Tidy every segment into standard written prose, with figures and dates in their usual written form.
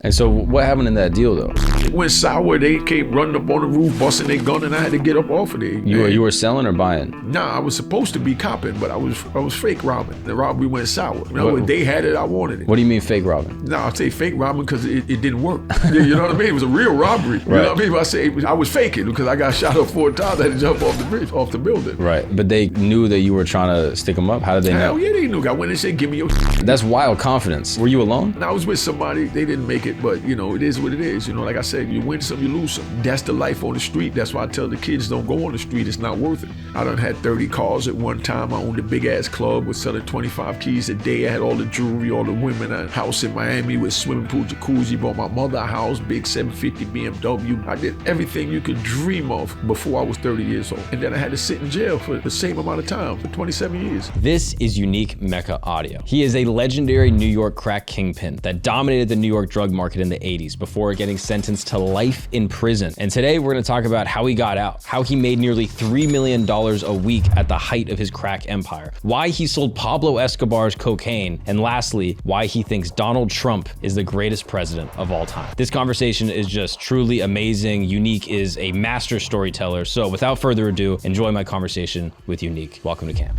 And so what happened in that deal though? It went sour. They came running up on the roof, busting their gun, and I had to get up off of there. You were selling or buying? Nah, I was supposed to be copping, but I was fake robbing. The robbery went sour. You know, when they had it, I wanted it. What do you mean fake robbing? Nah, I say fake robbing because it didn't work. You know what I mean? It was a real robbery. You know what I mean? I say I was faking because I got shot up 4 times. I had to jump off the bridge, off the building. Right, but they knew that you were trying to stick them up? How did they know? Hell yeah, they knew. I went and said, give me your That's wild confidence. Were you alone? And I was with somebody. They didn't make it, but you know, it is what it is. You know, like I said, you win some, you lose some. That's the life on the street. That's why I tell the kids, don't go on the street. It's not worth it. I done had 30 cars at one time. I owned a big ass club, was selling 25 keys a day. I had all the jewelry, all the women. I had a house in Miami with swimming pool, jacuzzi. Bought my mother a house, big 750 BMW. I did everything you could dream of before I was 30 years old. And then I had to sit in jail for the same amount of time, for 27 years. This is Unique Mecca audio. He is a legendary New York crack kingpin that dominated the New York drug market in the 80s before getting sentenced to life in prison. And today we're gonna talk about how he got out, how he made nearly $3 million a week at the height of his crack empire, why he sold Pablo Escobar's cocaine, and lastly, why he thinks Donald Trump is the greatest president of all time. This conversation is just truly amazing. Unique is a master storyteller. So without further ado, enjoy my conversation with Unique. Welcome to camp.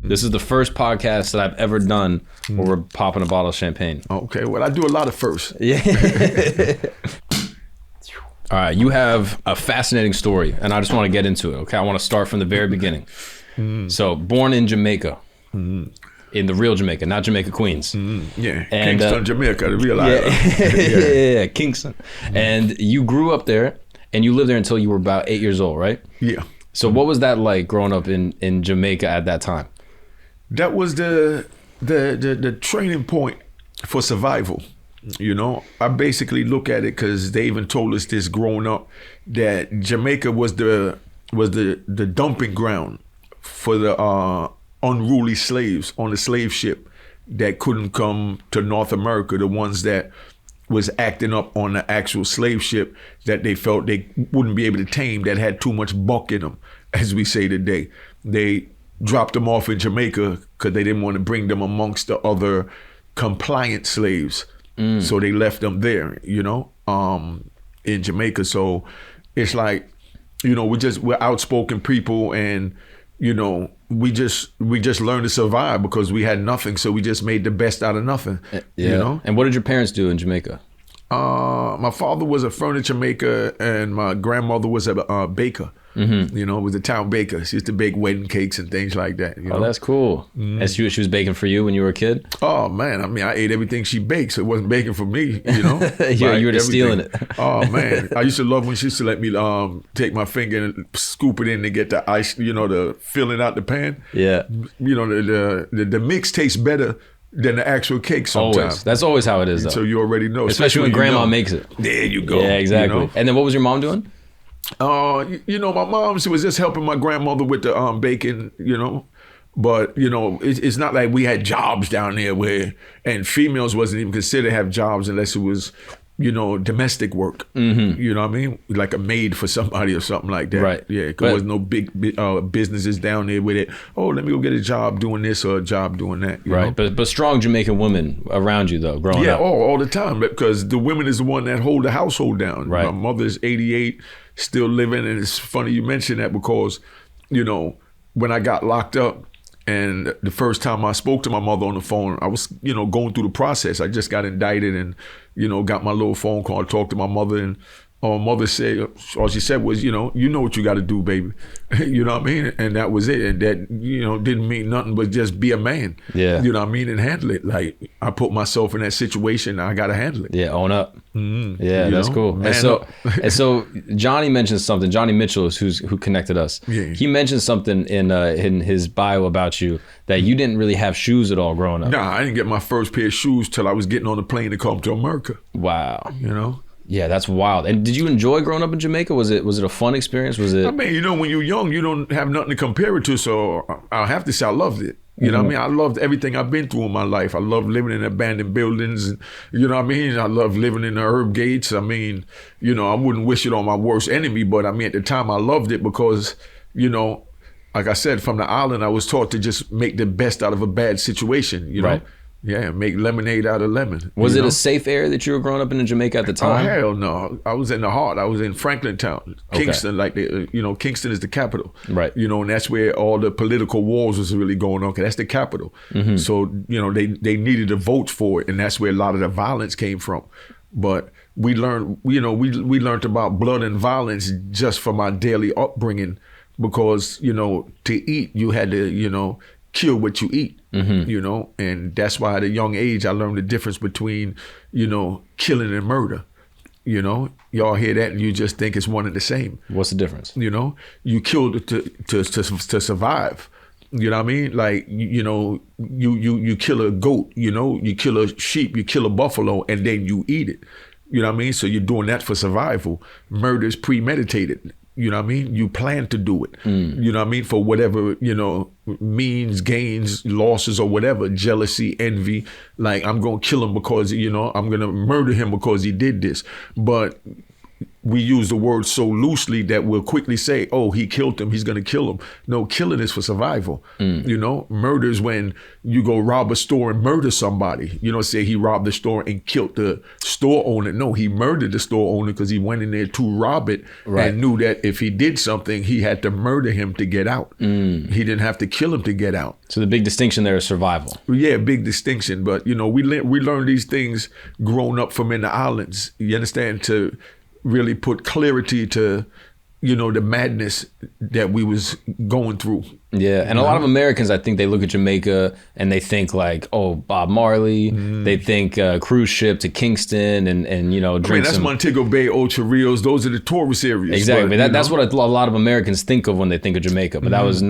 This is the first podcast that I've ever done where we're popping a bottle of champagne. Okay, well, I do a lot of firsts. Yeah. All right, you have a fascinating story, and I just want to get into it, okay? I want to start from the very beginning. So, born in Jamaica, in the real Jamaica, not Jamaica, Queens. Yeah, And, Kingston, Jamaica, the real island. Yeah, Kingston. And you grew up there, and you lived there until you were about 8 years old, right? Yeah. So what was that like growing up in Jamaica at that time? That was the training point for survival. You know, I basically look at it because they even told us this growing up, that Jamaica was the dumping ground for the unruly slaves on the slave ship that couldn't come to North America, the ones that was acting up on the actual slave ship that they felt they wouldn't be able to tame, that had too much buck in them, as we say today. They dropped them off in Jamaica because they didn't want to bring them amongst the other compliant slaves. So they left them there, you know, in Jamaica. So it's like, you know, we're outspoken people, and, you know, we just learned to survive because we had nothing. So we just made the best out of nothing, you know? And what did your parents do in Jamaica? My father was a furniture maker, and my grandmother was a baker. You know, was a town baker. She used to bake wedding cakes and things like that. You know? That's cool. And she was baking for you when you were a kid? Oh man, I mean, I ate everything she baked, so it wasn't baking for me. You know, yeah, you were just stealing it. Oh man, I used to love when she used to let me take my finger and scoop it in to get the ice. You know, the filling out the pan. Yeah. You know, the mix tastes better than the actual cake sometimes. Always. That's always how it is, though. So you already know. Especially when grandma makes it. There you go. Yeah, exactly. You know? And then what was your mom doing? You know, my mom, she was just helping my grandmother with the baking, you know. But, you know, it's not like we had jobs down there and females wasn't even considered to have jobs unless it was, you know, domestic work. You know what I mean? Like a maid for somebody or something like that. Right. Yeah, because there was no big businesses down there with it. Oh, let me go get a job doing this or a job doing that. You know? But strong Jamaican women around you, though, growing up. Yeah, all the time, because the women is the one that hold the household down. Right. My mother's 88, still living, and it's funny you mention that because, you know, when I got locked up, and the first time I spoke to my mother on the phone, I was, you know, going through the process. I just got indicted and, you know, got my little phone call, talked to my mother, and mother said, all she said was, you know what you got to do, baby. You know what I mean? And that was it. And that, you know, didn't mean nothing but just be a man. Yeah. You know what I mean? And handle it. Like, I put myself in that situation, I got to handle it. Yeah, own up. Yeah, that's cool. And so Johnny mentioned something. Johnny Mitchell is who connected us. Yeah. He mentioned something in his bio about you, that you didn't really have shoes at all growing up. Nah, I didn't get my first pair of shoes till I was getting on the plane to come to America. Wow. You know? Yeah, that's wild. And did you enjoy growing up in Jamaica? Was it a fun experience? Was it? I mean, you know, when you're young, you don't have nothing to compare it to. So I'll have to say I loved it. You know what I mean? I loved everything I've been through in my life. I love living in abandoned buildings. And, you know what I mean? I love living in the herb gates. I mean, you know, I wouldn't wish it on my worst enemy, but I mean, at the time I loved it because, you know, like I said, from the island, I was taught to just make the best out of a bad situation, you know? Right. Yeah, make lemonade out of lemon. Was it a safe area that you were growing up in Jamaica at the time? Oh, hell no. I was in the heart. I was in Franklin Town, Kingston, Kingston is the capital. Right. And that's where all the political wars was really going on, because that's the capital. Mm-hmm. So, they needed the votes for it, and that's where a lot of the violence came from. But we learned, we learned about blood and violence just from our daily upbringing, because, to eat, you had to, kill what you eat, and that's why at a young age, I learned the difference between, killing and murder. Y'all hear that and you just think it's one and the same. What's the difference? You killed to survive. You know what I mean? Like, you kill a goat, you kill a sheep, you kill a buffalo, and then you eat it. You know what I mean? So you're doing that for survival. Murder is premeditated. You know what I mean? You plan to do it. You know what I mean? For whatever, means, gains, losses, or whatever, jealousy, envy. Like, I'm going to kill him because, I'm going to murder him because he did this. But we use the word so loosely that we'll quickly say, oh, he killed him, he's going to kill him. No, killing is for survival. Murder is when you go rob a store and murder somebody. You don't say he robbed the store and killed the store owner. No, he murdered the store owner because he went in there to rob it and knew that if he did something, he had to murder him to get out. He didn't have to kill him to get out. So the big distinction there is survival. Yeah, big distinction. But, we learn these things growing up from in the islands. You understand? To really put clarity to, the madness that we was going through. Yeah, and a lot of Americans, I think they look at Jamaica and they think like, oh, Bob Marley. They think cruise ship to Kingston and drink that's some... Montego Bay, Ocho Rios. Those are the tourist areas. Exactly, but that's what a lot of Americans think of when they think of Jamaica. But that's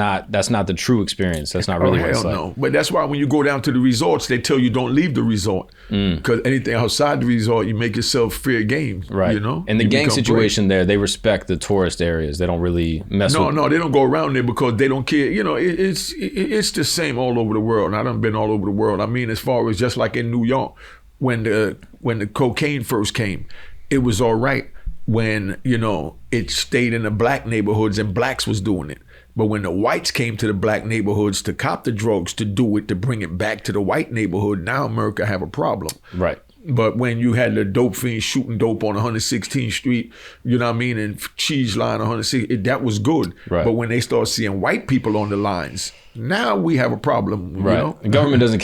not the true experience. That's not really what it's like. No. But that's why when you go down to the resorts, they tell you don't leave the resort, because anything outside the resort, you make yourself fair game. Right. And the gang situation there, they respect the tourist areas. They don't really mess with... No, they don't go around there because they don't care. It's the same all over the world. And I done been all over the world. I mean, as far as just like in New York, when the cocaine first came, it was all right when, it stayed in the black neighborhoods and blacks was doing it. But when the whites came to the black neighborhoods to cop the drugs, to do it, to bring it back to the white neighborhood, now America have a problem. Right. But when you had the dope fiends shooting dope on 116th Street, you know what I mean, and Cheese Line 116th, that was good. Right. But when they start seeing white people on the lines, now we have a problem. Right. The government doesn't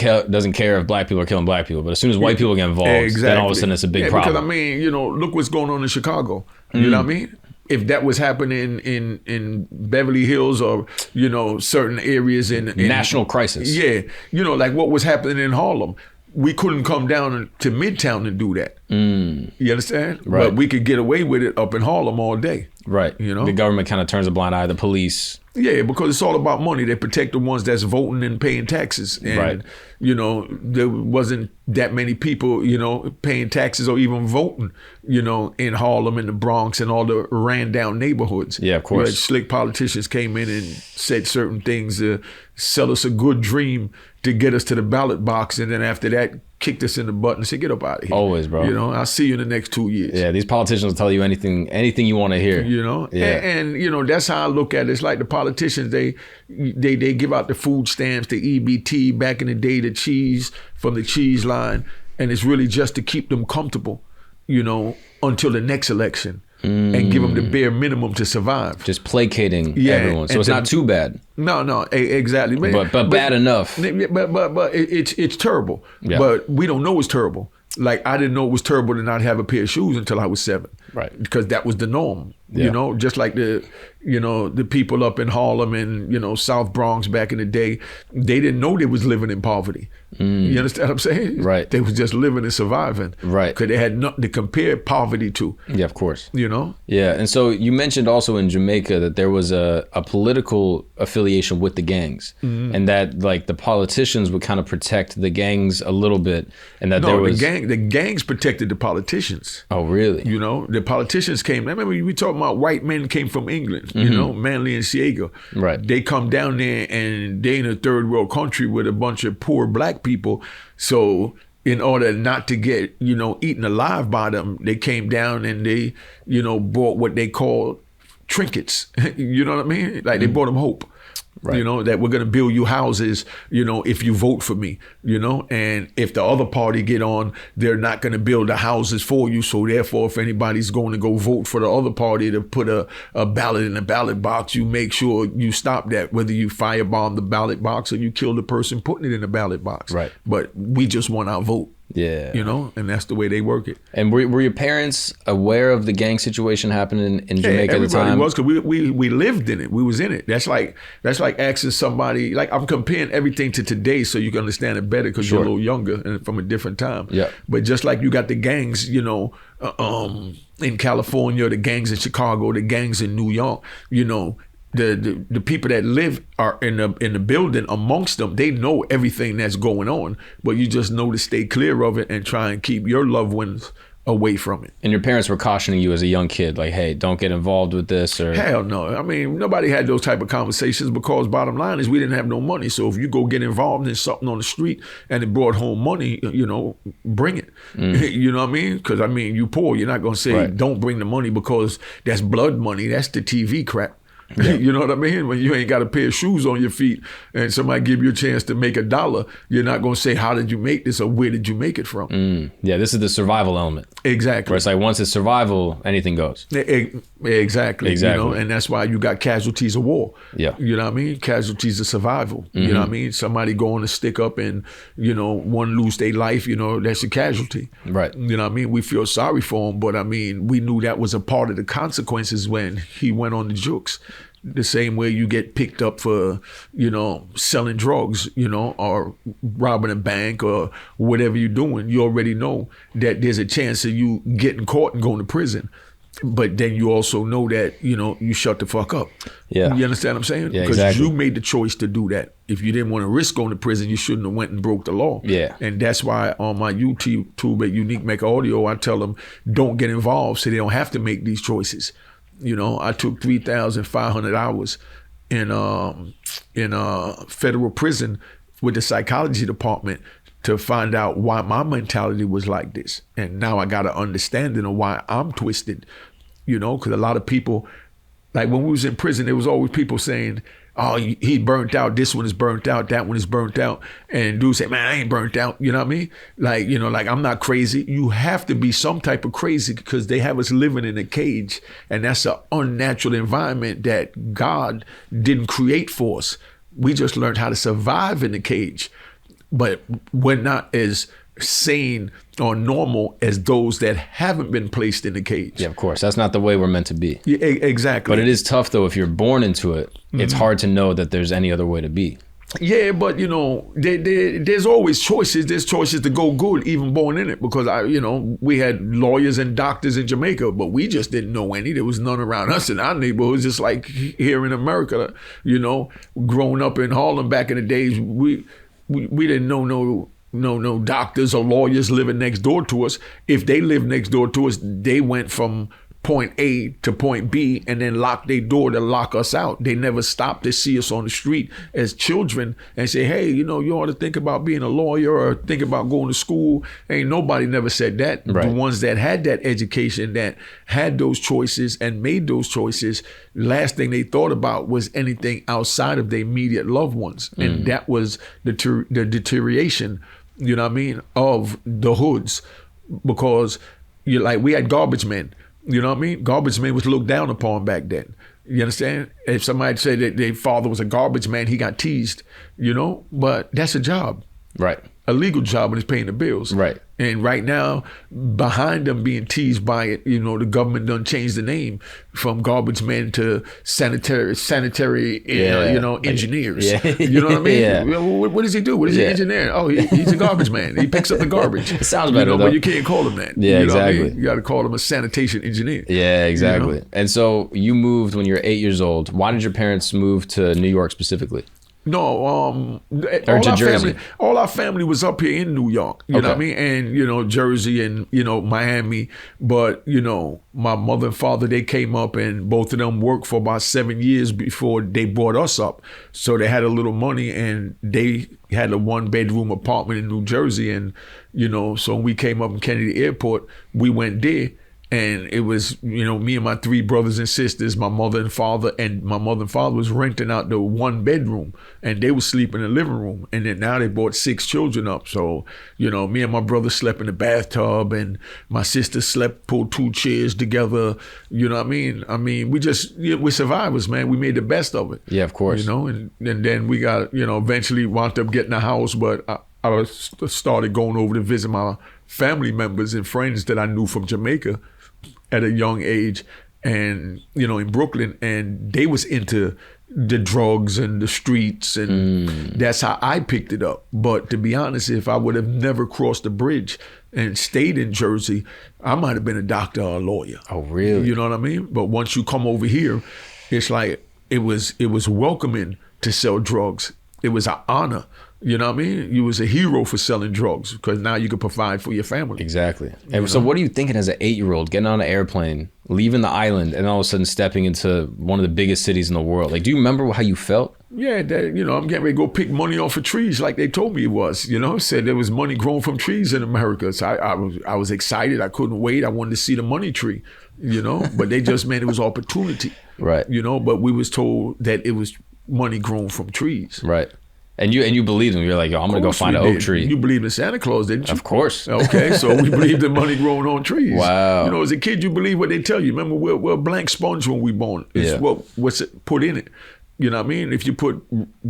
care if black people are killing black people, but as soon as white people get involved, then all of a sudden it's a big problem. Because I mean, look what's going on in Chicago. You know what I mean? If that was happening in Beverly Hills or, certain areas in national crisis. Yeah. Like what was happening in Harlem. We couldn't come down to Midtown and do that. You understand? Right. But we could get away with it up in Harlem all day. Right. The government kind of turns a blind eye. The police. Yeah, because it's all about money. They protect the ones that's voting and paying taxes. And, there wasn't that many people, paying taxes or even voting, in Harlem and the Bronx and all the ran down neighborhoods. Yeah, of course. Where slick politicians came in and said certain things to sell us a good dream to get us to the ballot box. And then after that, kicked us in the butt and said, get up out of here. Always, bro. I'll see you in the next 2 years. Yeah, these politicians will tell you anything you want to hear. Yeah. And that's how I look at it. It's like the politicians, they give out the food stamps, the EBT, back in the day, the cheese from the cheese line. And it's really just to keep them comfortable, until the next election. And give them the bare minimum to survive. Just placating everyone. So it's not too bad. No, exactly. But bad enough. But it's terrible. Yeah. But we don't know it's terrible. Like, I didn't know it was terrible to not have a pair of shoes until I was 7. Right. Because that was the norm. Yeah. Just like the people up in Harlem and, South Bronx back in the day, they didn't know they was living in poverty. You understand what I'm saying? Right. They was just living and surviving. Right. Because they had nothing to compare poverty to. Yeah, of course. Yeah. And so you mentioned also in Jamaica that there was a political affiliation with the gangs, and that like the politicians would kind of protect the gangs a little bit, and that the gangs protected the politicians. Oh, really? The politicians came. I remember we talking about white men came from England, Manly and Siega. Right. They come down there and they in a third world country with a bunch of poor black people. So in order not to get, eaten alive by them, they came down and they, bought what they call trinkets. You know what I mean? Like they brought them hope. Right. You know, that we're going to build you houses, you know, if you vote for me, you know, and if the other party get on, they're not going to build the houses for you. So therefore, if anybody's going to go vote for the other party to put a ballot in the ballot box, you make sure you stop that, whether you firebomb the ballot box or you kill the person putting it in the ballot box. Right. But we just want our vote. Yeah. You know, and that's the way they work it. And were your parents aware of the gang situation happening in Jamaica at the time? Everybody was, because we lived in it. We was in it. That's like asking somebody, like I'm comparing everything to today so you can understand it better because you're a little younger and from a different time. Yeah. But just like you got the gangs, you know, in California, the gangs in Chicago, the gangs in New York, you know, the people that live are in the building amongst them, they know everything that's going on, but you just know to stay clear of it and try and keep your loved ones away from it. And your parents were cautioning you as a young kid, like, hey, don't get involved with this? Or hell no. I mean, nobody had those type of conversations because bottom line is we didn't have no money. So if you go get involved in something on the street and it brought home money, you know, bring it. You know what I mean? Because I mean, you poor, you're not going to say don't bring the money because that's blood money. That's the TV crap. Yeah. You know what I mean? When you ain't got a pair of shoes on your feet and somebody give you a chance to make $1, you're not going to say, how did you make this or where did you make it from? Yeah, this is the survival element. Exactly. Where it's like once it's survival, anything goes. Exactly. You know, and that's why you got casualties of war. Yeah. You know what I mean? Casualties of survival. You know what I mean? Somebody going to stick up and, you know, one lose their life, you know, that's a casualty. Right. You know what I mean? We feel sorry for him, but I mean, we knew that was a part of the consequences when he went on the jukes. The same way you get picked up for, you know, selling drugs, you know, or robbing a bank or whatever you're doing, you already know that there's a chance of you getting caught and going to prison. But then you also know that, you know, you shut the fuck up. Yeah. You understand what I'm saying? Yeah, because exactly. you made the choice to do that. If you didn't want to risk going to prison, you shouldn't have went and broke the law. Yeah. And that's why on my YouTube at Unique Mecca Audio, I tell them, don't get involved so they don't have to make these choices. You know, I took 3,500 hours in federal prison with the psychology department to find out why my mentality was like this. And now I got an understanding of why I'm twisted, you know, because a lot of people, like when we was in prison, there was always people saying, oh, he burnt out. This one is burnt out. That one is burnt out. And dude say, man, I ain't burnt out. You know what I mean? Like, you know, like I'm not crazy. You have to be some type of crazy because they have us living in a cage. And that's an unnatural environment that God didn't create for us. We just learned how to survive in the cage. But we're not as sane or normal as those that haven't been placed in the cage. Yeah, of course. That's not the way we're meant to be. Yeah, exactly. But it is tough, though, if you're born into it. It's hard to know that there's any other way to be. Yeah, but, you know, there's always choices. There's choices to go good, even born in it. Because, we had lawyers and doctors in Jamaica, but we just didn't know any. There was none around us in our neighborhoods, just like here in America. You know, growing up in Harlem back in the days, we didn't know no doctors or lawyers living next door to us. If they lived next door to us, they went from point A to point B and then locked their door to lock us out. They never stopped to see us on the street as children and say, hey, you know, you ought to think about being a lawyer or think about going to school. Ain't nobody never said that. Right. The ones that had that education, that had those choices and made those choices, last thing they thought about was anything outside of their immediate loved ones. And that was the deterioration, you know what I mean, of the hoods. Because we had garbage men. You know what I mean? Garbage man was looked down upon back then. You understand? If somebody said that their father was a garbage man, he got teased, you know? But that's a job. Right. A legal job and it's paying the bills. Right. And right now, behind them being teased by it, you know, the government done changed the name from garbage men to sanitary, engineers. Yeah. You know what I mean? Yeah. What does he do? What is he engineering? Oh, he's a garbage man. He picks up the garbage. It sounds better, though. But you can't call him that. Yeah, you know exactly. What I mean? You got to call him a sanitation engineer. Yeah, exactly. You know? And so you moved when you were 8 years old. Why did your parents move to New York specifically? No, all our family was up here in New York, you know what I mean? And, you know, Jersey and, you know, Miami. But, you know, my mother and father, they came up and both of them worked for about 7 years before they brought us up. So they had a little money and they had a 1-bedroom apartment in New Jersey. And, you know, so when we came up in Kennedy Airport, we went there. And it was, you know, me and my 3 brothers and sisters, my mother and father, and my mother and father was renting out the 1 bedroom, and they would sleep in the living room. And then now they brought 6 children up. So, you know, me and my brother slept in the bathtub, and my sister pulled 2 chairs together. You know what I mean? We're survivors, man. We made the best of it. Yeah, of course. You know, and then we got, you know, eventually wound up getting a house, but I started going over to visit my family members and friends that I knew from Jamaica at a young age, and, you know, in Brooklyn, and they was into the drugs and the streets, and that's how I picked it up. But to be honest, if I would have never crossed the bridge and stayed in Jersey, I might have been a doctor or a lawyer. Oh, really? You know what I mean? But once you come over here, it's like it was welcoming to sell drugs. It was an honor. You know what I mean? You was a hero for selling drugs, because now you could provide for your family. Exactly. And so what are you thinking as an 8-year-old, getting on an airplane, leaving the island, and all of a sudden stepping into one of the biggest cities in the world? Like, do you remember how you felt? Yeah, that, you know, I'm getting ready to go pick money off of trees like they told me it was. You know, said there was money growing from trees in America. So I was excited. I couldn't wait. I wanted to see the money tree, you know, but they just meant it was opportunity. Right. You know, but we was told that it was money grown from trees. Right. And you believed them. You're like, yo, I'm going to go find an oak tree. You believed in Santa Claus, didn't you? Of course. Okay, so we believed in money growing on trees. Wow. You know, as a kid, you believe what they tell you. Remember, we're a blank sponge when we born. It's what's put in it. You know what I mean? If you put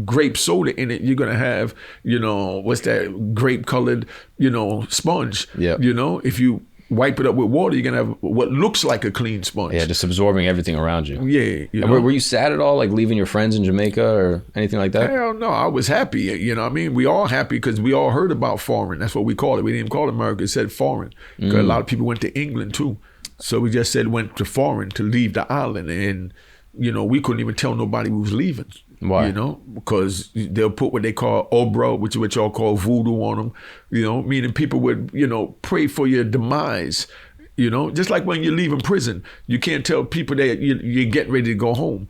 grape soda in it, you're going to have, you know, what's that grape colored, you know, sponge. Yeah. You know, if you wipe it up with water, you're going to have what looks like a clean sponge. Yeah, just absorbing everything around you. Yeah. You know? Were you sad at all, like leaving your friends in Jamaica or anything like that? Hell no, I was happy. You know what I mean? We all happy because we all heard about foreign. That's what we called it. We didn't even call it America. It said foreign. Because a lot of people went to England too. So we just said went to foreign to leave the island. And, you know, we couldn't even tell nobody we was leaving. Why? You know, because they'll put what they call obra, which is what y'all call voodoo on them. You know, meaning people would, you know, pray for your demise. You know, just like when you're leaving prison, you can't tell people that you're getting ready to go home,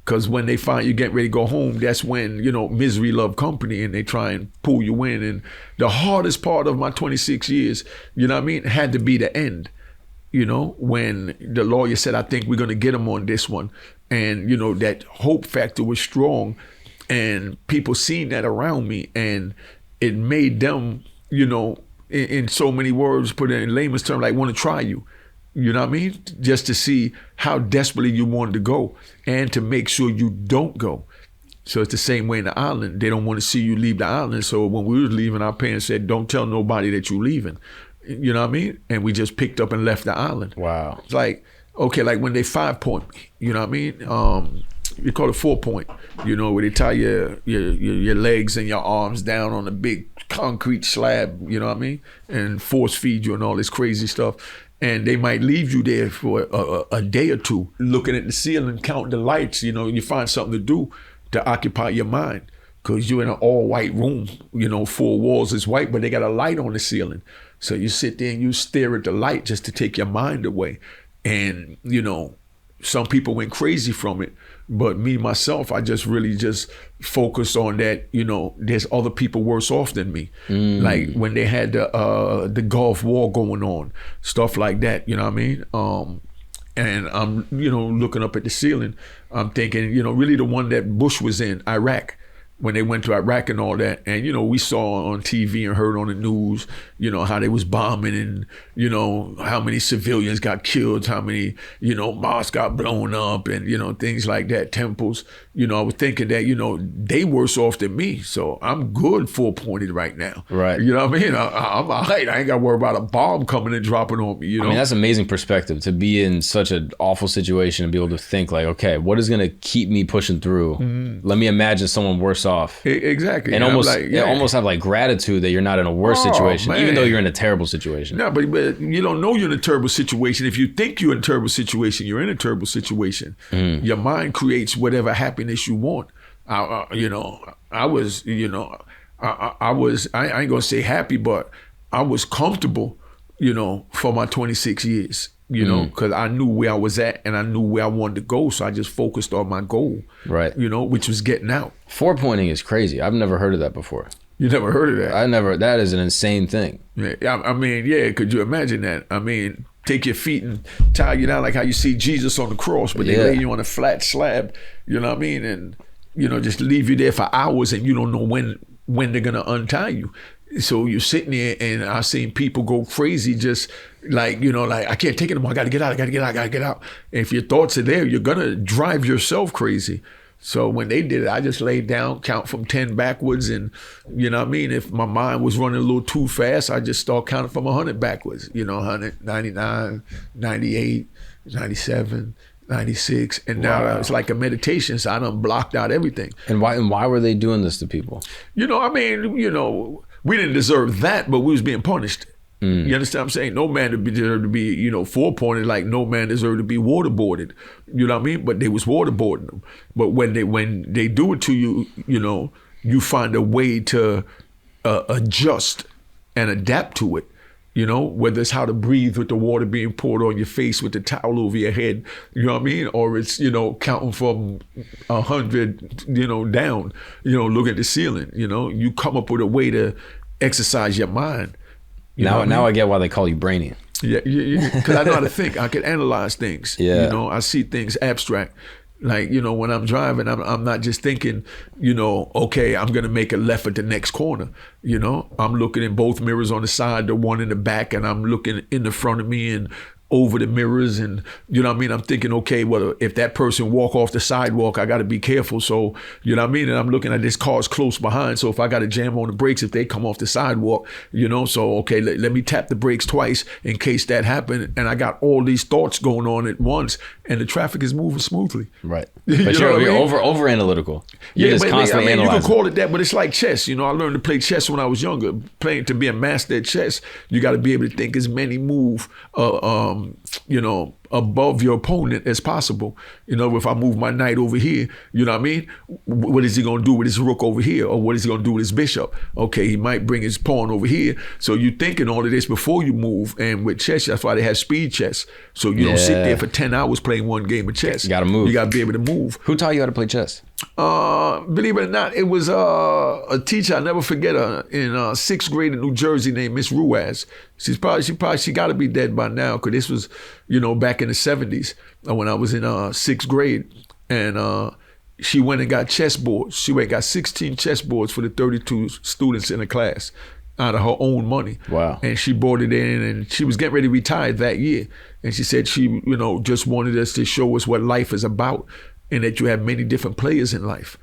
because when they find you getting ready to go home, that's when, you know, misery love company, and they try and pull you in. And the hardest part of my 26 years, you know what I mean, had to be the end. You know, when the lawyer said, I think we're going to get him on this one. And, you know, that hope factor was strong, and people seen that around me, and it made them, you know, in so many words, put it in layman's terms, like want to try you. You know what I mean? Just to see how desperately you wanted to go, and to make sure you don't go. So it's the same way in the island. They don't want to see you leave the island. So when we was leaving, our parents said, don't tell nobody that you're leaving. You know what I mean? And we just picked up and left the island. Wow. It's like, okay, like when they 5-point me, you know what I mean? You call it 4-point, you know, where they tie your legs and your arms down on a big concrete slab, you know what I mean? And force feed you and all this crazy stuff. And they might leave you there for a day or two, looking at the ceiling, counting the lights, you know, you find something to do to occupy your mind. Because you're in an all-white room, you know, 4 walls is white, but they got a light on the ceiling. So you sit there and you stare at the light just to take your mind away. And, you know, some people went crazy from it. But me, myself, I just really just focused on that, you know, there's other people worse off than me. Like when they had the Gulf War going on, stuff like that, you know what I mean? And I'm, you know, looking up at the ceiling, I'm thinking, you know, really the one that Bush was in, Iraq, when they went to Iraq and all that. And, you know, we saw on TV and heard on the news, you know, how they was bombing, and, you know, how many civilians got killed, how many, you know, mosques got blown up, and, you know, things like that, temples. You know, I was thinking that, you know, they worse off than me. So I'm good 4-pointed right now. Right. You know what I mean? I'm all right. I ain't got to worry about a bomb coming and dropping on me, you know? I mean, that's amazing perspective, to be in such an awful situation and be able to think like, okay, what is going to keep me pushing through? Let me imagine someone worse off. Exactly. And almost have like gratitude that you're not in a worse situation, man. even though you're in a terrible situation. No, but you don't know you're in a terrible situation. If you think you're in a terrible situation, you're in a terrible situation. Your mind creates whatever happiness you want. You know, I was, you know, I ain't gonna say happy, but I was comfortable, you know, for my 26 years. You know, because I knew where I was at and I knew where I wanted to go. So I just focused on my goal, right? You know, which was getting out. 4-pointing is crazy. I've never heard of that before. You never heard of that? That is an insane thing. Yeah, I mean, yeah, could you imagine that? I mean, take your feet and tie you down like how you see Jesus on the cross, but they lay you on a flat slab, you know what I mean? And, you know, just leave you there for hours and you don't know when they're gonna untie you. So you're sitting there and I've seen people go crazy just like, you know, like, I can't take it anymore. I gotta get out. And if your thoughts are there, you're gonna drive yourself crazy. So when they did it, I just laid down, count from 10 backwards. And, you know what I mean? If my mind was running a little too fast, I just start counting from 100 backwards. You know, 100, 99, 98, 97, 96. And now it's like a meditation. So I done blocked out everything. And why were they doing this to people? You know, I mean, you know, we didn't deserve that, but we was being punished. You understand what I'm saying? No man deserved to be, you know, four-pointed, like no man deserved to be waterboarded. You know what I mean? But they was waterboarding them. But when they do it to you, you know, you find a way to adjust and adapt to it. You know, whether it's how to breathe with the water being poured on your face with the towel over your head, you know what I mean? Or it's, you know, counting from 100, you know, down, you know, look at the ceiling, you know, you come up with a way to exercise your mind. Now I get why they call you brainy. Yeah, because I know how to think. I can analyze things. Yeah. You know, I see things abstract. Like, you know, when I'm driving, I'm not just thinking, you know, okay, I'm going to make a left at the next corner. You know, I'm looking in both mirrors on the side, the one in the back, and I'm looking in the front of me and over the mirrors. And, you know what I mean? I'm thinking, okay, well, if that person walk off the sidewalk, I got to be careful. So, you know what I mean? And I'm looking at this car's close behind. So if I got to jam on the brakes, if they come off the sidewalk, you know, so, okay, let me tap the brakes twice in case that happened. And I got all these thoughts going on at once and the traffic is moving smoothly. Right. But you're over analytical. You're just constantly analyzing. You can call it that, but it's like chess. You know, I learned to play chess when I was younger. To be a master at chess, you got to be able to think as many moves, you know, above your opponent as possible. You know, if I move my knight over here, you know what I mean? What is he going to do with his rook over here? Or what is he going to do with his bishop? Okay, he might bring his pawn over here. So you're thinking all of this before you move. And with chess, that's why they have speed chess. So you don't sit there for 10 hours playing one game of chess. You got to move. You got to be able to move. Who taught you how to play chess? Believe it or not, it was a teacher, I'll never forget her, in 6th grade in New Jersey named Miss Ruiz. She got to be dead by now, because this was, you know, back in the 70s when I was in 6th grade. And she went and got chessboards. She went and got 16 chessboards for the 32 students in the class out of her own money. Wow. And she brought it in, and she was getting ready to retire that year. And she said she, you know, just wanted us to show us what life is about, and that you have many different players in life.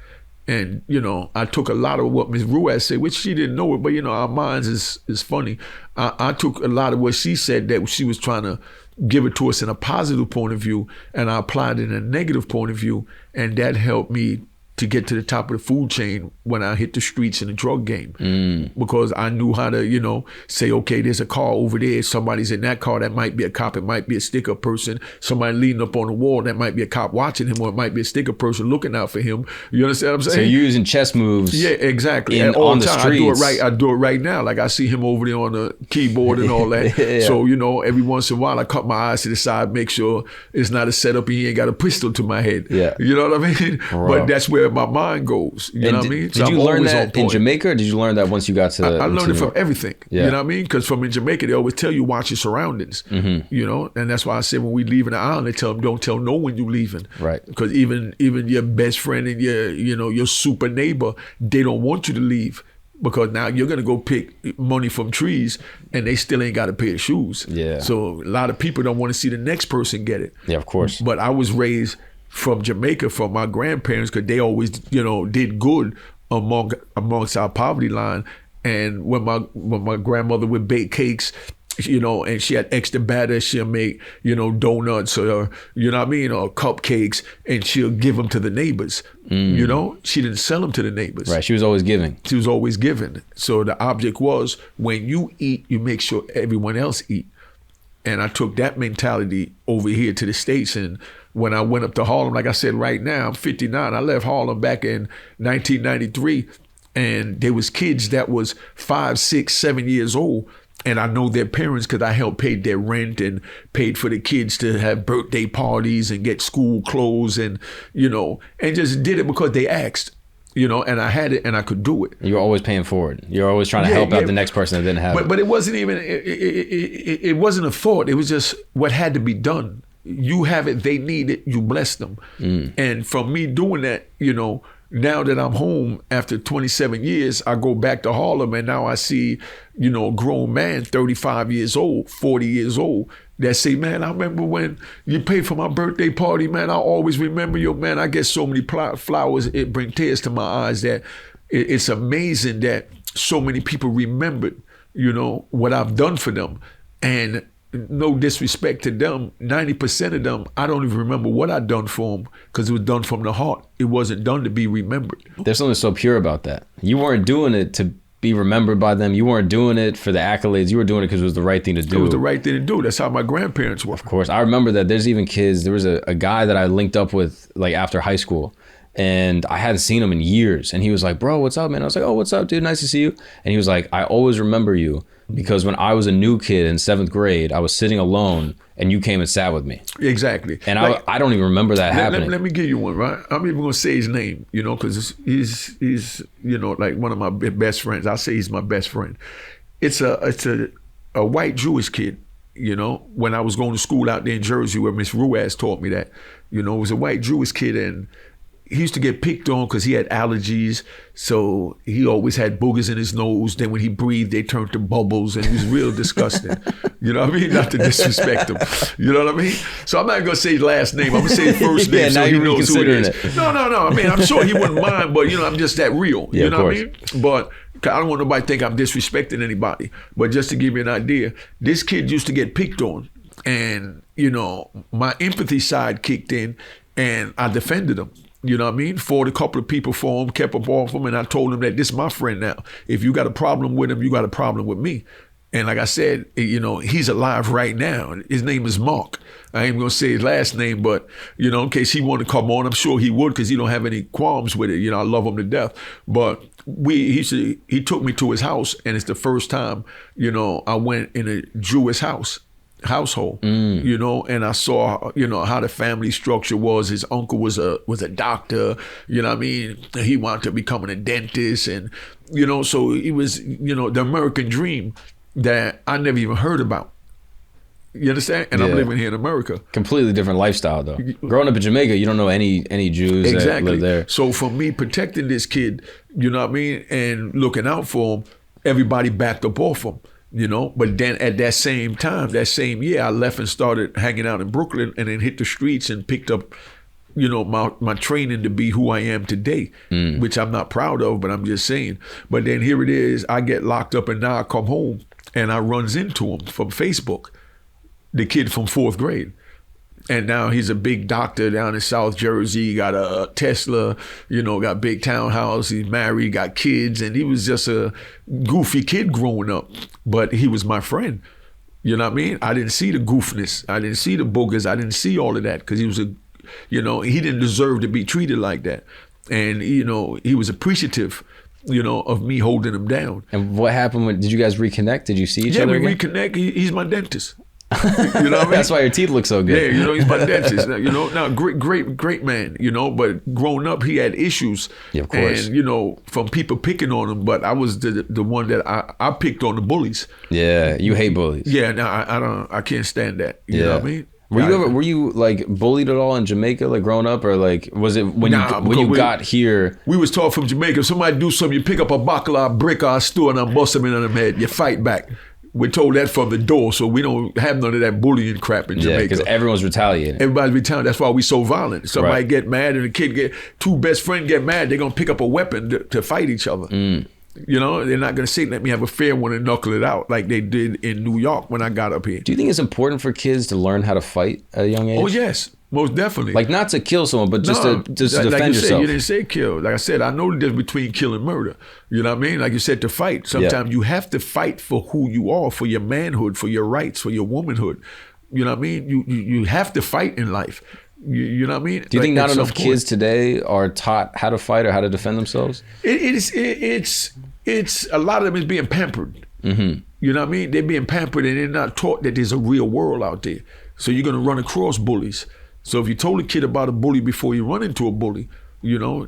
And, you know, I took a lot of what Ms. Ruiz said, which she didn't know it, but, you know, our minds is funny. I took a lot of what she said that she was trying to give it to us in a positive point of view, and I applied it in a negative point of view, and that helped me to get to the top of the food chain when I hit the streets in the drug game. Because I knew how to, you know, say, okay, there's a car over there. Somebody's in that car. That might be a cop. It might be a sticker person. Somebody leaning up on the wall. That might be a cop watching him, or it might be a sticker person looking out for him. You understand what I'm saying? So you're using chess moves. Yeah, exactly. On the streets. I do it right now. Like I see him over there on the keyboard and all that. Yeah. So, you know, every once in a while I cut my eyes to the side, make sure it's not a setup and he ain't got a pistol to my head. Yeah. You know what I mean? Wow. But that's where my mind goes. You know what I mean? Did you learn that in Jamaica, or did you learn that once you got to I learned it from everything. Yeah. You know what I mean? Because from in Jamaica, they always tell you watch your surroundings. You know, and that's why I said when we leaving the island, they tell them don't tell no one you leaving. Right. Because even your best friend and your super neighbor, they don't want you to leave. Because now you're gonna go pick money from trees, and they still ain't got a pair of shoes. Yeah. So a lot of people don't want to see the next person get it. Yeah, of course. But I was raised from Jamaica, from my grandparents, because they always, you know, did good amongst our poverty line. And when my grandmother would bake cakes, you know, and she had extra batter, she'll make, you know, donuts, or, you know what I mean, or cupcakes, and she'll give them to the neighbors. You know, she didn't sell them to the neighbors. Right, she was always giving. She was always giving. So the object was, when you eat, you make sure everyone else eat. And I took that mentality over here to the States. And when I went up to Harlem, like I said, right now, I'm 59. I left Harlem back in 1993. And there was kids that was 5, 6, 7 years old. And I know their parents because I helped pay their rent and paid for the kids to have birthday parties and get school clothes and, you know, and just did it because they asked. you know, and I had it and I could do it. You're always paying forward. You're always trying to help out the next person that didn't have it. But it wasn't even, it wasn't a thought. It was just what had to be done. You have it, they need it, you bless them. And from me doing that, you know, now that I'm home after 27 years, I go back to Harlem and now I see, you know, a grown man, 35 years old, 40 years old, that say, man, I remember when you paid for my birthday party, man, I always remember you, man. I get so many flowers, it brings tears to my eyes that it's amazing that so many people remembered, you know, what I've done for them. And no disrespect to them, 90% of them, I don't even remember what I done for them because it was done from the heart. It wasn't done to be remembered. There's something so pure about that. You weren't doing it to be remembered by them. You weren't doing it for the accolades. You were doing it because it was the right thing to do. It was the right thing to do. That's how my grandparents were. Of course. I remember that there's even kids. There was a guy that I linked up with like after high school. And I hadn't seen him in years. And he was like, bro, what's up, man? I was like, oh, what's up, dude? Nice to see you. And he was like, I always remember you because when I was a new kid in 7th grade, I was sitting alone and you came and sat with me. Exactly. And like, I don't even remember that happening. Let me give you one, right? I'm even going to say his name, you know, because he's, you know, like one of my best friends. I'll say he's my best friend. It's a white Jewish kid, you know, when I was going to school out there in Jersey where Miss Ruiz taught me that, you know, it was a white Jewish kid and he used to get picked on because he had allergies. So he always had boogers in his nose. Then when he breathed, they turned to bubbles and he was real disgusting. You know what I mean? Not to disrespect him. You know what I mean? So I'm not going to say his last name. I'm going to say his first name so he knows who it is. No. I mean, I'm sure he wouldn't mind, but, you know, I'm just that real. Yeah, you know what I mean? But I don't want nobody to think I'm disrespecting anybody. But just to give you an idea, this kid used to get picked on. And, you know, my empathy side kicked in and I defended him. You know what I mean? Fought a couple of people for him, kept up off him, and I told him that this is my friend now. If you got a problem with him, you got a problem with me. And like I said, you know, he's alive right now. His name is Mark. I ain't gonna say his last name, but, you know, in case he wanted to come on, I'm sure he would because he don't have any qualms with it. You know, I love him to death. But he took me to his house, and it's the first time, you know, I went in a Jewish household, you know, and I saw, you know, how the family structure was. His uncle was a doctor, you know what I mean? He wanted to become a dentist and, you know, so he was, you know, the American dream that I never even heard about. You understand? And I'm living here in America. Completely different lifestyle though. Growing up in Jamaica, you don't know any Jews that live there. So for me protecting this kid, you know what I mean, and looking out for him, everybody backed up off him. You know, but then at that same time, that same year, I left and started hanging out in Brooklyn and then hit the streets and picked up, you know, my training to be who I am today, which I'm not proud of, but I'm just saying. But then here it is, I get locked up and now I come home and I runs into him from Facebook, the kid from 4th grade. And now he's a big doctor down in South Jersey, got a Tesla, you know, got a big townhouse, he's married, got kids, and he was just a goofy kid growing up. But he was my friend. You know what I mean? I didn't see the goofiness. I didn't see the boogers. I didn't see all of that because he was you know, he didn't deserve to be treated like that. And, you know, he was appreciative, you know, of me holding him down. And what happened did you guys reconnect? Did you see each other again? Yeah, we reconnect. He's my dentist. You know what I mean? That's why your teeth look so good. Yeah, you know, he's my dentist. You know, now great man, you know, but growing up he had issues. Yeah, of course. And, you know, from people picking on him, but I was the one that I picked on the bullies. Yeah, you hate bullies. Yeah, no, I can't stand that. You know what I mean? Were you like bullied at all in Jamaica, like growing up, or like was it when you got here? We was taught from Jamaica. If somebody do something, you pick up a buckle, a brick, or a stool, and I bust them in the head. You fight back. We're told that from the door, so we don't have none of that bullying crap in Jamaica. Yeah, because everyone's retaliating. Everybody's retaliating. That's why we so violent. Somebody get mad and the kid two best friends get mad, they're going to pick up a weapon to fight each other. You know, they're not going to say, let me have a fair one and knuckle it out like they did in New York when I got up here. Do you think it's important for kids to learn how to fight at a young age? Oh, yes. Most definitely. Like not to kill someone, but just to defend like you yourself. Said, you didn't say kill. Like I said, I know the difference between kill and murder. You know what I mean? Like you said, to fight. Sometimes you have to fight for who you are, for your manhood, for your rights, for your womanhood. You know what I mean? You have to fight in life. You know what I mean? Do you think not enough kids today are taught how to fight or how to defend themselves? It's a lot of them is being pampered. You know what I mean? They're being pampered and they're not taught that there's a real world out there. So you're going to run across bullies. So if you told a kid about a bully before you run into a bully,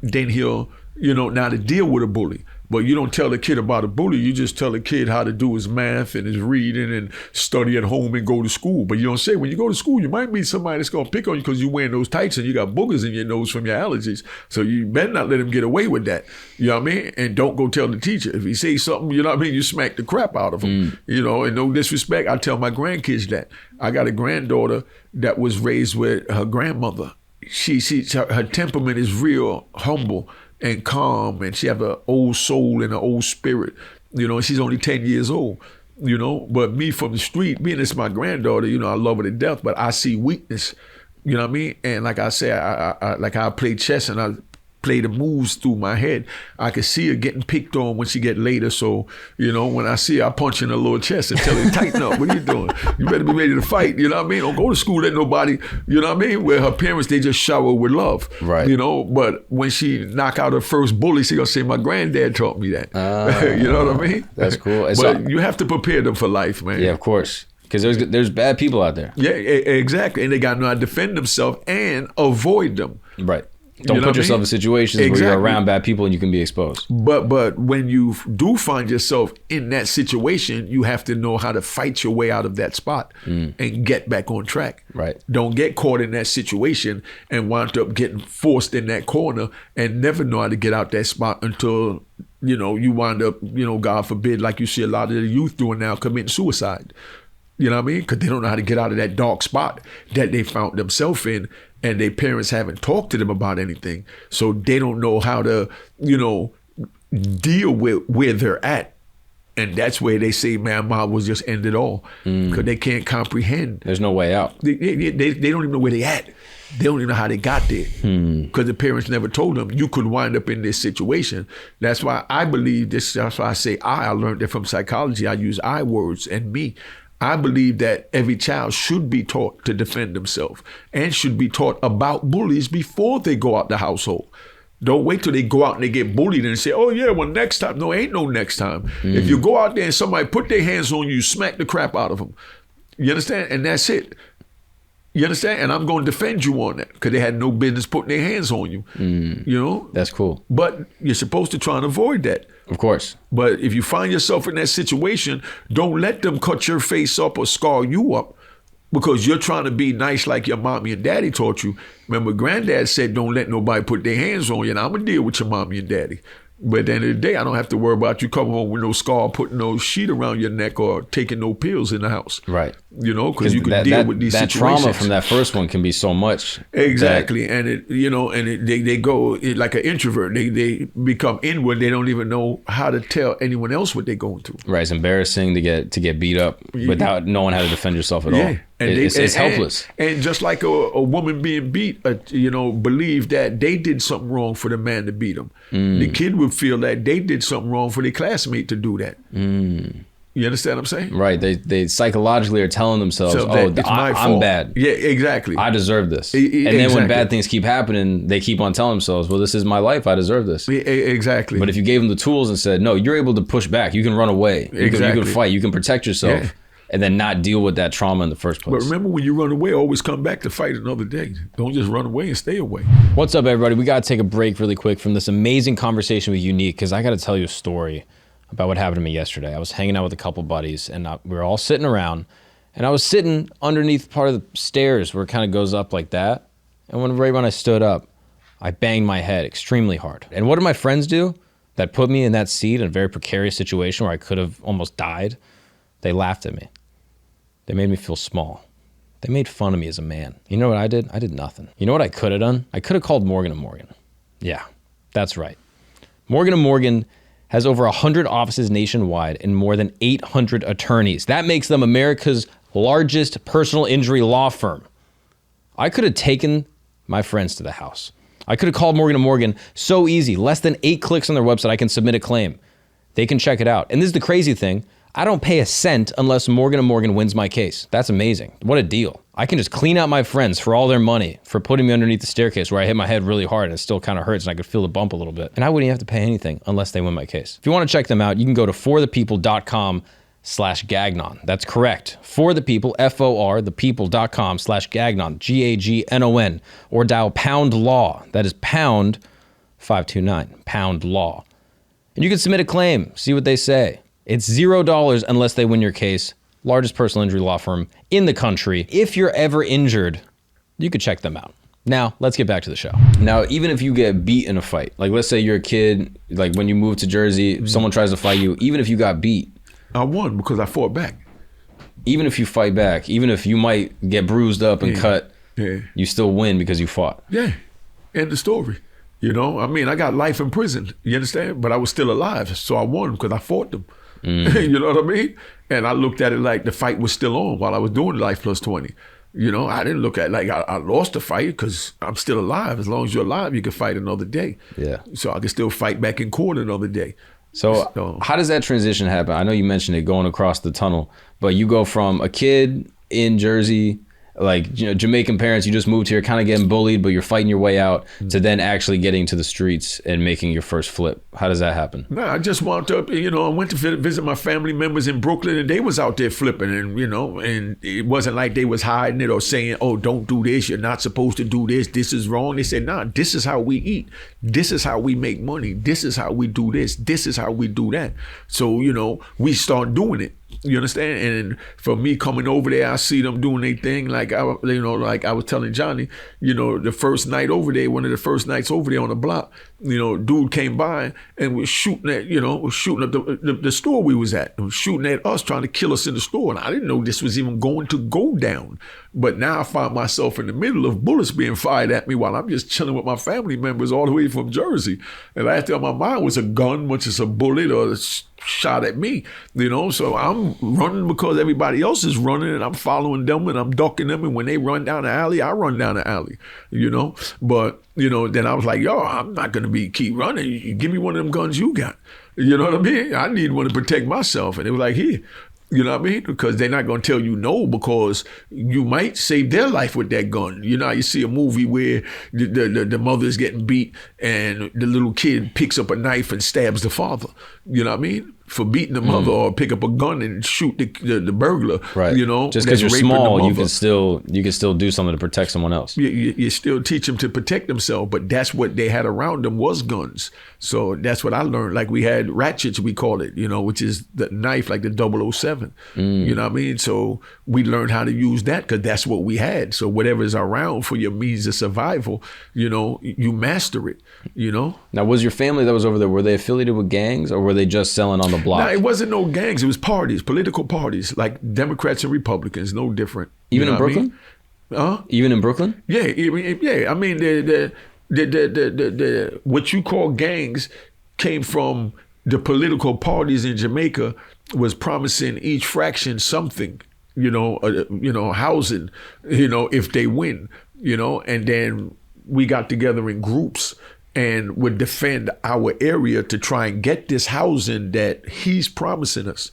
then he'll, know how to deal with a bully. But you don't tell a kid about a bully. You just tell a kid how to do his math and his reading and study at home and go to school. But you don't say, when you go to school, you might meet somebody that's going to pick on you because you're wearing those tights and you got boogers in your nose from your allergies. So you better not let him get away with that. You know what I mean? And don't go tell the teacher. If he says something, you smack the crap out of him. And no disrespect, I tell my grandkids that. I got a granddaughter that was raised with her grandmother. Her temperament is real humble and calm, and she have an old soul and an old spirit, she's only 10 years old, but me from the street, being it's my granddaughter, I love her to death, but I see weakness, you know what I mean? And like I say, I play chess and I play the moves through my head. I can see her getting picked on when she get later. So, when I see her, I punch in her little chest and tell her, tighten up. What are you doing? You better be ready to fight. You know what I mean? Don't go to school, let nobody, you know what I mean? Where her parents, they just shower with love. Right. But when she knock out her first bully, she gonna say, my granddad taught me that. You know what I mean? That's cool. But you have to prepare them for life, man. Yeah, of course. Because there's bad people out there. Yeah, exactly. And they got to know how to defend themselves and avoid them. Right. Don't put yourself in situations where you're around bad people and you can be exposed. But when you do find yourself in that situation, you have to know how to fight your way out of that spot and get back on track. Right. Don't get caught in that situation and wind up getting forced in that corner and never know how to get out that spot until, you wind up, God forbid, like you see a lot of the youth doing now, committing suicide. You know what I mean? Because they don't know how to get out of that dark spot that they found themselves in, and their parents haven't talked to them about anything. So they don't know how to, deal with where they're at. And that's where they say, man, mom was just end it all. Because they can't comprehend. There's no way out. They don't even know where they at. They don't even know how they got there. Because the parents never told them you could wind up in this situation. That's why I believe this. That's why I say I learned it from psychology. I use I words and me. I believe that every child should be taught to defend themselves and should be taught about bullies before they go out the household. Don't wait till they go out and they get bullied and say, oh yeah, well next time. No, ain't no next time. If you go out there and somebody put their hands on you, smack the crap out of them. You understand? And that's it. You understand? And I'm going to defend you on that because they had no business putting their hands on you. That's cool. But you're supposed to try and avoid that. Of course. But if you find yourself in that situation, don't let them cut your face up or scar you up because you're trying to be nice like your mommy and daddy taught you. Remember, granddad said, don't let nobody put their hands on you, and I'm going to deal with your mommy and daddy. But at the end of the day, I don't have to worry about you coming home with no scar, putting no sheet around your neck or taking no pills in the house. Right. Because you can deal with these that situations. Trauma from that first one can be so much. Exactly. And they go like an introvert. They become inward. They don't even know how to tell anyone else what they're going through. Right. It's embarrassing to get beat up without knowing how to defend yourself at all. And it's helpless. And just like a woman being beat, believe that they did something wrong for the man to beat them. The kid would feel that they did something wrong for their classmate to do that. You understand what I'm saying? Right. They psychologically are telling themselves, I'm bad. Yeah, exactly. I deserve this. And then when bad things keep happening, they keep on telling themselves, well, this is my life. I deserve this. Exactly. But if you gave them the tools and said, no, you're able to push back. You can run away. You can fight. You can protect yourself. Yeah. And then not deal with that trauma in the first place. But remember, when you run away, always come back to fight another day. Don't just run away and stay away. What's up, everybody? We got to take a break really quick from this amazing conversation with Unique because I got to tell you a story about what happened to me yesterday. I was hanging out with a couple buddies and we were all sitting around and I was sitting underneath part of the stairs where it kind of goes up like that. And right when I stood up, I banged my head extremely hard. And what did my friends do that put me in that seat in a very precarious situation where I could have almost died? They laughed at me. They made me feel small. They made fun of me as a man. You know what I did? I did nothing. You know what I could have done? I could have called Morgan & Morgan. Yeah, that's right. Morgan & Morgan has over 100 offices nationwide and more than 800 attorneys. That makes them America's largest personal injury law firm. I could have taken my friends to the house. I could have called Morgan & Morgan so easy. Less than 8 clicks on their website, I can submit a claim. They can check it out. And this is the crazy thing. I don't pay a cent unless Morgan & Morgan wins my case. That's amazing. What a deal. I can just clean out my friends for all their money for putting me underneath the staircase where I hit my head really hard and it still kind of hurts and I could feel the bump a little bit. And I wouldn't even have to pay anything unless they win my case. If you want to check them out, you can go to forthepeople.com/Gagnon. That's correct. For the people, FOR, thepeople.com/Gagnon, Gagnon, or dial pound law. That is pound 888-529-POUND-LAW. And you can submit a claim, see what they say. It's $0 unless they win your case. Largest personal injury law firm in the country. If you're ever injured, you could check them out. Now, let's get back to the show. Now, even if you get beat in a fight, like let's say you're a kid, like when you move to Jersey, someone tries to fight you, even if you got beat. I won because I fought back. Even if you fight back, even if you might get bruised up and cut, you still win because you fought. Yeah, end the story. You know, I mean, I got life in prison, you understand? But I was still alive, so I won because I fought them. You know what I mean? And I looked at it like the fight was still on while I was doing Life Plus 20. You know, I didn't look at it like I lost the fight because I'm still alive. As long as you're alive, you can fight another day. Yeah. So I can still fight back in court another day. So how does that transition happen? I know you mentioned it going across the tunnel, but you go from a kid in Jersey, like, you know, Jamaican parents, you just moved here kind of getting bullied, but you're fighting your way out to then actually getting to the streets and making your first flip. How does that happen? Nah, I just wound up, you know, I went to visit my family members in Brooklyn and they was out there flipping and, you know, and it wasn't like they was hiding it or saying, oh, don't do this. You're not supposed to do this. This is wrong. They said, nah, this is how we eat. This is how we make money. This is how we do this. This is how we do that. So, you know, we start doing it. You understand? And for me coming over there, I see them doing their thing. Like I was telling Johnny, you know, the first night over there, one of the first nights over there on the block, you know, dude came by and was shooting at, you know, was shooting at the store we was at, and was shooting at us, trying to kill us in the store. And I didn't know this was even going to go down. But now I find myself in the middle of bullets being fired at me while I'm just chilling with my family members all the way from Jersey. And last thing on my mind was a gun, much as a bullet or a shot at me, you know. So I'm running because everybody else is running and I'm following them and I'm ducking them. And when they run down the alley, I run down the alley, you know. But, you know, then I was like, yo, I'm not going to keep running. You give me one of them guns you got. You know what I mean? I need one to protect myself. And they were like, here. You know what I mean? Because they're not going to tell you no because you might save their life with that gun. You know, you see a movie where the mother's getting beat and the little kid picks up a knife and stabs the father. You know what I mean? For beating the mother or pick up a gun and shoot the burglar. Right. You know, just because you're small, you can still do something to protect someone else. You still teach them to protect themselves, but that's what they had around them was guns. So that's what I learned. Like we had ratchets, we call it, you know, which is the knife, like the 007. You know what I mean? So we learned how to use that because that's what we had. So whatever is around for your means of survival, you know, you master it, you know? Now, was your family that was over there, were they affiliated with gangs or were they just selling on the block? No, it wasn't no gangs. It was parties, political parties, like Democrats and Republicans, no different. Even in Brooklyn? Even in Brooklyn? Yeah. I mean, the what you call gangs came from the political parties in Jamaica was promising each fraction something, you know, housing, you know, if they win, you know, and then we got together in groups and would defend our area to try and get this housing that he's promising us.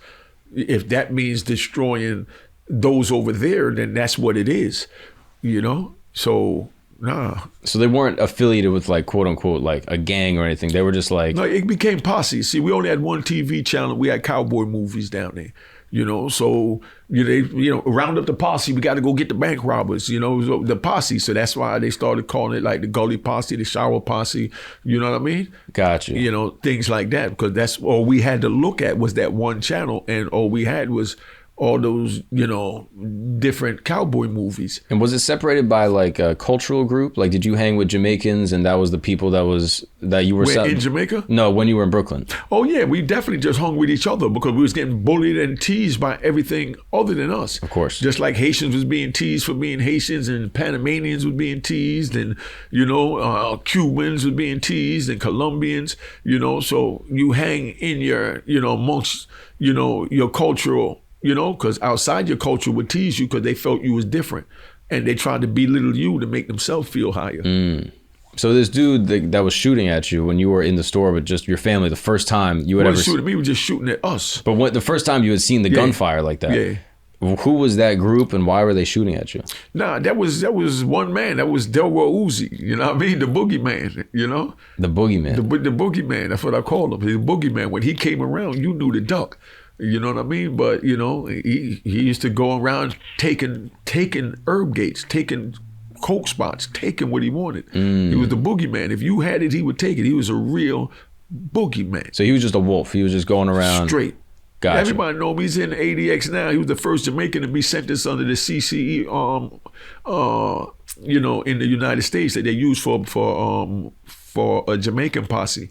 If that means destroying those over there, then that's what it is, you know? So, nah. So they weren't affiliated with like, quote unquote, like a gang or anything. They were just like... No, it became posse. See, we only had one TV channel. We had cowboy movies down there. You know, so round up the posse. We got to go get the bank robbers. You know, the posse. So that's why they started calling it like the Gully Posse, the Shower Posse. You know what I mean? Gotcha. You know, things like that, because that's all we had to look at was that one channel, and all we had was all those, you know, different cowboy movies. And was it separated by like a cultural group? Like, did you hang with Jamaicans and that was the people that you were in Jamaica? No, when you were in Brooklyn. Oh yeah, we definitely just hung with each other because we was getting bullied and teased by everything other than us. Of course. Just like Haitians was being teased for being Haitians, and Panamanians was being teased, and, you know, Cubans was being teased, and Colombians, you know. So you hang in your, you know, amongst, you know, your cultural, you know, because outside your culture would tease you because they felt you was different. And they tried to belittle you to make themselves feel higher. So this dude that was shooting at you when you were in the store with just your family, the first time you had ever... shooting at me, he was just shooting at us. But the first time you had seen the gunfire like that, who was that group and why were they shooting at you? Nah, that was one man. That was Delroy Uzi. You know what I mean? The boogeyman, you know? The boogeyman. The boogeyman, that's what I call him. The boogeyman. When he came around, you knew to duck. You know what I mean? But, you know, he used to go around taking herb gates, taking coke spots, taking what he wanted. He was the boogeyman. If you had it, he would take it. He was a real boogeyman. So he was just a wolf. He was just going around. Straight. Gotcha. Everybody know him. He's in ADX now. He was the first Jamaican to be sentenced under the CCE, in the United States that they use for a Jamaican posse.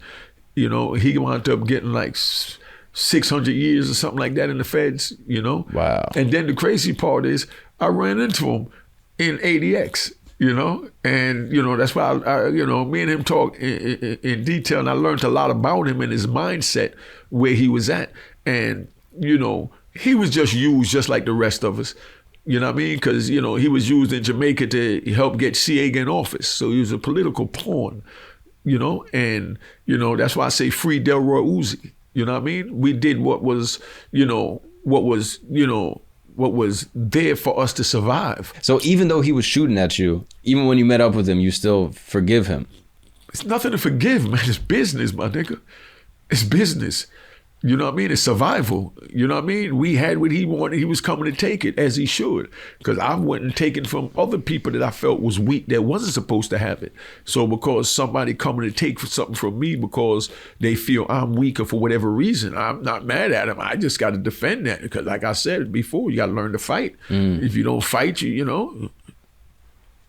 He wound up getting like 600 years or something like that in the feds. Wow. And then the crazy part is I ran into him in ADX. And that's why me and him talk in detail, and I learned a lot about him and his mindset where he was at. And he was just used just like the rest of us. You know what I mean? Because he was used in Jamaica to help get Siega in office, so he was a political pawn. And that's why I say free Delroy Uzi. You know what I mean? We did what was there for us to survive. So even though he was shooting at you, even when you met up with him, you still forgive him? It's nothing to forgive, man. It's business, my nigga. It's business. You know what I mean? It's survival. You know what I mean? We had what he wanted. He was coming to take it, as he should. Because I went and taken from other people that I felt was weak that wasn't supposed to have it. So because somebody coming to take something from me because they feel I'm weaker for whatever reason, I'm not mad at him. I just got to defend that. Because like I said before, you got to learn to fight. If you don't fight,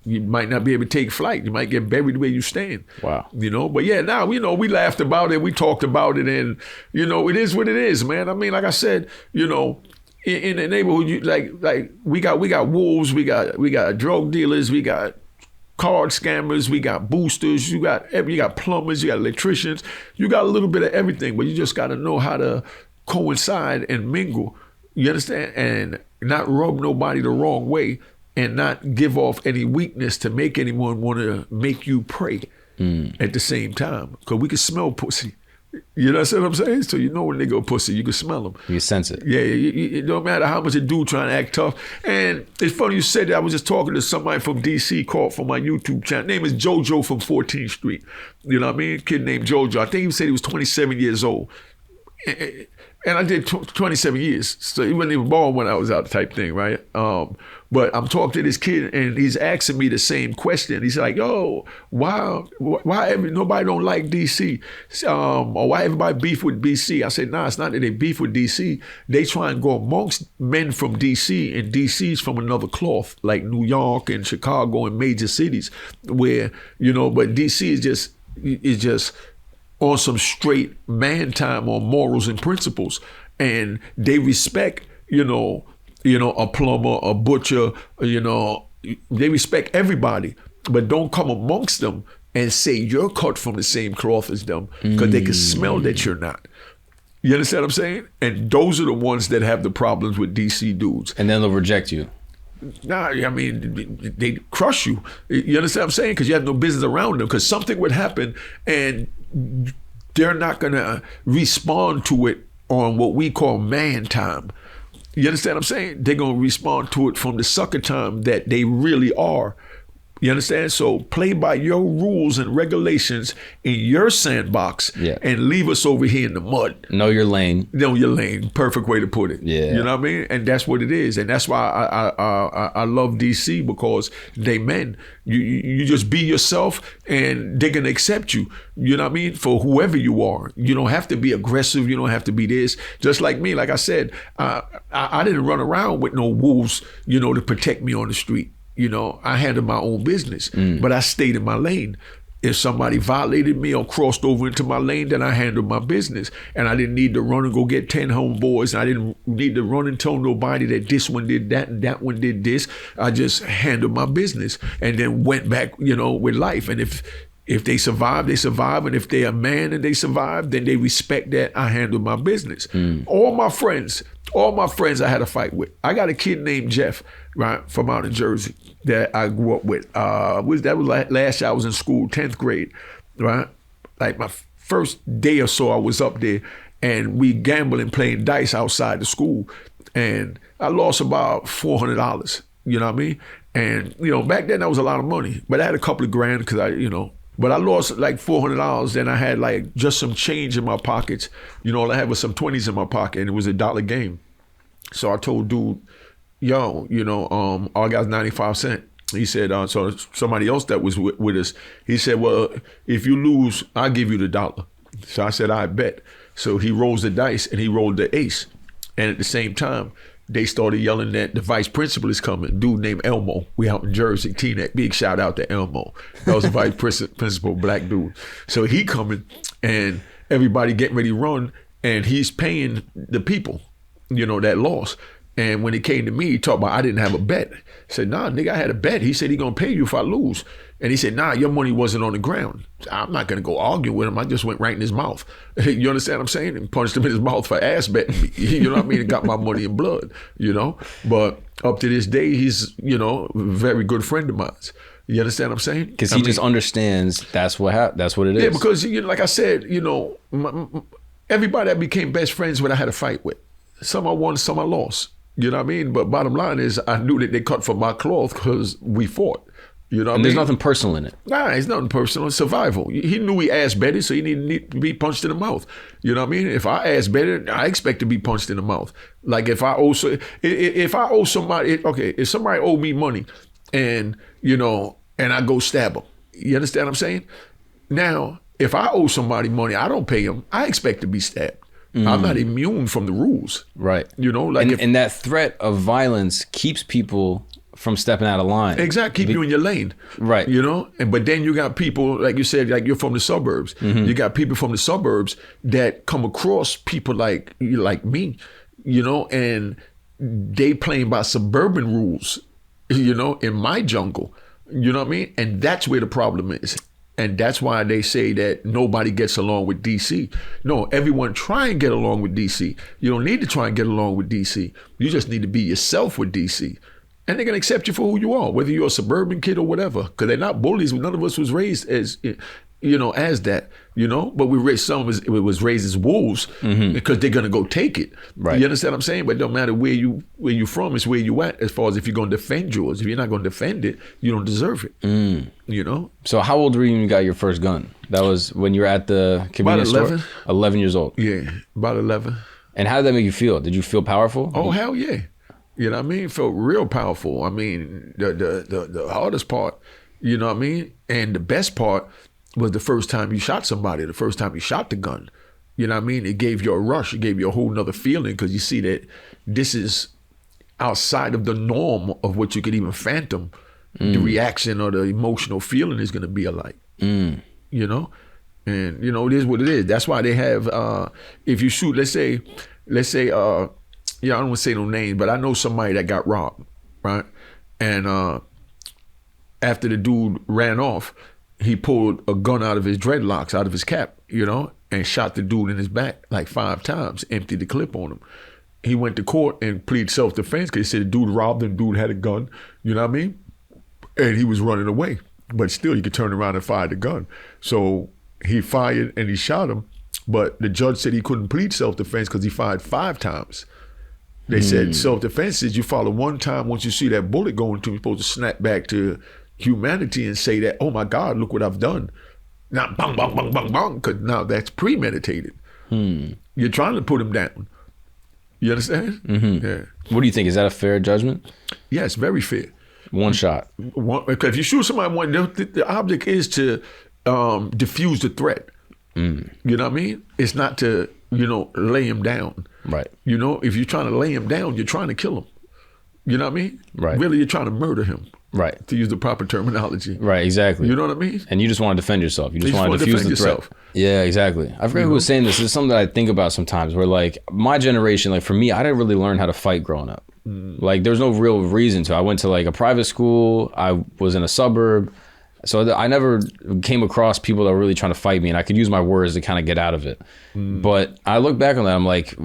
you might not be able to take flight. You might get buried where you stand. Wow. But yeah, now, we laughed about it. We talked about it, and, it is what it is, man. I mean, like I said, in the neighborhood, like we got wolves, we got drug dealers, we got card scammers, we got boosters, you got plumbers, you got electricians, you got a little bit of everything, but you just got to know how to coincide and mingle. You understand? And not rub nobody the wrong way, and not give off any weakness to make anyone want to make you pray at the same time. Because we can smell pussy. You know what I'm saying? So when they go pussy, you can smell them. You can sense it. Yeah, it don't matter how much a dude trying to act tough. And it's funny you said that. I was just talking to somebody from DC called for my YouTube channel. Name is JoJo from 14th Street. You know what I mean? Kid named JoJo. I think he said he was 27 years old. And I did 27 years. So he wasn't even born when I was out type thing, right? But I'm talking to this kid and he's asking me the same question. He's like, yo, why nobody don't like DC? Or why everybody beef with DC? I said, nah, it's not that they beef with DC. They try and go amongst men from DC, and DC's from another cloth, like New York and Chicago and major cities where, but DC is just on some straight man time on morals and principles. And they respect, a plumber, a butcher, they respect everybody, but don't come amongst them and say you're cut from the same cloth as them, because they can smell that you're not. You understand what I'm saying? And those are the ones that have the problems with DC dudes. And then they'll reject you. Nah, I mean, they crush you. You understand what I'm saying? Because you have no business around them, because something would happen and they're not going to respond to it on what we call man time. You understand what I'm saying? They're going to respond to it from the sucker time that they really are. You understand? So play by your rules and regulations in your sandbox, and leave us over here in the mud. Know your lane. Know your lane. Perfect way to put it. Yeah. You know what I mean? And that's what it is. And that's why I love DC, because they men. You just be yourself and they're going to accept you. You know what I mean? For whoever you are. You don't have to be aggressive. You don't have to be this. Just like me, like I said, I didn't run around with no wolves, to protect me on the street. I handled my own business, but I stayed in my lane. If somebody violated me or crossed over into my lane, then I handled my business. And I didn't need to run and go get 10 homeboys. And I didn't need to run and tell nobody that this one did that and that one did this. I just handled my business and then went back, with life. And if they survive, they survive. And if they're a man and they survive, then they respect that I handled my business. All my friends I had a fight with. I got a kid named Jeff, right, from out in Jersey that I grew up with. That was last year I was in school, 10th grade, right? Like my first day or so I was up there, and we gambled and playing dice outside the school. And I lost about $400, you know what I mean? And, back then that was a lot of money, but I had a couple of grand because but I lost like $400. Then I had like just some change in my pockets. All I had was some 20s in my pocket, and it was $1 game. So I told dude, yo, all I got is 95 cents. He said, so somebody else that was with us, he said, well, if you lose, I'll give you the $1. So I said, I bet. So he rolls the dice and he rolled the ace. And at the same time, they started yelling that the vice principal is coming. Dude named Elmo. We out in Jersey, Teaneck. Big shout out to Elmo. That was the vice principal, black dude. So he coming and everybody getting ready to run and he's paying the people, that lost. And when he came to me, he talked about I didn't have a bet. I said, nah, nigga, I had a bet. He said he gonna pay you if I lose. And he said, nah, your money wasn't on the ground. I'm not gonna go argue with him. I just went right in his mouth. You understand what I'm saying? And punched him in his mouth for ass betting me. You know what I mean? And got my money in blood, But up to this day, he's, a very good friend of mine. You understand what I'm saying? Because he just understands that's what it is. Yeah, because, like I said, everybody that became best friends when I had a fight with. Some I won, some I lost. You know what I mean? But bottom line is I knew that they cut from my cloth because we fought. You know what I mean? There's nothing personal in it. Nah, it's nothing personal. It's survival. He knew he ass betted, so he needed to be punched in the mouth. You know what I mean? If I ass betted, I expect to be punched in the mouth. Like if I owe somebody, okay, if somebody owe me money and, and I go stab them, you understand what I'm saying? Now, if I owe somebody money, I don't pay them, I expect to be stabbed. I'm not immune from the rules. Right. And that threat of violence keeps people from stepping out of line. Exactly. Keep you in your lane. Right. But then you got people, like you said, like you're from the suburbs. You got people from the suburbs that come across people like me, and they playing by suburban rules, in my jungle. You know what I mean? And that's where the problem is. And that's why they say that nobody gets along with DC. No, everyone try and get along with DC. You don't need to try and get along with DC. You just need to be yourself with DC. And they're going to accept you for who you are, whether you're a suburban kid or whatever, because they're not bullies. None of us was raised as, as that, but we raised, was raised as wolves because they're going to go take it. Right. You understand what I'm saying? But it don't matter where you from, it's where you at as far as if you're going to defend yours. If you're not going to defend it, you don't deserve it. So how old were you when you got your first gun? That was when you were at the convenience about 11. store? 11 years old. Yeah, about 11. And how did that make you feel? Did you feel powerful? Oh, hell yeah. You know what I mean? Felt real powerful. I mean, the hardest part, you know what I mean? And the best part was the first time you shot somebody, the first time you shot the gun. You know what I mean? It gave you a rush. It gave you a whole nother feeling because you see that this is outside of the norm of what you could even phantom. The reaction or the emotional feeling is going to be alike. And, it is what it is. That's why they have, if you shoot, let's say, I don't want to say no names, but I know somebody that got robbed, right? And after the dude ran off, he pulled a gun out of his dreadlocks, out of his cap, and shot the dude in his back like 5 times, emptied the clip on him. He went to court and pleaded self-defense because he said the dude robbed him, dude had a gun, you know what I mean? And he was running away. But still, he could turn around and fire the gun. So he fired and he shot him, but the judge said he couldn't plead self-defense because he fired 5 times. They said self-defense is you follow one time, once you see that bullet going to you, you're supposed to snap back to humanity and say that, oh my God, look what I've done. Not bang, bang, bang, bang, bang, because now that's premeditated. You're trying to put him down. You understand? Yeah. What do you think? Is that a fair judgment? Yes, very fair. One shot. Because if you shoot somebody one, the object is to diffuse the threat. You know what I mean? It's not to, lay him down. Right. If you're trying to lay him down, you're trying to kill him. You know what I mean? Right. Really, you're trying to murder him. Right. To use the proper terminology. Right, exactly. You know what I mean? And you just want to defend yourself. You just want to diffuse the threat. Yeah, exactly. I forget who was saying this. It's something that I think about sometimes where like my generation, like for me, I didn't really learn how to fight growing up. Like there's no real reason to. I went to like a private school. I was in a suburb. So I never came across people that were really trying to fight me and I could use my words to kind of get out of it. But I look back on that, I'm like,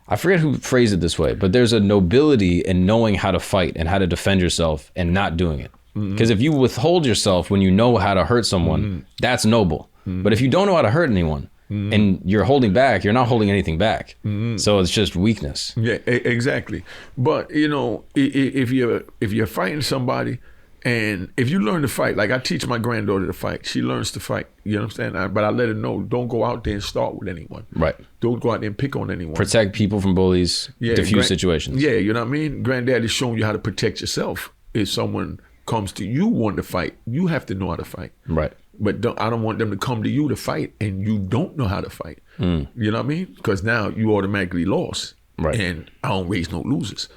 I forget who phrased it this way, but there's a nobility in knowing how to fight and how to defend yourself and not doing it. Because if you withhold yourself when you know how to hurt someone, that's noble. But if you don't know how to hurt anyone and you're holding back, you're not holding anything back. So it's just weakness. Yeah, exactly. But if you're fighting somebody, and if you learn to fight, like I teach my granddaughter to fight, she learns to fight. You know what I'm saying? But I let her know, don't go out there and start with anyone. Right. Don't go out there and pick on anyone. Protect people from bullies, diffuse situations. Yeah, you know what I mean? Granddaddy's showing you how to protect yourself. if someone comes to you wanting to fight, you have to know how to fight. Right. But I don't want them to come to you to fight and you don't know how to fight. You know what I mean? Because now you automatically lost. Right. And I don't raise no losers.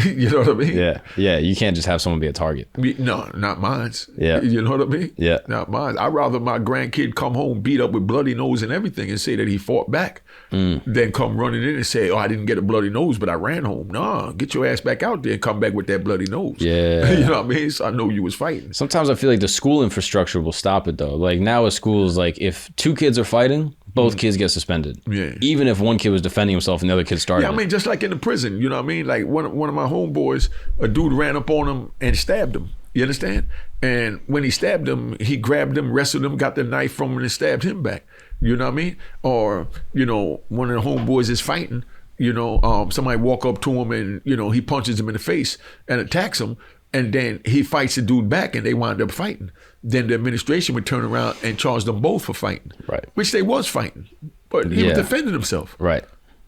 You know what I mean? Yeah. Yeah. You can't just have someone be a target. No, not mine. Yeah. You know what I mean? Yeah. Not mine. I'd rather my grandkid come home beat up with bloody nose and everything and say that he fought back than come running in and say, oh, I didn't get a bloody nose, but I ran home. Nah, get your ass back out there and come back with that bloody nose. Yeah. You know what I mean? So I know you was fighting. Sometimes I feel like the school infrastructure will stop it though. Like now at schools, like if two kids are fighting, both kids get suspended. Yeah. Even if one kid was defending himself and the other kid started. Yeah, I mean, just like in the prison, you know what I mean? Like one of my homeboys, a dude ran up on him and stabbed him. You understand? And when he stabbed him, he grabbed him, wrestled him, got the knife from him and stabbed him back. You know what I mean? Or, you know, one of the homeboys is fighting, you know, somebody walk up to him and, you know, he punches him in the face and attacks him. And then he fights the dude back and they wind up fighting. Then the administration would turn around and charge them both for fighting. Right. Which they was fighting. But he was defending himself. Right.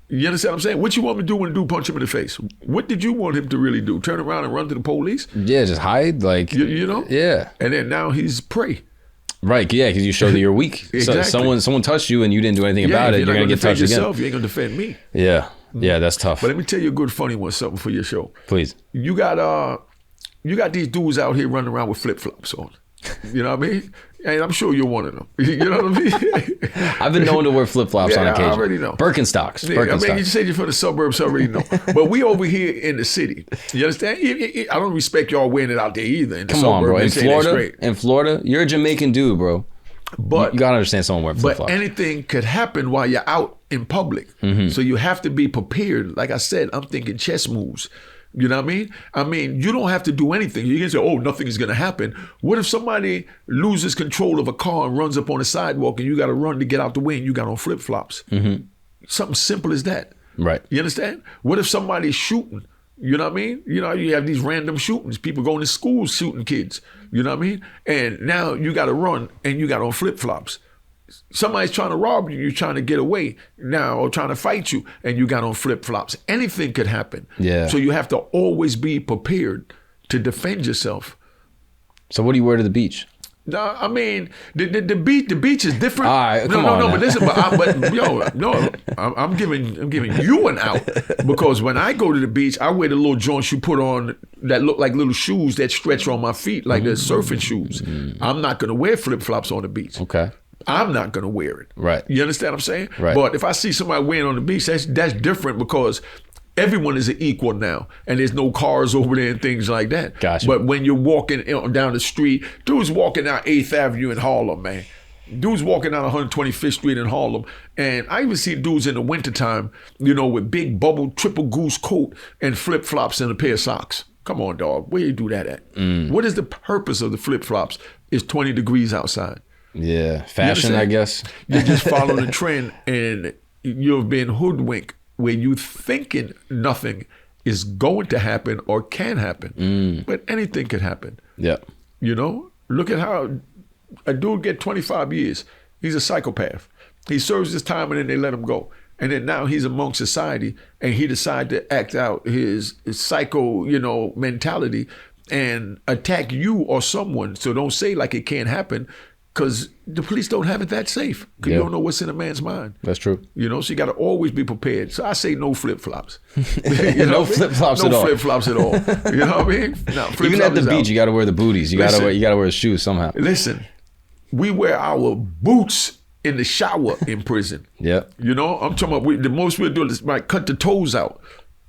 You understand what I'm saying? What you want me to do when a dude punch him in the face? What did you want him to really do? Turn around and run to the police? Yeah, just hide. Like, you know? Yeah. And then now he's prey. Right, yeah, because you show that you're weak. Exactly. So someone touched you and you didn't do anything about it, you're going to get touched yourself, again. You ain't going to defend me. Yeah. Yeah, that's tough. But let me tell you a good funny one, something for your show. Please. You got these dudes out here running around with flip-flops on. You know what I mean? And I'm sure you're one of them. You know what I mean? I've been known to wear flip-flops on occasion. I already know. Birkenstocks. Yeah, I mean, you said you're from the suburbs, I already know. But we over here in the city. You understand? I don't respect y'all wearing it out there either. In the Come on, bro. suburbs, In Florida, you're a Jamaican dude, bro. But you gotta understand someone wearing flip-flops. But anything could happen while you're out in public. So you have to be prepared. Like I said, I'm thinking chess moves. You know what I mean? I mean, you don't have to do anything. You can say, oh, nothing is going to happen. What if somebody loses control of a car and runs up on the sidewalk and you got to run to get out the way and you got on flip-flops? Something simple as that. Right. You understand? What if somebody's shooting? You know what I mean? You know, you have these random shootings. People going to school shooting kids. You know what I mean? And now you got to run and you got on flip-flops. Somebody's trying to rob you, you're trying to get away now, or trying to fight you, and you got on flip-flops. Anything could happen. Yeah. So you have to always be prepared to defend yourself. So what do you wear to the beach? No, I mean the beach is different. All right, come on no. now. But listen, I'm giving you an out, because when I go to the beach, I wear the little joints you put on that look like little shoes that stretch on my feet, like the surfing shoes. I'm not gonna wear flip-flops on the beach. Okay. I'm not going to wear it. Right. You understand what I'm saying? Right. But if I see somebody wearing on the beach, that's different, because everyone is an equal now, and there's no cars over there and things like that. Gotcha. But when you're walking down the street, dudes walking down 8th Avenue in Harlem, man. Dudes walking down 125th Street in Harlem. And I even see dudes in the wintertime, you know, with big bubble triple goose coat and flip-flops and a pair of socks. Come on, dog. Where you do that at? What is the purpose of the flip-flops? It's 20 degrees outside. Yeah, fashion, I guess. You just follow the trend, and you've been hoodwinked where you thinking nothing is going to happen or can happen, but anything could happen. Yeah. You know, look at how a dude get 25 years. He's a psychopath. He serves his time and then they let him go. And then now he's among society and he decided to act out his psycho, you know, mentality and attack you or someone. So don't say like it can't happen, because the police don't have it that safe. Because you don't know what's in a man's mind. That's true. You know, so you got to always be prepared. So I say no flip-flops. No flip-flops at all. No flip-flops at all. You know what I mean? No, even at the beach, you got to wear the booties. You got to wear the shoes somehow. Listen, we wear our boots in the shower in prison. Yeah. You know, I'm talking about the most we'll do is like cut the toes out.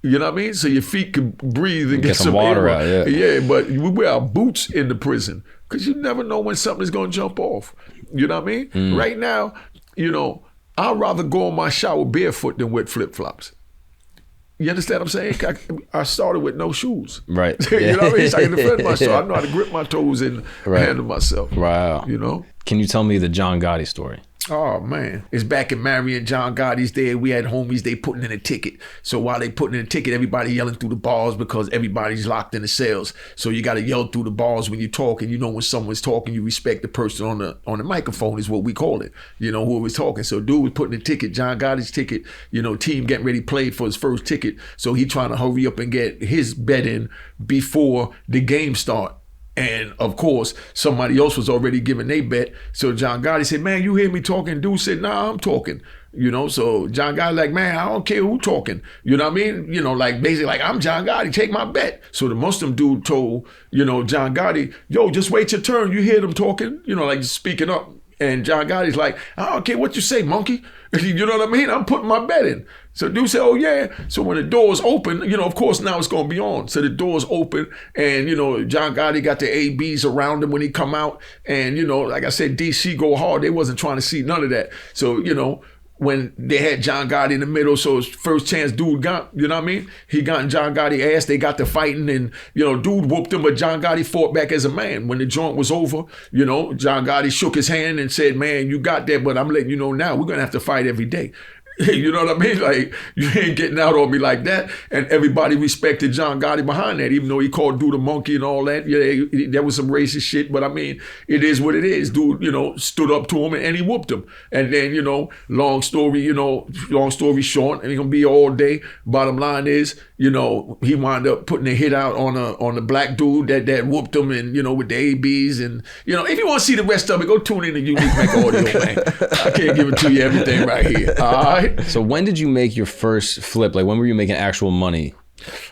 You know what I mean? So your feet can breathe and get some water air out. Yeah, but we wear our boots in the prison because you never know when something's going to jump off. You know what I mean? Right now, you know, I'd rather go in my shower barefoot than with flip-flops. You understand what I'm saying? I started with no shoes. Right. You know what I mean? So I can defend myself. I know how to grip my toes and handle myself. Wow. You know? Can you tell me the John Gotti story? Oh man, it's back in Marion. John Gotti's there. We had homies. They putting in a ticket. So while they putting in a ticket, everybody yelling through the bars because everybody's locked in the cells. So you got to yell through the bars when you're talking. You know, when someone's talking, you respect the person on the microphone is what we call it. You know, who was talking. So dude was putting a ticket. John Gotti's ticket. You know, team getting ready to play for his first ticket. So he trying to hurry up and get his bet in before the game start. And of course, somebody else was already giving their bet. So John Gotti said, man, you hear me talking? Dude said, nah, I'm talking. You know, so John Gotti like, man, I don't care who talking. You know what I mean? You know, like basically like, I'm John Gotti, take my bet. So the Muslim dude told, you know, John Gotti, yo, just wait your turn. You hear them talking, you know, like speaking up. And John Gotti's like, I don't care what you say, monkey. You know what I mean? I'm putting my bet in. So dude said, oh yeah. So when the doors open, you know, of course now it's going to be on. So the doors open and, you know, John Gotti got the ABs around him when he come out. And, you know, like I said, DC go hard. They wasn't trying to see none of that. So, you know, when they had John Gotti in the middle, so his first chance dude got, you know what I mean? He got in John Gotti ass, they got to fighting and, you know, dude whooped him, but John Gotti fought back as a man. When the joint was over, you know, John Gotti shook his hand and said, man, you got that, but I'm letting you know now, we're going to have to fight every day. You know what I mean? Like, you ain't getting out on me like that. And everybody respected John Gotti behind that, even though he called dude a monkey and all that. Yeah, there was some racist shit, but I mean, it is what it is. Dude, you know, stood up to him and he whooped him. And then, you know, long story short, and it's gonna be all day. Bottom line is, you know, he wound up putting a hit out on a black dude that whooped him, and, you know, with the ABs. And, you know, if you want to see the rest of it, go tune in to Unique Mecca audio, man. I can't give it to you everything right here. All right. So when did you make your first flip? Like when were you making actual money?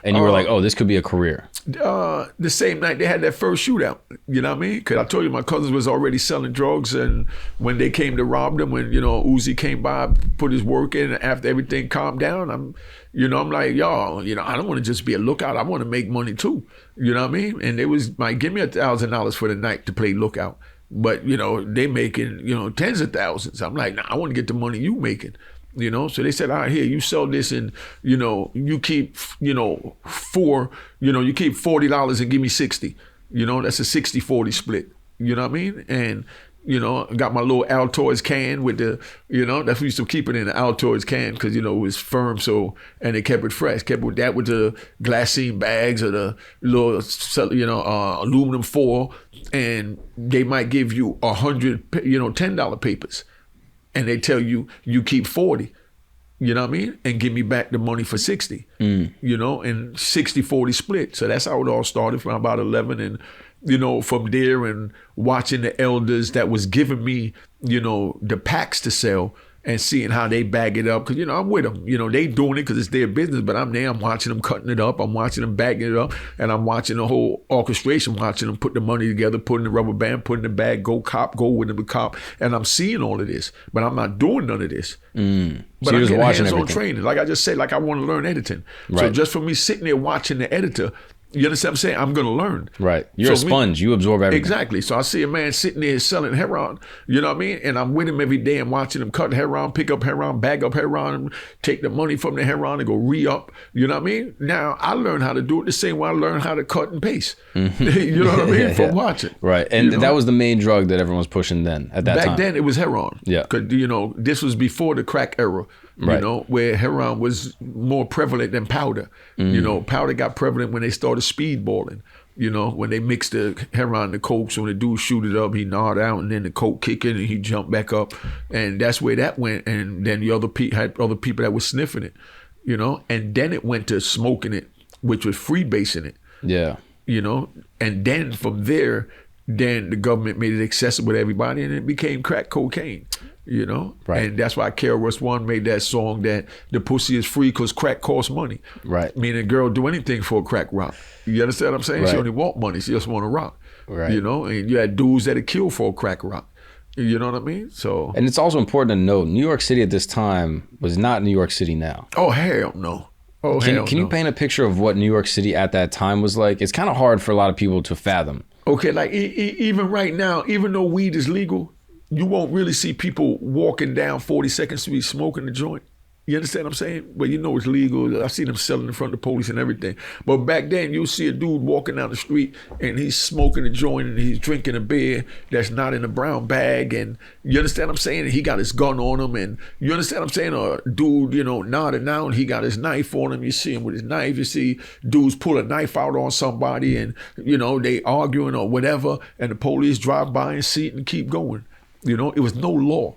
And you were like, oh, this could be a career. The same night they had that first shootout. You know what I mean? Because I told you my cousins was already selling drugs, and when they came to rob them, when, you know, Uzi came by, put his work in, and after everything calmed down, I'm like, y'all, you know, I don't want to just be a lookout. I want to make money too. You know what I mean? And they was like, give me $1,000 for the night to play lookout. But, you know, they making, you know, tens of thousands. I'm like, nah, I want to get the money you making. You know, so they said, all right, here, you sell this and, you know, you keep, you know, you keep $40 and give me 60. You know, that's a 60-40 split. You know what I mean? And, you know, I got my little Altoids can with the, you know, that's what we used to keep it in the Altoids can because, you know, it was firm, so, and they kept it fresh. Kept with that with the glassine bags or the little, you know, aluminum foil, and they might give you 100, you know, $10 papers. And they tell you, you keep 40, you know what I mean? And give me back the money for 60, you know, and 60-40 split. So that's how it all started from about 11. And, you know, from there and watching the elders that was giving me, you know, the packs to sell and seeing how they bag it up. Because, you know, I'm with them. You know, they doing it because it's their business, but I'm there. I'm watching them cutting it up. I'm watching them bagging it up. And I'm watching the whole orchestration, watching them put the money together, putting the rubber band, putting the bag, go cop, go with the cop. And I'm seeing all of this, but I'm not doing none of this. So but you're I'm just watching hands-on everything. training. Like I just said, like I want to learn editing. Right. So just for me sitting there watching the editor, you understand what I'm saying? I'm going to learn. Right. You're a sponge. You absorb everything. Exactly. So I see a man sitting there selling heroin, you know what I mean? And I'm with him every day and watching him cut heroin, pick up heroin, bag up heroin, take the money from the heroin and go re-up, you know what I mean? Now, I learned how to do it the same way I learned how to cut and paste. You know what I mean? From watching. Right. And you know? that was the main drug that everyone was pushing then, at that time. Back then, it was heroin. Yeah. Because, you know, this was before the crack era. You know, where heroin was more prevalent than powder. You know, powder got prevalent when they started speedballing. You know, when they mixed the heroin and the coke, so when the dude shoot it up, he gnawed out, and then the coke kick in, and he jumped back up, and that's where that went. And then the had other people that were sniffing it, you know, and then it went to smoking it, which was freebasing it. Yeah. You know, and then from there, then the government made it accessible to everybody, and it became crack cocaine. You know, right. And that's why KRS-One made that song that the pussy is free because crack costs money. Right. Meaning a girl do anything for a crack rock. You understand what I'm saying? Right. She only want money. She just want to rock. Right. You know, and you had dudes that kill for a crack rock. You know what I mean? So. And it's also important to note, New York City at this time was not New York City now. Oh, hell no. Oh, Can hell you no. paint a picture of what New York City at that time was like? It's kind of hard for a lot of people to fathom. Okay, like even right now, even though weed is legal, you won't really see people walking down 42nd Street smoking the joint. You understand what I'm saying? But you know it's legal. I seen them selling in front of the police and everything. But back then, you'll see a dude walking down the street and he's smoking a joint and he's drinking a beer that's not in a brown bag. And you understand what I'm saying? And he got his gun on him. And you understand what I'm saying? Or a dude, nodding down, he got his knife on him. You see him with his knife. You see dudes pull a knife out on somebody and, they arguing or whatever. And the police drive by and see it and keep going. It was no law.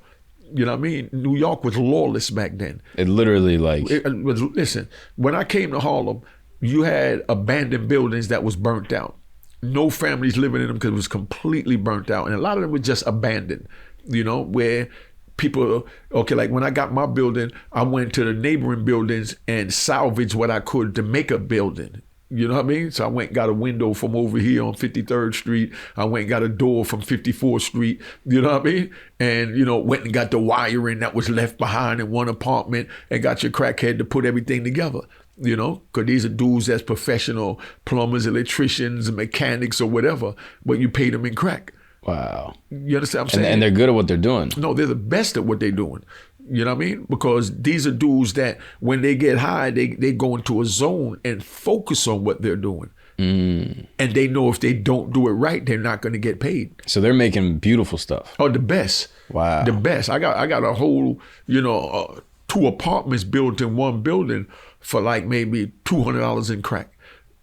You know what I mean? New York was lawless back then. It literally listen, when I came to Harlem, you had abandoned buildings that was burnt out. No families living in them because it was completely burnt out. And a lot of them were just abandoned, where people, like when I got my building, I went to the neighboring buildings and salvaged what I could to make a building. You know what I mean? So I went and got a window from over here on 53rd Street. I went and got a door from 54th Street. You know what I mean? And, went and got the wiring that was left behind in one apartment and got your crackhead to put everything together. Because these are dudes that's professional plumbers, electricians, mechanics or whatever, but you pay them in crack. Wow. You understand what I'm saying? And they're good at what they're doing. No, they're the best at what they're doing. You know what I mean? Because these are dudes that when they get high, they go into a zone and focus on what they're doing. And they know if they don't do it right, they're not going to get paid. So they're making beautiful stuff. Oh, the best. Wow. The best. I got a whole, 2 apartments built in one building for like maybe $200 in crack.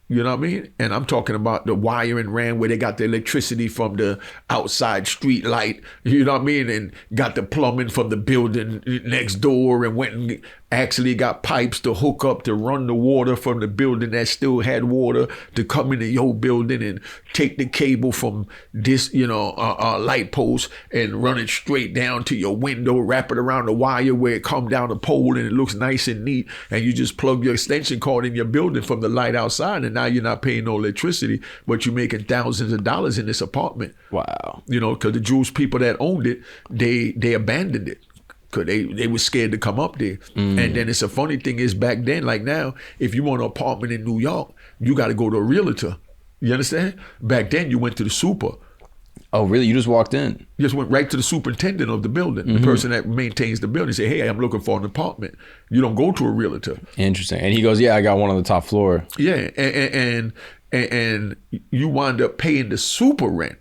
You know what I mean? And I'm talking about the wiring ran where they got the electricity from the outside street light, you know what I mean? And got the plumbing from the building next door and went and actually got pipes to hook up to run the water from the building that still had water to come into your building and take the cable from this, light post and run it straight down to your window, wrap it around the wire where it come down the pole and it looks nice and neat. And you just plug your extension cord in your building from the light outside and now you're not paying no electricity, but you're making thousands of dollars in this apartment. Wow. Because the Jewish people that owned it, they abandoned it. Because they were scared to come up there. And then it's a funny thing is back then, like now, if you want an apartment in New York, you got to go to a realtor. You understand? Back then, you went to the super. Oh, really? You just walked in? You just went right to the superintendent of the building, the person that maintains the building. Say, hey, I'm looking for an apartment. You don't go to a realtor. Interesting. And he goes, yeah, I got one on the top floor. Yeah, and you wind up paying the super rent,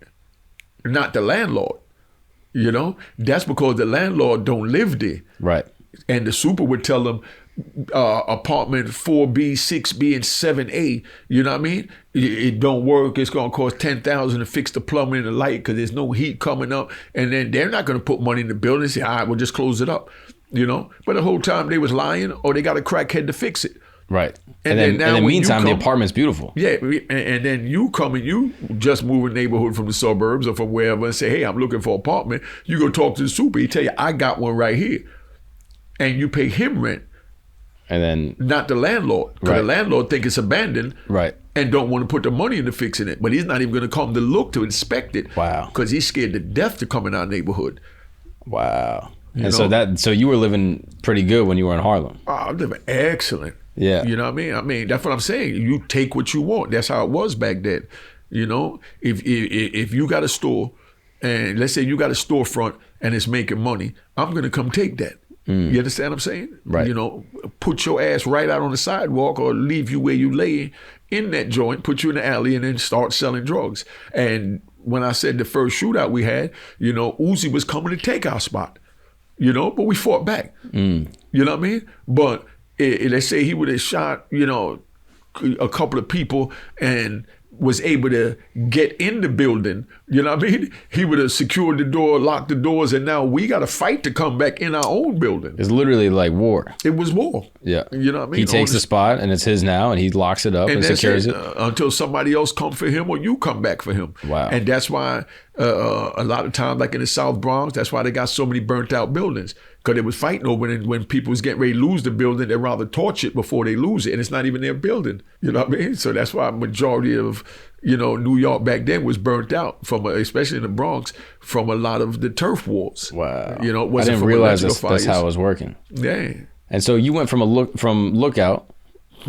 not the landlord. That's because the landlord don't live there. Right. And the super would tell them apartment 4B, 6B, and 7A, you know what I mean? It don't work. It's going to cost $10,000 to fix the plumbing and the light because there's no heat coming up. And then they're not going to put money in the building and say, all right, we'll just close it up, But the whole time they was lying or they got a crackhead to fix it. Right. And then in the meantime, the apartment's beautiful. Yeah. And then you come and you just move a neighborhood from the suburbs or from wherever and say, hey, I'm looking for an apartment. You go talk to the super. He tell you, I got one right here. And you pay him rent. And then not the landlord. Because the landlord think it's abandoned. Right. And don't want to put the money into fixing it. But he's not even going to come to look to inspect it. Wow. Because he's scared to death to come in our neighborhood. Wow. So you were living pretty good when you were in Harlem. Oh, I'm living excellent. Yeah. You know what I mean? That's what I'm saying. You take what you want. That's how it was back then. If you got a store and let's say you got a storefront and it's making money, I'm going to come take that. You understand what I'm saying? Right. Put your ass right out on the sidewalk or leave you where you lay in that joint, put you in the alley and then start selling drugs. And when I said the first shootout we had, Uzi was coming to take our spot, but we fought back. You know what I mean? But let's say he would have shot, a couple of people and was able to get in the building, you know what I mean? He would have secured the door, locked the doors, and now we got to fight to come back in our own building. It's literally like war. It was war. Yeah. You know what I mean? He takes the spot and it's his now and he locks it up and secures it. Until somebody else come for him or you come back for him. Wow. And that's why a lot of times, like in the South Bronx, that's why they got so many burnt out buildings. Because they was fighting over it, and when people was getting ready to lose the building, they'd rather torch it before they lose it, and it's not even their building. You know what I mean? So that's why a majority of, New York back then was burnt out, especially in the Bronx, from a lot of the turf wars. Wow. I didn't realize that's how it was working. Yeah. And so you went from lookout,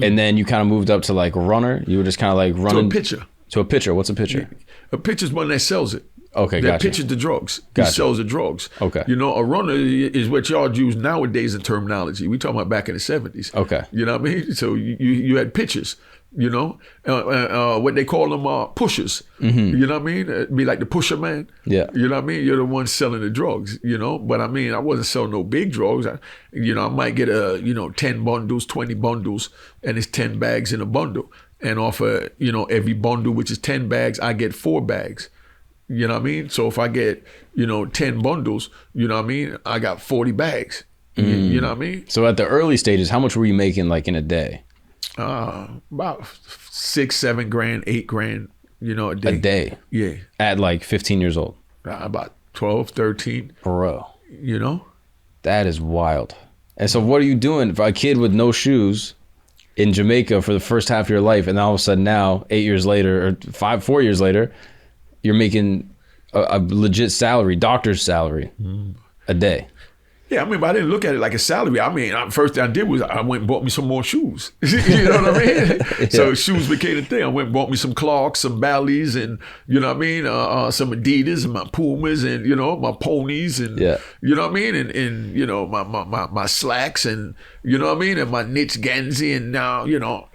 and then you kind of moved up to like runner. You were just kind of like running. To a pitcher. To a pitcher. What's a pitcher? A pitcher's one that sells it. Okay, They're gotcha. pitchers to drugs. Gotcha. He sells the drugs. Okay. You know, a runner is what y'all use nowadays in terminology. We talking about back in the 70s. Okay. You know what I mean? So you had pitchers, you know, what they call them pushers. You know what I mean? It'd be like the pusher man. Yeah. You know what I mean? You're the one selling the drugs, you know? But I mean, I wasn't selling no big drugs. I might get 10 bundles, 20 bundles, and it's 10 bags in a bundle. And off of, every bundle, which is 10 bags, I get 4 bags. You know what I mean? So if I get, 10 bundles, you know what I mean? I got 40 bags. You know what I mean? So at the early stages, how much were you making like in a day? About 6, 7 grand, 8 grand, a day. A day? Yeah. At like 15 years old? About 12, 13. Bro. You know? That is wild. And so what are you doing for a kid with no shoes in Jamaica for the first half of your life, and all of a sudden now, 8 years later, or 4 years later, you're making a legit salary, doctor's salary, a day? Yeah, I mean, but I didn't look at it like a salary. I mean, first thing I did was I went and bought me some more shoes. You know what I mean? Yeah. So shoes became a thing. I went and bought me some Clarks, some Bally's, and you know what I mean, some Adidas and my Pumas and my ponies and you know what I mean, and my slacks and you know what I mean, and my knits Gansey, and now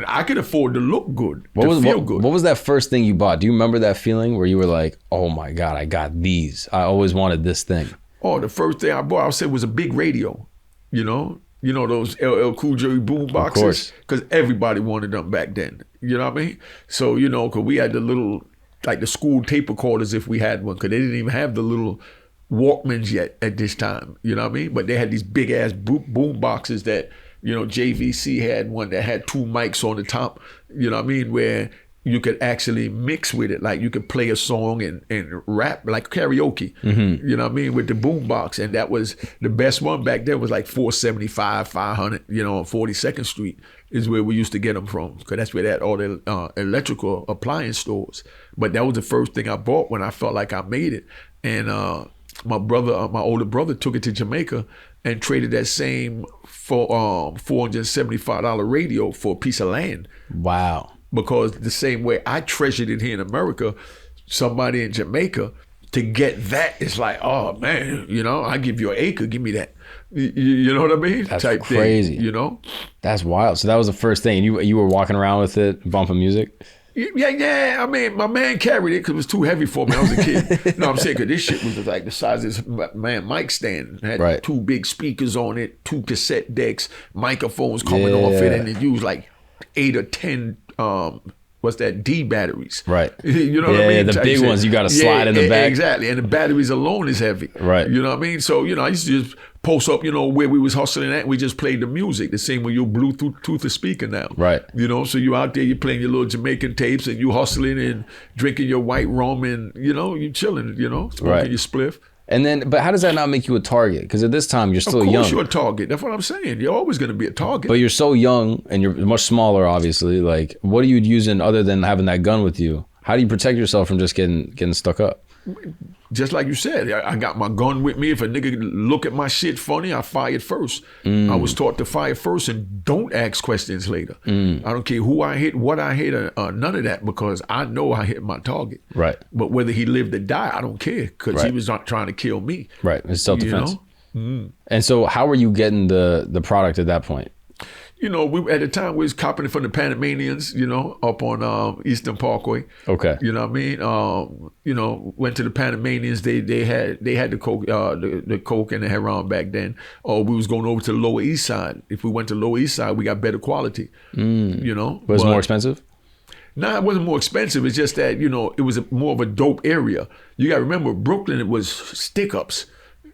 I could afford to look good, feel good. What was that first thing you bought? Do you remember that feeling where you were like, oh my God, I got these. I always wanted this thing. Oh, the first thing I bought, I would say, was a big radio. You know those LL Cool J boom boxes, because everybody wanted them back then. You know what I mean? So because we had the little, like the school tape recorders if we had one, because they didn't even have the little Walkmans yet at this time. You know what I mean? But they had these big ass boom boxes that JVC had one that had 2 mics on the top. You know what I mean? Where you could actually mix with it. Like you could play a song and rap like karaoke, you know what I mean, with the boombox. And that was the best one back then, was like $475, $500, on 42nd Street is where we used to get them from. Because that's where they had all the electrical appliance stores. But that was the first thing I bought when I felt like I made it. And my older brother took it to Jamaica and traded that same $475 radio for a piece of land. Wow. Because the same way I treasured it here in America, somebody in Jamaica, to get that, it's like, oh man, I give you an acre, give me that. You know what I mean? That's type crazy. Thing, That's wild. So that was the first thing. You were walking around with it, bumping music? Yeah. I mean, my man carried it because it was too heavy for me. I was a kid. No, I'm saying, because this shit was like the size of this mic stand. It had 2 big speakers on it, 2 cassette decks, microphones coming off it, and it used like 8 or 10 what's that, D batteries. Right. You know what I mean? The big ones you got to slide in the back. Exactly. And the batteries alone is heavy. Right. You know what I mean? So, I used to just post up, where we was hustling at. We just played the music, the same way you Bluetooth the speaker now. Right. So you out there, you're playing your little Jamaican tapes and you hustling and drinking your white rum and, you chilling, smoking your spliff. And then, but how does that not make you a target? Because at this time, you're still young. Of course you're a target. That's what I'm saying. You're always going to be a target. But you're so young and you're much smaller, obviously. Like, what are you using other than having that gun with you? How do you protect yourself from just getting stuck up? Just like you said, I got my gun with me. If a nigga look at my shit funny, I fire it first. I was taught to fire first and don't ask questions later. I don't care who I hit, what I hit, or none of that, because I know I hit my target. Right. But whether he lived or died, I don't care, because he was not trying to kill me. Right. It's self-defense. And so how were you getting the product at that point? We at the time we was copping it from the Panamanians, up on Eastern Parkway. Okay. You know what I mean? Went to the Panamanians. They had the coke, the coke and the heroin back then. Or we was going over to the Lower East Side. If we went to Lower East Side, we got better quality. But it was more expensive? No, it wasn't more expensive. It's just that it was more of a dope area. You got to remember, Brooklyn, it was stick-ups.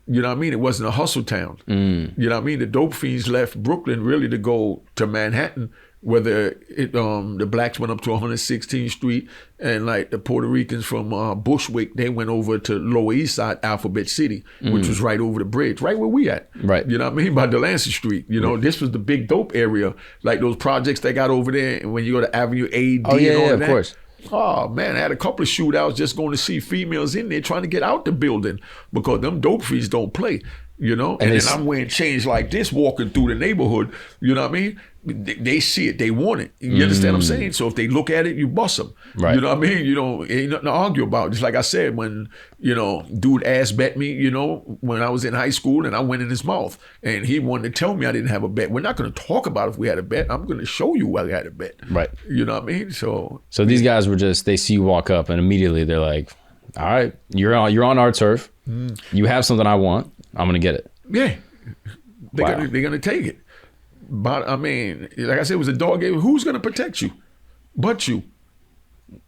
You know what I mean? It wasn't a hustle town. You know what I mean? The dope fiends left Brooklyn really to go to Manhattan, whether the blacks went up to 116th Street, and like the Puerto Ricans from Bushwick, they went over to Lower East Side, Alphabet City, which was right over the bridge, right where we at. Right. You know what I mean? By Delancey Street. This was the big dope area, like those projects they got over there, and when you go to Avenue A, D, and all that. Of course. Oh man, I had a couple of shootouts just going to see females in there trying to get out the building, because them dope fiends don't play, And then I'm wearing chains like this walking through the neighborhood, you know what I mean? they see it, they want it. You understand what I'm saying? So if they look at it, you bust them. Right. You know what I mean? You know, ain't nothing to argue about. Just like I said, when, you know, dude ass bet me, you know, when I was in high school and I went in his mouth and he wanted to tell me I didn't have a bet. We're not going to talk about if we had a bet. I'm going to show you I had a bet. Right. You know what I mean? So these guys were just, they see you walk up and immediately they're like, all right, you're on our turf. You have something I want. I'm going to get it. Yeah. They're gonna take it. But I mean, like I said, it was a dog game. Who's gonna protect you but you?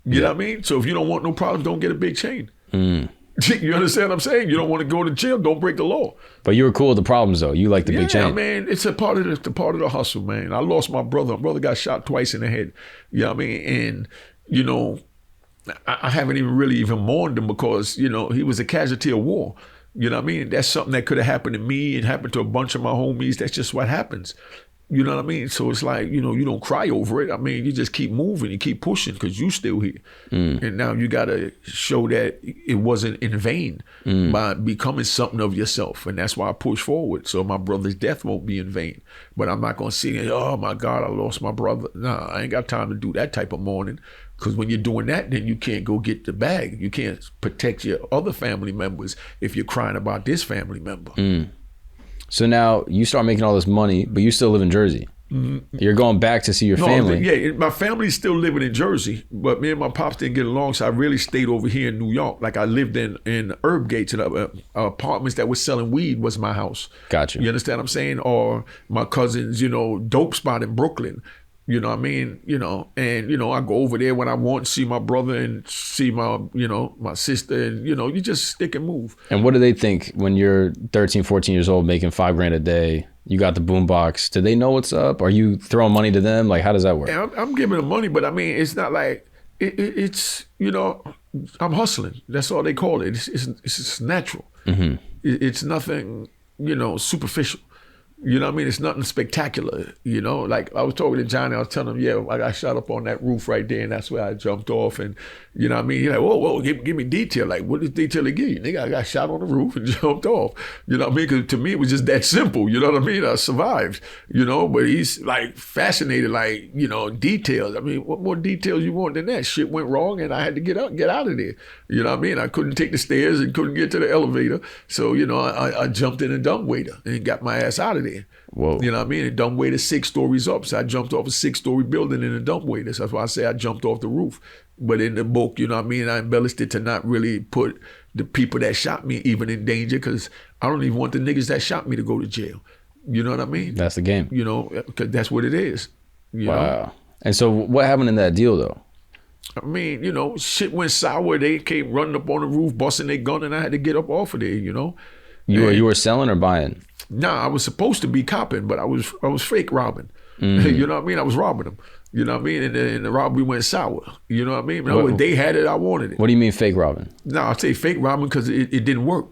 You know what I mean? So if you don't want no problems, don't get a big chain. You understand what I'm saying? You don't want to go to jail, don't break the law. But you were cool with the problems though. You like the big chain. Yeah, man, it's a part of the hustle, man. I lost my brother. My brother got shot twice in the head. You know what I mean? And you know, I haven't even mourned him because, you know, he was a casualty of war. You know what I mean? That's something that could have happened to me and happened to a bunch of my homies. That's just what happens. You know what I mean? So it's like, you know, you don't cry over it. I mean, you just keep moving, you keep pushing because you still here. And now you got to show that it wasn't in vain by becoming something of yourself. And that's why I push forward. So my brother's death won't be in vain. But I'm not going to sit oh my God, I lost my brother. Nah, I ain't got time to do that type of mourning. Because when you're doing that, then you can't go get the bag. You can't protect your other family members if you're crying about this family member. So now you start making all this money, but you still live in Jersey. You're going back to see your family. Yeah, my family's still living in Jersey, but me and my pops didn't get along, so I really stayed over here in New York. Like I lived in Herb Gates, and apartments that were selling weed was my house. Gotcha. You understand what I'm saying? Or my cousin's, you know, dope spot in Brooklyn. You know what I mean? You know, and, you know, I go over there when I want to see my brother and see my, you know, my sister. And, you know, you just stick and move. And what do they think when you're 13, 14 years old, making $5,000 a day? You got the boombox. Do they know what's up? Are you throwing money to them? Like, how does that work? Yeah, I'm giving them money, but I mean, it's not like, it's, you know, I'm hustling. That's all they call it. It's natural. It's nothing, you know, superficial. You know what I mean? It's nothing spectacular, you know? Like, I was talking to Johnny, I was telling him, yeah, I got shot up on that roof right there, and that's where I jumped off, and, you know what I mean? He's like, whoa, give me detail. Like, what is detail they give you? Nigga, I got shot on the roof and jumped off. You know what I mean? Because to me, it was just that simple, you know what I mean? I survived, you know? But he's, like, fascinated, like, you know, details. I mean, what more details you want than that? Shit went wrong, and I had to get out of there. You know what I mean? I couldn't take the stairs and couldn't get to the elevator. So, you know, I jumped in a dumbwaiter and got my ass out of there. Whoa. You know what I mean? A dumbwaiter 6 stories up. So I jumped off a 6-story building in a dumbwaiter. So that's why I say I jumped off the roof. But in the book, you know what I mean? I embellished it to not really put the people that shot me even in danger, because I don't even want the niggas that shot me to go to jail. You know what I mean? That's the game. You know, because that's what it is. You wow. know? And so what happened in that deal, though? I mean, you know, shit went sour. They came running up on the roof, busting their gun, and I had to get up off of there, you know? You were selling or buying? Nah, I was supposed to be copping, but I was fake robbing. You know what I mean? I was robbing them. You know what I mean? And the robbery went sour. You know what I mean? No, they had it, I wanted it. What do you mean fake robbing? Nah, I say fake robbing because it didn't work.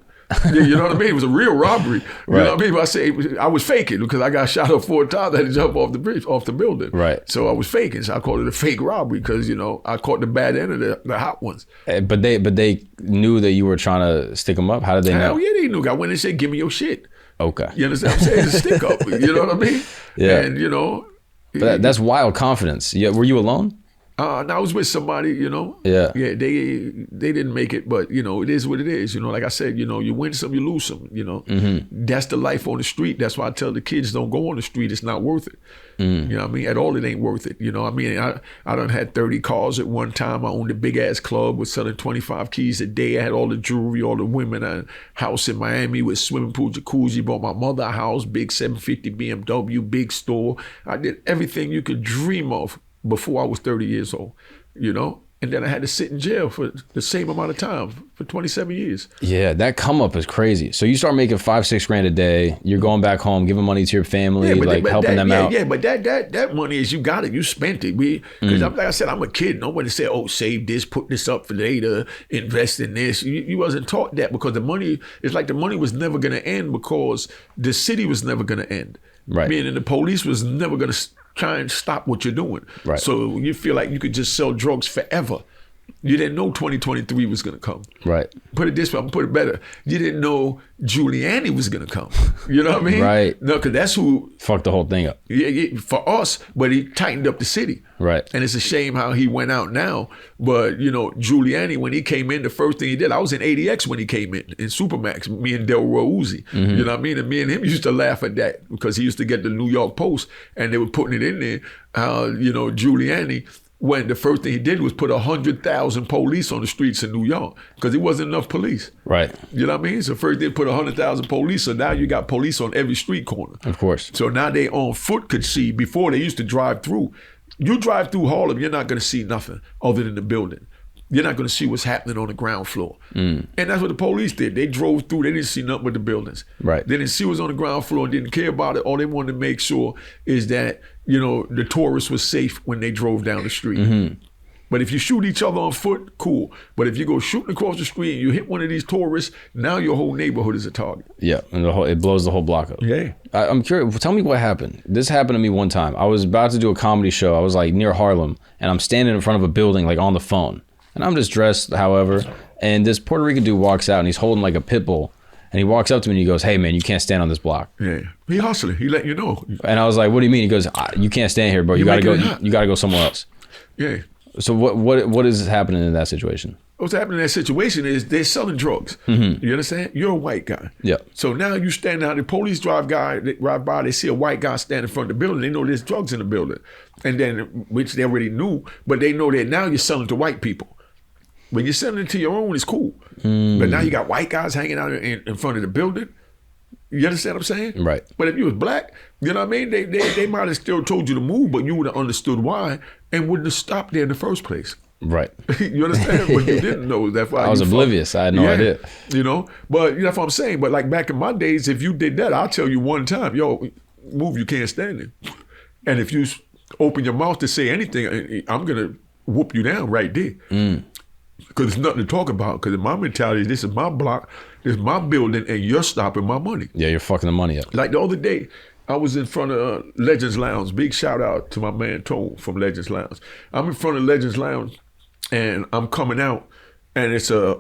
You know what I mean? It was a real robbery. You know what I mean? But I say I was faking because I got shot up 4 times. I had to jump off the bridge, off the building. Right. So I was faking. So I called it a fake robbery because, you know, I caught the bad end of the hot ones. But they knew that you were trying to stick them up? How did they know? Hell yeah, they knew. I went and said, give me your shit. Okay. You understand what I'm saying? It's a stick up. You know what I mean? Yeah. And, you know. But that's wild confidence. Yeah. Were you alone? No, I was with somebody, you know. Yeah. Yeah, they didn't make it, but, you know, it is what it is. You know, like I said, you know, you win some, you lose some, you know. That's the life on the street. That's why I tell the kids, don't go on the street. It's not worth it. You know what I mean? At all, it ain't worth it. You know what I mean? I done had 30 cars at one time. I owned a big-ass club with selling 25 keys a day. I had all the jewelry, all the women. A house in Miami with swimming pool, jacuzzi. Bought my mother a house, big 750 BMW, big store. I did everything you could dream of before I was 30 years old, you know? And then I had to sit in jail for the same amount of time, for 27 years. Yeah, that come up is crazy. So you start making $5-6 a day. You're going back home, giving money to your family, helping them out. Yeah, but that money is, you got it, you spent it. Because like I said, I'm a kid. Nobody said, oh, save this, put this up for later, invest in this. You wasn't taught that because the money, it's like the money was never going to end because the city was never going to end. Right. Meaning the police was never going to try and stop what you're doing. Right. So you feel like you could just sell drugs forever. You didn't know 2023 was going to come. Right. Put it this way, I'm going to put it better. You didn't know Giuliani was going to come. You know what I mean? Right. No, because that's who... Fucked the whole thing up. Yeah, for us, but he tightened up the city. Right. And it's a shame how he went out now. But, you know, Giuliani, when he came in, the first thing he did, I was in ADX when he came in Supermax, me and Delroy Uzi. Mm-hmm. You know what I mean? And me and him used to laugh at that because he used to get the New York Post and they were putting it in there. You know, Giuliani... when the first thing he did was put 100,000 police on the streets in New York because there wasn't enough police. Right. You know what I mean? So first they put 100,000 police, so now you got police on every street corner. Of course. So now they on foot could see. Before they used to drive through. You drive through Harlem, you're not going to see nothing other than the building. You're not going to see what's happening on the ground floor. And that's what the police did. They drove through, they didn't see nothing but the buildings. Right. They didn't see what's on the ground floor, didn't care about it. All they wanted to make sure is that, you know, the tourists was safe when they drove down the street. Mm-hmm. But if you shoot each other on foot, cool. But if you go shooting across the street and you hit one of these tourists, now your whole neighborhood is a target. Yeah, and it blows the whole block up. Yeah. I'm curious, tell me what happened. This happened to me one time. I was about to do a comedy show. I was like near Harlem, and I'm standing in front of a building like on the phone. And I'm just dressed, however, and this Puerto Rican dude walks out and he's holding like a pit bull. And he walks up to me and he goes, "Hey man, you can't stand on this block." Yeah, he hustling. He letting you know. And I was like, "What do you mean?" He goes, "You can't stand here, bro. You gotta go. You gotta go somewhere else." Yeah. So what is happening in that situation? What's happening in that situation is they're selling drugs. Mm-hmm. You understand? You're a white guy. Yeah. So now you stand out. The police drive by. They see a white guy standing in front of the building. They know there's drugs in the building, and then which they already knew, but they know that now you're selling to white people. When you're selling it to your own, it's cool. But now you got white guys hanging out in front of the building. You understand what I'm saying? Right. But if you was black, you know what I mean? They might have still told you to move, but you would have understood why and wouldn't have stopped there in the first place. Right. You understand? But you didn't know. That's why I was oblivious. I had no idea. You know? But that's what I'm saying. But like back in my days, if you did that, I'll tell you one time, yo, move, you can't stand it. And if you open your mouth to say anything, I'm going to whoop you down right there. Because there's nothing to talk about. Because in my mentality, this is my block, this is my building, and you're stopping my money. Yeah, you're fucking the money up. Like the other day, I was in front of Legends Lounge. Big shout out to my man Tone from Legends Lounge. I'm in front of Legends Lounge, and I'm coming out, and it's a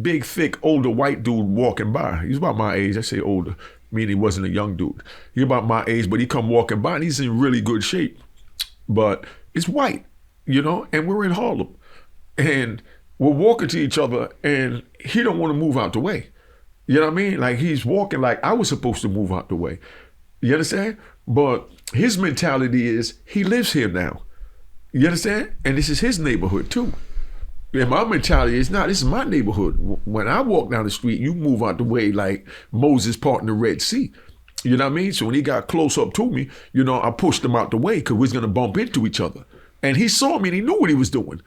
big, thick, older white dude walking by. He's about my age. I say older, meaning he wasn't a young dude. He's about my age, but he come walking by, and he's in really good shape. But it's white, you know, and we're in Harlem. And we're walking to each other, and he don't want to move out the way. You know what I mean? Like he's walking like I was supposed to move out the way. You understand? But his mentality is he lives here now. You understand? And this is his neighborhood too. And my mentality is not, this is my neighborhood. When I walk down the street, you move out the way like Moses parting the Red Sea. You know what I mean? So when he got close up to me, you know, I pushed him out the way because we was going to bump into each other. And he saw me and he knew what he was doing.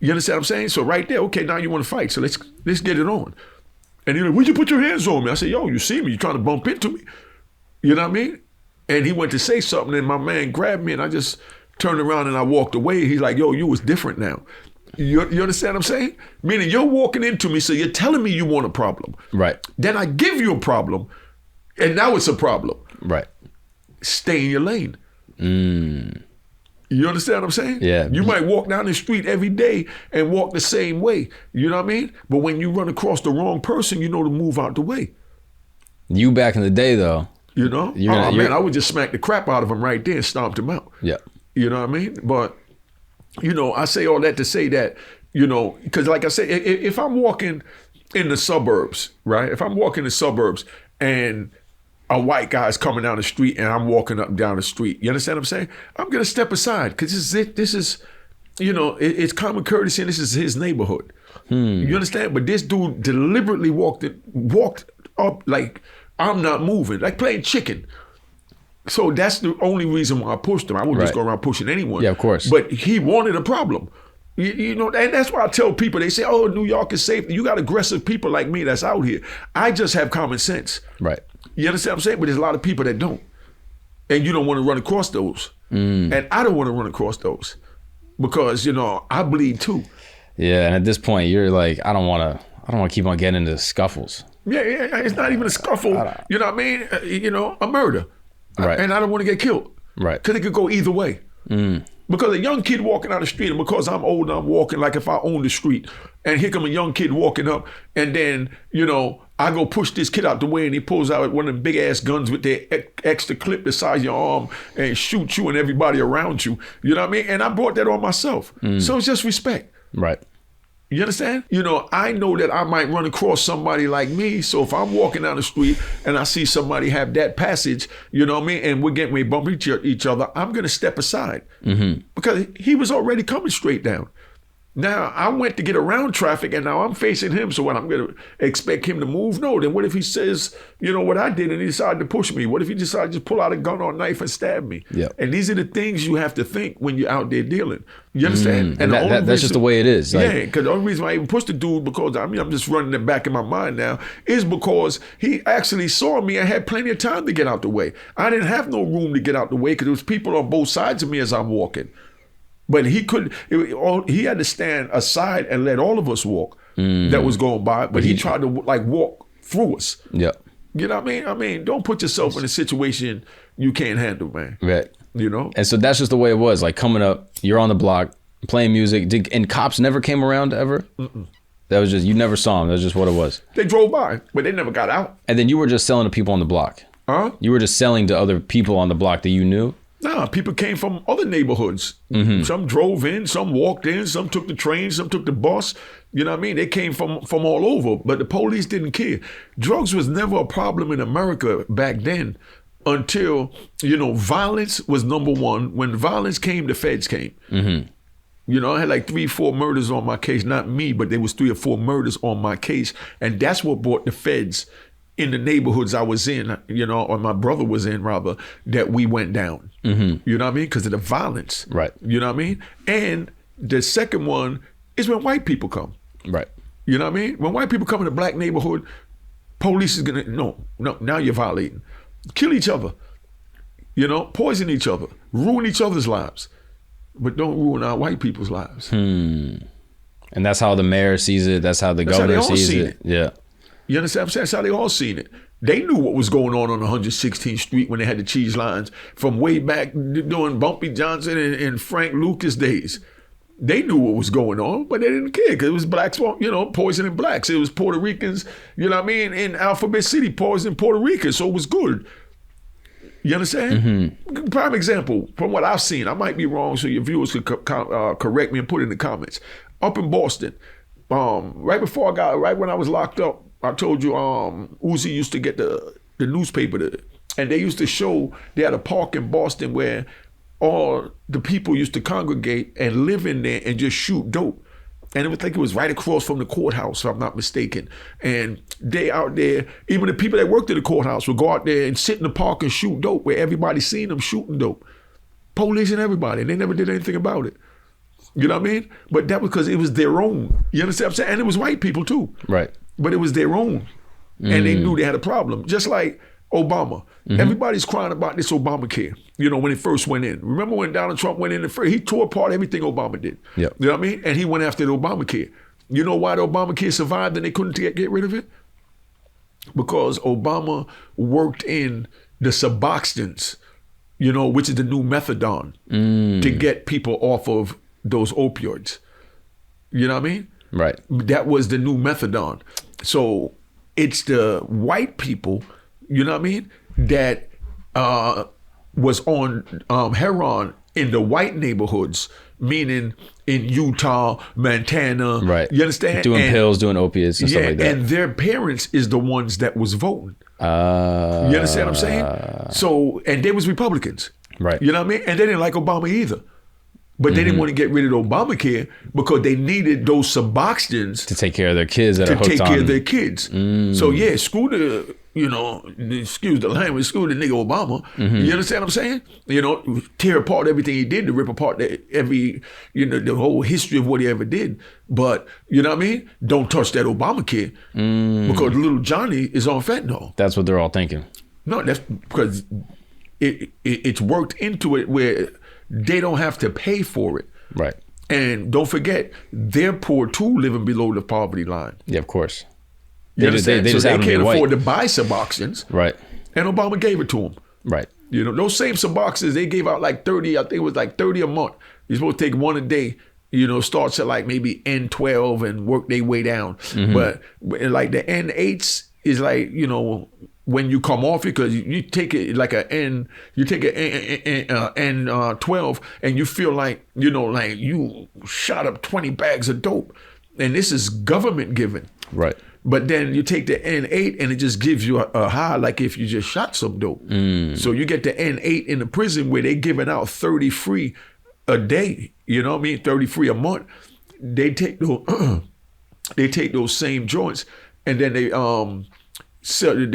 You understand what I'm saying? So right there, okay, now you want to fight. So let's get it on. And he's like, "Where'd you put your hands on me?" I said, "Yo, you see me? You trying to bump into me?" You know what I mean? And he went to say something, and my man grabbed me, and I just turned around and I walked away. He's like, "Yo, you was different now." You understand what I'm saying? Meaning you're walking into me, so you're telling me you want a problem. Right. Then I give you a problem, and now it's a problem. Right. Stay in your lane. You understand what I'm saying? Yeah. You might walk down the street every day and walk the same way. You know what I mean? But when you run across the wrong person, you know to move out the way. You back in the day, though. You know? Man, I would just smack the crap out of him right there and stomped him out. Yeah. You know what I mean? But, you know, I say all that to say that, you know, because like I said, if I'm walking in the suburbs, right? If I'm walking in the suburbs and a white guy's coming down the street and I'm walking up and down the street. You understand what I'm saying? I'm going to step aside because this is, you know, it's common courtesy and this is his neighborhood. You understand? But this dude deliberately walked up like I'm not moving, like playing chicken. So that's the only reason why I pushed him. I wouldn't just go around pushing anyone. Yeah, of course. But he wanted a problem. You know, and that's why I tell people, they say, "Oh, New York is safe." You got aggressive people like me that's out here. I just have common sense. Right. You understand what I'm saying? But there's a lot of people that don't. And you don't want to run across those. And I don't want to run across those because, you know, I bleed too. Yeah, and at this point, you're like, I don't want to keep on getting into scuffles. Yeah, it's not even a scuffle. You know what I mean? You know, a murder. Right. And I don't want to get killed. Right. Because it could go either way. You Because a young kid walking down the street, and because I'm old and I'm walking like if I own the street, and here come a young kid walking up, and then, you know, I go push this kid out the way and he pulls out one of them big ass guns with their extra clip the size of your arm and shoot you and everybody around you. You know what I mean? And I brought that on myself. So it's just respect. Right. You understand? You know, I know that I might run across somebody like me. So if I'm walking down the street and I see somebody have that passage, you know what I mean, and we're getting ready to bump each other, I'm going to step aside because he was already coming straight down. Now, I went to get around traffic and now I'm facing him. So what, I'm going to expect him to move? No. Then what if he says, you know, what I did and he decided to push me? What if he decided to just pull out a gun or a knife and stab me? Yeah. And these are the things you have to think when you're out there dealing. You understand? And that's just the way it is. Like, yeah, because the only reason why I even pushed the dude, because I mean, I'm just running it back in my mind now, is because he actually saw me and had plenty of time to get out the way. I didn't have no room to get out the way because there was people on both sides of me as I'm walking. But he he had to stand aside and let all of us walk that was going by. But he tried to like walk through us. Yeah. You know what I mean? I mean, don't put yourself in a situation you can't handle, man. Right. You know? And so that's just the way it was. Like coming up, you're on the block, playing music. And cops never came around ever? That was just, you never saw them. That's just what it was. They drove by, but they never got out. And then you were just selling to people on the block. Huh? You were just selling to other people on the block that you knew? Nah, people came from other neighborhoods. Some drove in, some walked in, some took the train, some took the bus. You know what I mean? They came from all over, but the police didn't care. Drugs was never a problem in America back then until, you know, violence was number one. When violence came, the feds came. You know, I had like 3-4 murders on my case. Not me, but there was 3 or 4 murders on my case. And that's what brought the feds in the neighborhoods I was in, you know, or my brother was in rather, that we went down. You know what I mean? Because of the violence. Right. You know what I mean? And the second one is when white people come. Right. You know what I mean? When white people come in a black neighborhood, police is gonna, no, now you're violating. Kill each other. You know, poison each other. Ruin each other's lives. But don't ruin our white people's lives. And that's how the mayor sees it. That's how the governor sees it. Yeah. You understand what I'm saying? That's how they all seen it. They knew what was going on 116th Street when they had the cheese lines from way back during Bumpy Johnson and Frank Lucas days. They knew what was going on, but they didn't care because it was blacks, you know, poisoning blacks. It was Puerto Ricans, you know what I mean, in Alphabet City, poisoning Puerto Ricans, so it was good. You understand? Prime example, from what I've seen, I might be wrong, so your viewers could correct me and put it in the comments. Up in Boston, right when I was locked up, I told you Uzi used to get the newspaper, and they used to show, they had a park in Boston where all the people used to congregate and live in there and just shoot dope. And it was right across from the courthouse, if I'm not mistaken. And they out there, even the people that worked at the courthouse would go out there and sit in the park and shoot dope where everybody seen them shooting dope. Police and everybody, and they never did anything about it. You know what I mean? But that was because it was their own. You understand what I'm saying? And it was white people too. Right. But it was their own. And they knew they had a problem. Just like Obama. Everybody's crying about this Obamacare, you know, when it first went in. Remember when Donald Trump went in first? He tore apart everything Obama did. Yep. You know what I mean? And he went after the Obamacare. You know why the Obamacare survived and they couldn't get rid of it? Because Obama worked in the Suboxones, you know, which is the new methadone, to get people off of those opioids. You know what I mean? Right. That was the new methadone. So it's the white people, you know what I mean, that was on heroin in the white neighborhoods, meaning in Utah, Montana. Right. You understand? Doing pills, doing opiates and stuff like that. And their parents is the ones that was voting. You understand what I'm saying? So, and they was Republicans. Right. You know what I mean? And they didn't like Obama either. But they didn't want to get rid of Obamacare because they needed those Suboxones to take care of their kids that are hooked on. To take care of their kids. So yeah, screw the, you know, excuse the language, screw the nigga Obama. You understand what I'm saying? You know, tear apart everything he did, to rip apart every, you know, the whole history of what he ever did. But, you know what I mean? Don't touch that Obamacare because little Johnny is on fentanyl. That's what they're all thinking. No, that's because it's worked into it where they don't have to pay for it. Right. And don't forget, they're poor too, living below the poverty line. Yeah, of course. They just can't afford to buy Suboxones. Right. And Obama gave it to them. Right. You know, those same Suboxones, they gave out like 30, I think it was like 30 a month. You're supposed to take one a day. You know, starts at like maybe N12 and work their way down. But like the N8s is like, you know, when you come off it, because you take it like you take an N12 and you feel like, you know, like you shot up 20 bags of dope. And this is government given. Right. But then you take the N8 and it just gives you a high like if you just shot some dope. So you get the N8 in the prison where they giving out 30 free a day, you know what I mean? 30 free a month. They take those they take those same joints and then they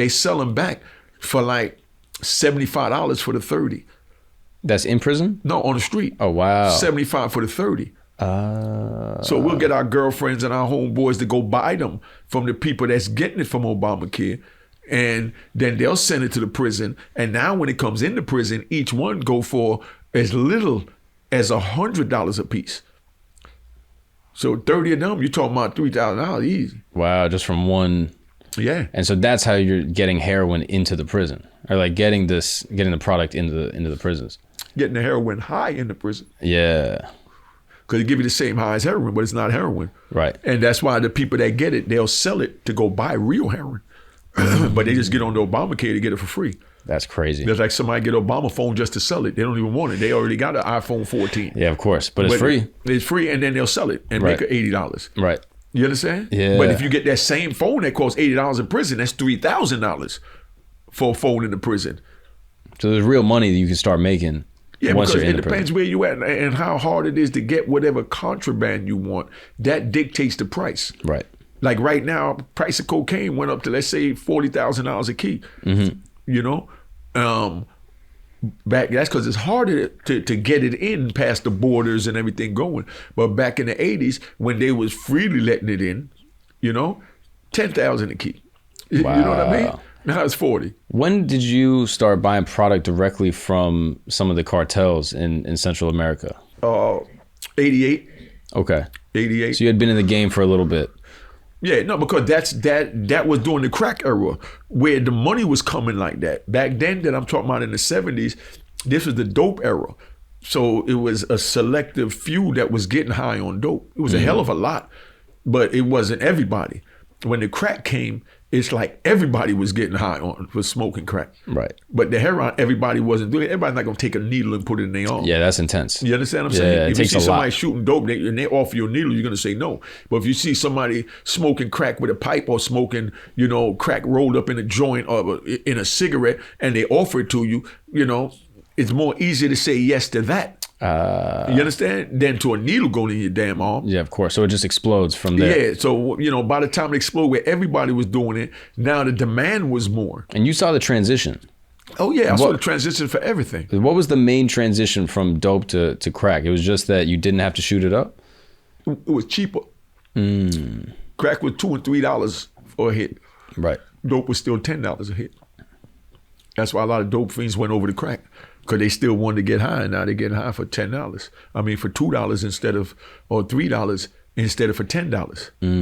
sell them back for like $75 for the 30. That's in prison? No, on the street. Oh wow. 75 for the 30. So we'll get our girlfriends and our homeboys to go buy them from the people that's getting it from Obamacare. And then they'll send it to the prison. And now when it comes into prison, each one go for as little as $100 a piece. So 30 of them, you're talking about $3,000 easy. Wow, just from one. Yeah. And so that's how you're getting heroin into the prison, or like getting the product into the prisons. Getting the heroin high in the prison. Yeah. Because they give you the same high as heroin, but it's not heroin. Right. And that's why the people that get it, they'll sell it to go buy real heroin. But they just get on the Obamacare to get it for free. That's crazy. There's like somebody get Obama phone just to sell it. They don't even want it. They already got an iPhone 14. Yeah, of course. But it's free. It's free, and then they'll sell it and make it $80. Right. You understand? Yeah. But if you get that same phone that costs $80 in prison, that's $3,000 for a phone in the prison. So there's real money that you can start making. Yeah, once because you're in it depends where you at and how hard it is to get whatever contraband you want. That dictates the price. Right. Like right now, price of cocaine went up to, let's say, $40,000 a key. You know? Back that's because it's harder to get it in past the borders and everything going. But back in the 80s, when they was freely letting it in, you know, $10,000 a key. Wow. You know what I mean? Now it's 40. When did you start buying product directly from some of the cartels in Central America? 88. Okay. 88. So you had been in the game for a little bit. Yeah, no, because that was during the crack era where the money was coming like that. Back then that I'm talking about in the 70s, this was the dope era. So it was a selective few that was getting high on dope. It was a hell of a lot, but it wasn't everybody. When the crack came, it's like everybody was getting high on smoking crack. Right. But the heroin, everybody wasn't doing it. Everybody's not going to take a needle and put it in their arm. Yeah, that's intense. You understand what I'm saying? Yeah, if you see somebody lot. shooting dope and they offer you a needle, you're going to say no. But if you see somebody smoking crack with a pipe or smoking, you know, crack rolled up in a joint or in a cigarette and they offer it to you, you know, it's more easy to say yes to that. You understand? Than to a needle going in your damn arm. Yeah, of course. So it just explodes from there. Yeah. So, you know, by the time it exploded where everybody was doing it, now the demand was more. And you saw the transition. Oh, yeah. I saw the transition for everything. What was the main transition from dope to crack? It was just that you didn't have to shoot it up? It was cheaper. Crack was $2 and $3 for a hit. Right. Dope was still $10 a hit. That's why a lot of dope fiends went over to crack. Because they still wanted to get high, and now they're getting high for $10. I mean, for $2 instead of, or $3 instead of for $10. You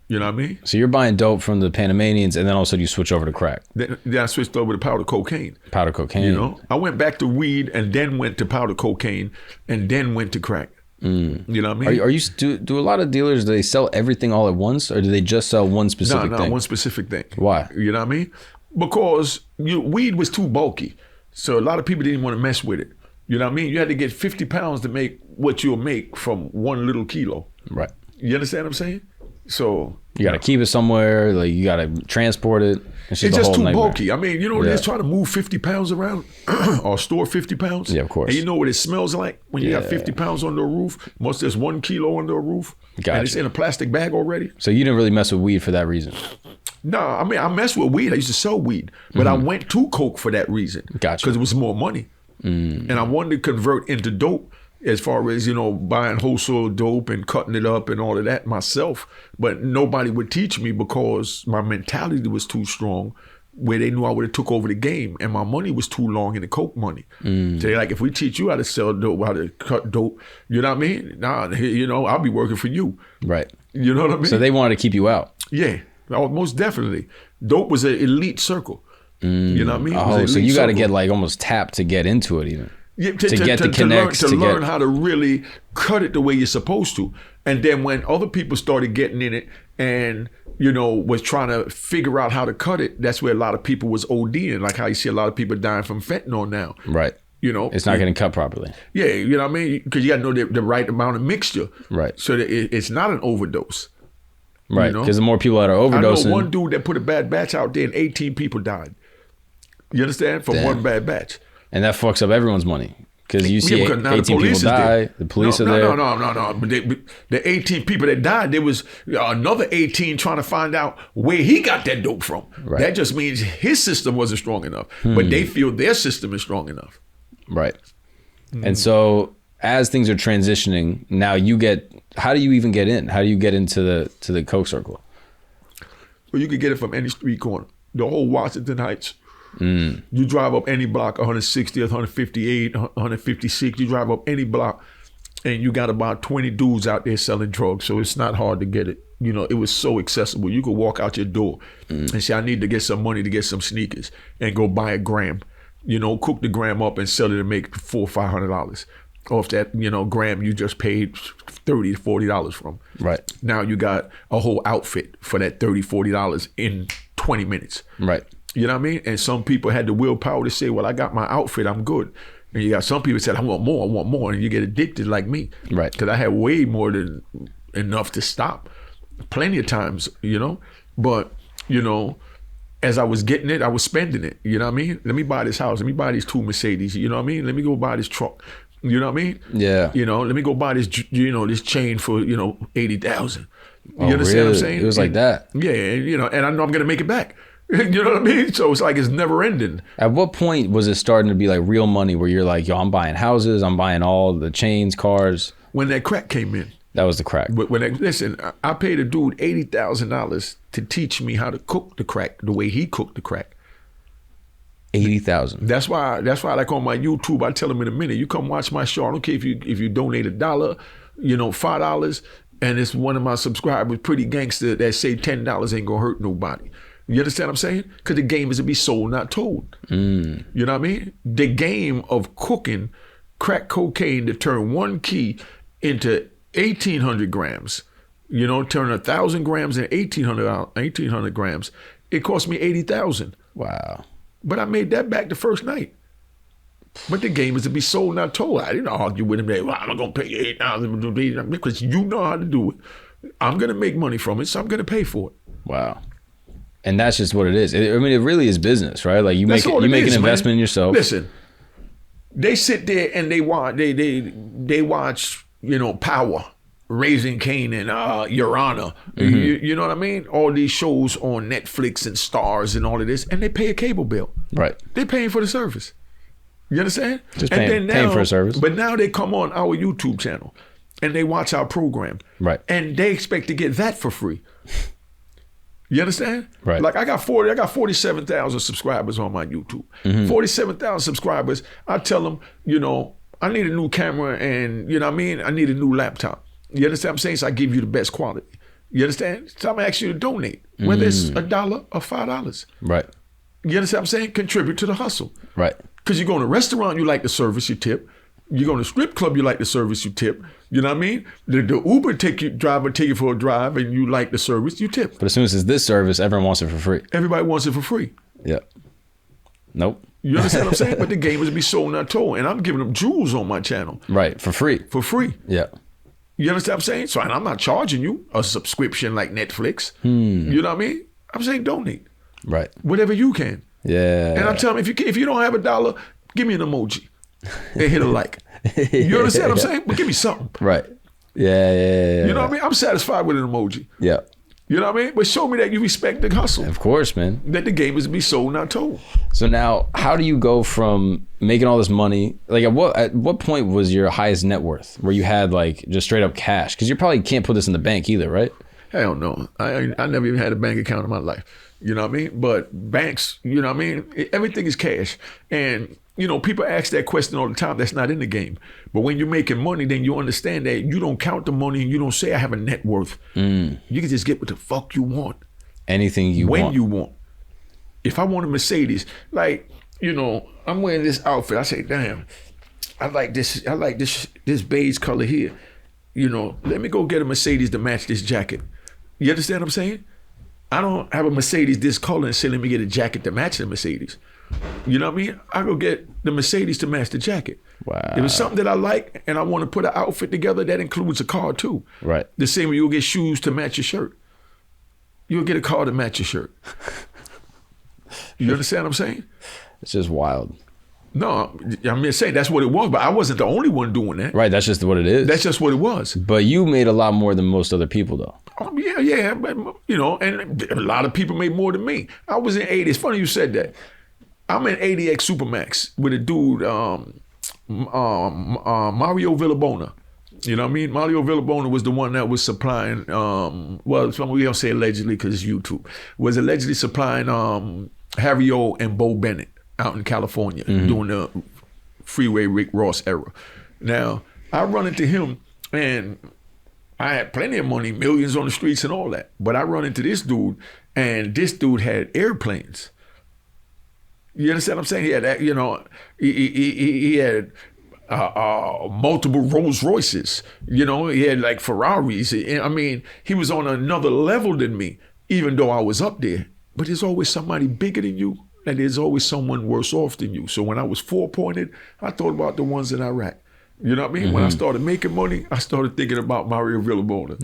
know what I mean? So you're buying dope from the Panamanians, and then all of a sudden you switch over to crack. Then I switched over to powder cocaine. Powder cocaine. You know, I went back to weed, and then went to powder cocaine, and then went to crack. You know what I mean? Are you do a lot of dealers, do they sell everything all at once, or do they just sell one specific thing? No, one specific thing. Why? You know what I mean? Because weed was too bulky. So a lot of people didn't want to mess with it. You know what I mean? You had to get 50 pounds to make what you'll make from 1 little kilo. Right. You understand what I'm saying? So you got to keep it somewhere. Like you got to transport it. It's just too bulky. I mean, you know, Yeah. just try to move 50 pounds around or store 50 pounds. Yeah, of course. And you know what it smells like when you got 50 pounds under a roof? Most there's 1 kilo under a roof. Gotcha. And it's in a plastic bag already. So you didn't really mess with weed for that reason? No, I mean, I mess with weed. I used to sell weed. But I went to coke for that reason. Gotcha. Because it was more money. And I wanted to convert into dope as far as, you know, buying wholesale dope and cutting it up and all of that myself. But nobody would teach me because my mentality was too strong, where they knew I would have took over the game, and my money was too long in the coke money. So they're like, if we teach you how to sell dope, how to cut dope, you know what I mean? Nah, you know, I'll be working for you. Right. You know what I mean? So they wanted to keep you out. Yeah, most definitely. Dope was an elite circle. You know what I mean? Oh, so you got to get like almost tapped to get into it even. Yeah, to get the connects, to learn how to really cut it the way you're supposed to. And then when other people started getting in it and, you know, was trying to figure out how to cut it, that's where a lot of people was ODing, like how you see a lot of people dying from fentanyl now. Right. You know, it's not getting cut properly. Yeah, you know what I mean? Because you got to know the right amount of mixture. Right. So that it's not an overdose. Right. Because the more people that are overdosing. I know one dude that put a bad batch out there and 18 people died. You understand? From one bad batch. And that fucks up everyone's money. Because you see 18 people die, the police are there. No. But the 18 people that died, there was another 18 trying to find out where he got that dope from. Right. That just means his system wasn't strong enough. But they feel their system is strong enough. Right. And so as things are transitioning, now how do you even get in? How do you get into the Coke circle? Well, you could get it from any street corner. The whole Washington Heights. You drive up any block, 160th, 158, 156, you drive up any block and you got about 20 dudes out there selling drugs. So it's not hard to get it. You know, it was so accessible. You could walk out your door and say, I need to get some money to get some sneakers and go buy a gram. You know, cook the gram up and sell it and make $400 or $500 off that, you know, gram you just paid $30 to $40 from. Right. Now you got a whole outfit for that $30, $40 in 20 minutes. Right. You know what I mean? And some people had the willpower to say, well, I got my outfit, I'm good. And you got some people said, I want more. And you get addicted like me. Right. Because I had way more than enough to stop. Plenty of times, you know. But, you know, as I was getting it, I was spending it. You know what I mean? Let me buy this house. Let me buy these 2 Mercedes. You know what I mean? Let me go buy this truck. You know what I mean? Yeah. You know, let me go buy this, you know, this chain for, you know, 80,000. You understand what I'm saying? It was like that. Yeah, you know, and I know I'm going to make it back. You know what I mean? So it's like it's never ending. At what point was it starting to be like real money where you're like, yo, I'm buying houses, I'm buying all the chains, cars? When that crack came in. That was the crack. But listen, I paid a dude $80,000 to teach me how to cook the crack the way he cooked the crack. 80,000. That's why like on my YouTube, I tell him in a minute, you come watch my show. I don't care if you donate $1, you know, $5, and it's one of my subscribers, pretty gangster, that say $10 ain't gonna hurt nobody. You understand what I'm saying? Because the game is to be sold, not told. You know what I mean? The game of cooking crack cocaine to turn 1 key into 1,800 grams, you know, turn 1,000 grams into 1,800 grams. It cost me 80,000. Wow. But I made that back the first night. But the game is to be sold, not told. I didn't argue with him that, well, I'm not going to pay you 8,000 because you know how to do it. I'm going to make money from it, so I'm going to pay for it. Wow. And that's just what it is. I mean, it really is business, right? Like you make an investment in yourself. Listen, they sit there and they watch, you know, Power, Raising Cain, and Your Honor. You know what I mean? All these shows on Netflix and Stars and all of this, and they pay a cable bill. Right. They're paying for the service. You understand? Just paying for a service. But now they come on our YouTube channel and they watch our program. Right. And they expect to get that for free. You understand? Right. Like I got 47,000 subscribers on my YouTube. 47,000 subscribers. I tell them, you know, I need a new camera and, you know what I mean? I need a new laptop. You understand what I'm saying? So I give you the best quality. You understand? So I'm going to ask you to donate, whether it's $1 or $5. Right. You understand what I'm saying? Contribute to the hustle. Right. Because you go in a restaurant, you like the service, you tip. You go to a strip club, you like the service, you tip. You know what I mean? The Uber driver take you for a drive and you like the service, you tip. But as soon as it's this service, everyone wants it for free. Everybody wants it for free. Yeah. Nope. You understand what I'm saying? But the game is to be sold, not told. And I'm giving them jewels on my channel. Right. For free. For free. Yeah. You understand what I'm saying? So I'm not charging you a subscription like Netflix. You know what I mean? I'm saying donate. Right. Whatever you can. Yeah. And I'm telling them, if you don't have $1, give me an emoji. And hit a like. You understand what I'm saying? But give me something. Right. Yeah. You know what I mean? I'm satisfied with an emoji. Yeah. You know what I mean? But show me that you respect the hustle. Of course, man. That the game is to be sold, not told. So now, how do you go from making all this money? Like, at what point was your highest net worth where you had like just straight up cash? Because you probably can't put this in the bank either, right? Hell no. I never even had a bank account in my life. You know what I mean? But banks, you know what I mean? Everything is cash. And, you know, people ask that question all the time. That's not in the game. But when you're making money, then you understand that you don't count the money and you don't say I have a net worth. You can just get what the fuck you want. Anything you want. When you want. If I want a Mercedes, like, you know, I'm wearing this outfit. I say, damn, I like this beige color here. You know, let me go get a Mercedes to match this jacket. You understand what I'm saying? I don't have a Mercedes this color and say, let me get a jacket to match the Mercedes. You know what I mean? I go get the Mercedes to match the jacket. Wow. If it's something that I like and I want to put an outfit together, that includes a car too. Right. The same way you'll get shoes to match your shirt. You'll get a car to match your shirt. You understand what I'm saying? It's just wild. No, I'm just saying that's what it was, but I wasn't the only one doing that. Right, that's just what it is. That's just what it was. But you made a lot more than most other people, though. Oh, yeah, but, you know, and a lot of people made more than me. I was in 80. It's funny you said that. I'm in 80X Supermax with a dude, Mario Villabona. You know what I mean? Mario Villabona was the one that was supplying, well, we don't say allegedly because it's YouTube, was allegedly supplying Harry O and Bo Bennett out in California during the Freeway Rick Ross era. Now, I run into him and I had plenty of money, millions on the streets and all that. But I run into this dude and this dude had airplanes. You understand what I'm saying? He had, you know, he had multiple Rolls Royces. You know, he had like Ferraris. I mean, he was on another level than me, even though I was up there. But there's always somebody bigger than you, and there's always someone worse off than you. So when I was 4-pointed, I thought about the ones in Iraq. You know what I mean? When I started making money, I started thinking about Mario Villabona.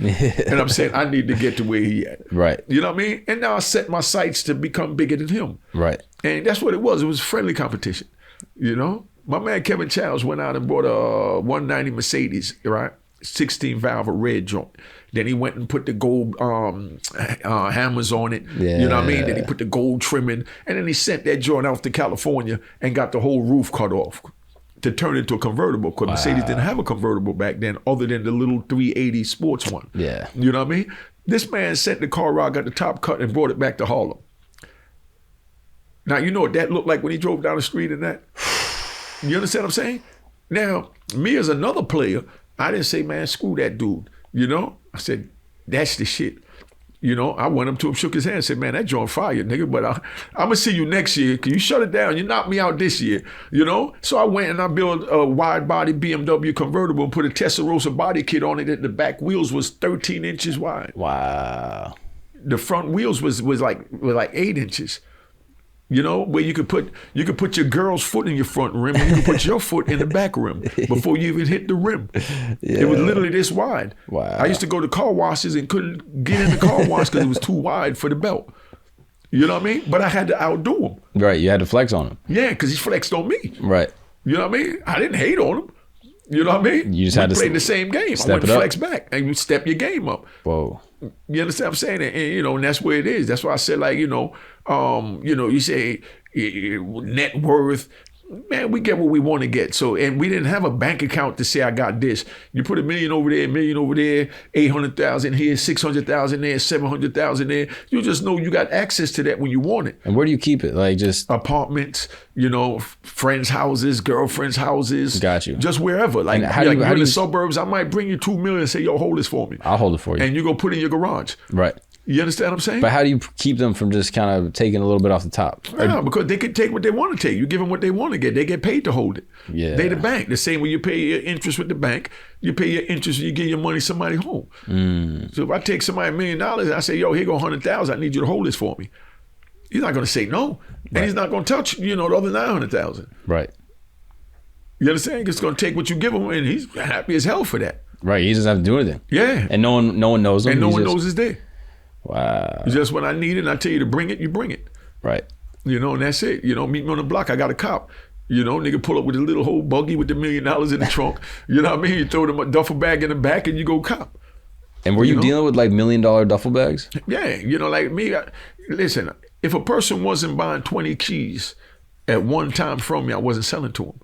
And I'm saying, I need to get to where he at. Right. You know what I mean? And now I set my sights to become bigger than him. Right. And that's what it was. It was friendly competition. You know? My man Kevin Childs went out and bought a 190 Mercedes, right? 16 valve, a red joint. Then he went and put the gold hammers on it. Yeah. You know what I mean? Then he put the gold trimming. And then he sent that joint out to California and got the whole roof cut off to turn it into a convertible. Because Mercedes didn't have a convertible back then other than the little 380 sports one. Yeah. You know what I mean? This man sent the car out, got the top cut, and brought it back to Harlem. Now, you know what that looked like when he drove down the street and that? You understand what I'm saying? Now, me as another player, I didn't say, man, screw that dude. You know? I said, that's the shit. You know, I went up to him, shook his hand, and said, man, that joint fire, nigga, but I'm going to see you next year. Can you shut it down? You knocked me out this year, you know? So I went and I built a wide-body BMW convertible and put a Testarossa body kit on it, and the back wheels was 13 inches wide. Wow. The front wheels was like 8 inches. You know, where you could put your girl's foot in your front rim and you could put your foot in the back rim before you even hit the rim. Yeah. It was literally this wide. Wow. I used to go to car washes and couldn't get in the car wash because it was too wide for the belt. You know what I mean? But I had to outdo him. Right, you had to flex on him. Yeah, because he flexed on me. Right. You know what I mean? I didn't hate on him. You know what I mean? You just had to play the same game. I went to flex back and you step your game up. Whoa. You understand what I'm saying? And you know, and that's where it is. That's why I said, like, you know, you say net worth. Man, we get what we want to get. So, and we didn't have a bank account to say I got this. You put $1 million over there, $1 million over there, 800,000 here, 600,000 there, 700,000 there. You just know you got access to that when you want it. And where do you keep it? Like just apartments, you know, friends' houses, girlfriends' houses. Got you. Just wherever. Like, how you're in the suburbs, I might bring you $2 million and say, yo, hold this for me. I'll hold it for you. And you go put it in your garage. Right. You understand what I'm saying? But how do you keep them from just kind of taking a little bit off the top? Yeah, because they can take what they want to take. You give them what they want to get. They get paid to hold it. Yeah. They the bank. The same way you pay your interest with the bank, you pay your interest and you give your money to somebody home. So if I take somebody $1 million and I say, yo, here go 100,000, I need you to hold this for me. He's not going to say no. And he's not going to touch, you know, the other 900,000. Right. You understand? It's going to take what you give him and he's happy as hell for that. Right. He doesn't have to do anything. Yeah. And no one knows him. And no one knows it's there. Wow. Just when I need it and I tell you to bring it, you bring it. Right. You know, and that's it. You know, meet me on the block. I got a cop. You know, nigga pull up with a little whole buggy with the $1 million in the trunk. You know what I mean? You throw them a duffel bag in the back and you go cop. And were you dealing with like $1 million duffel bags? Yeah. You know, like me, listen, if a person wasn't buying 20 keys at one time from me, I wasn't selling to them.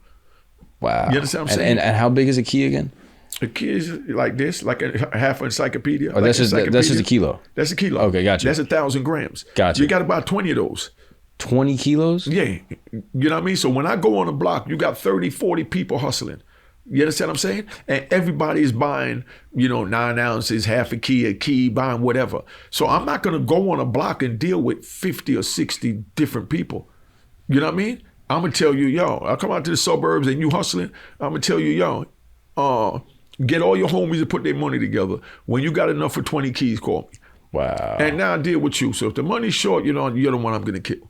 Wow. You understand what I'm saying? And how big is a key again? A key is like this, like a half encyclopedia. Oh, like that's just a kilo. That's a kilo. Okay, gotcha. That's 1,000 grams. Gotcha. You got about 20 of those. 20 kilos? Yeah. You know what I mean? So when I go on a block, you got 30, 40 people hustling. You understand what I'm saying? And everybody is buying, you know, 9 ounces, half a key, buying whatever. So I'm not going to go on a block and deal with 50 or 60 different people. You know what I mean? I'm gonna tell you, yo, I come out to the suburbs and you hustling, I'm gonna tell you, yo, get all your homies to put their money together. When you got enough for 20 keys, call me. Wow. And now I deal with you. So if the money's short, you know, you're the one I'm gonna kill.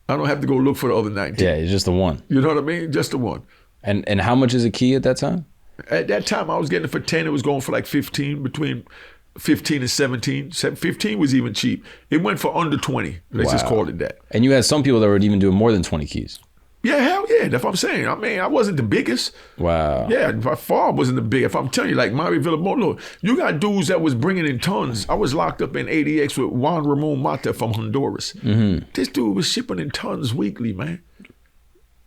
I don't have to go look for the other 19. Yeah, it's just the one. You know what I mean? Just the one. And how much is a key at that time? At that time, I was getting it for 10. It was going for like 15, between 15 and 17. 15 was even cheap. It went for under 20. Let's just call it that. And you had some people that were even doing more than 20 keys. Yeah, hell yeah. That's what I'm saying. I mean, I wasn't the biggest. Wow. Yeah, by far wasn't the biggest. If I'm telling you, like Mario Villamolo, you got dudes that was bringing in tons. I was locked up in ADX with Juan Ramon Mata from Honduras. This dude was shipping in tons weekly, man.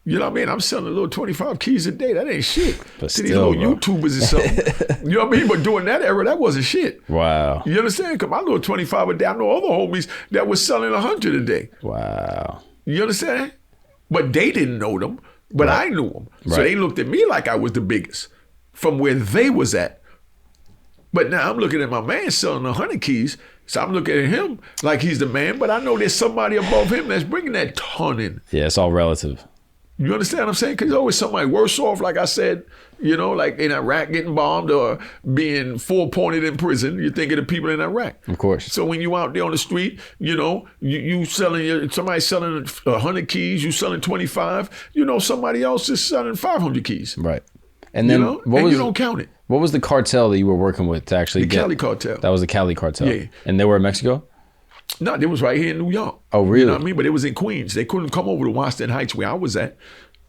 You know what I mean? I'm selling a little 25 keys a day. That ain't shit. But to these still, little YouTubers or something. You know what I mean? But during that era, that wasn't shit. Wow. You understand? Because my little 25 a day, I know other homies that was selling 100 a day. Wow. You understand? But they didn't know them, but I knew them. So they looked at me like I was the biggest from where they was at. But now I'm looking at my man selling 100 keys. So I'm looking at him like he's the man, but I know there's somebody above him that's bringing that ton in. Yeah, it's all relative. You understand what I'm saying? Because there's always somebody worse off, like I said, you know, like in Iraq getting bombed or being full-pointed in prison. You think of the people in Iraq. Of course. So when you out there on the street, you know, you selling, somebody selling 100 keys, you selling 25, you know, somebody else is selling 500 keys. Right. And then you know? You don't count it. What was the cartel that you were working with to actually The Cali cartel. That was the Cali cartel. Yeah. And they were in Mexico? No, it was right here in New York. Oh, really? You know what I mean? But it was in Queens. They couldn't come over to Washington Heights where I was at,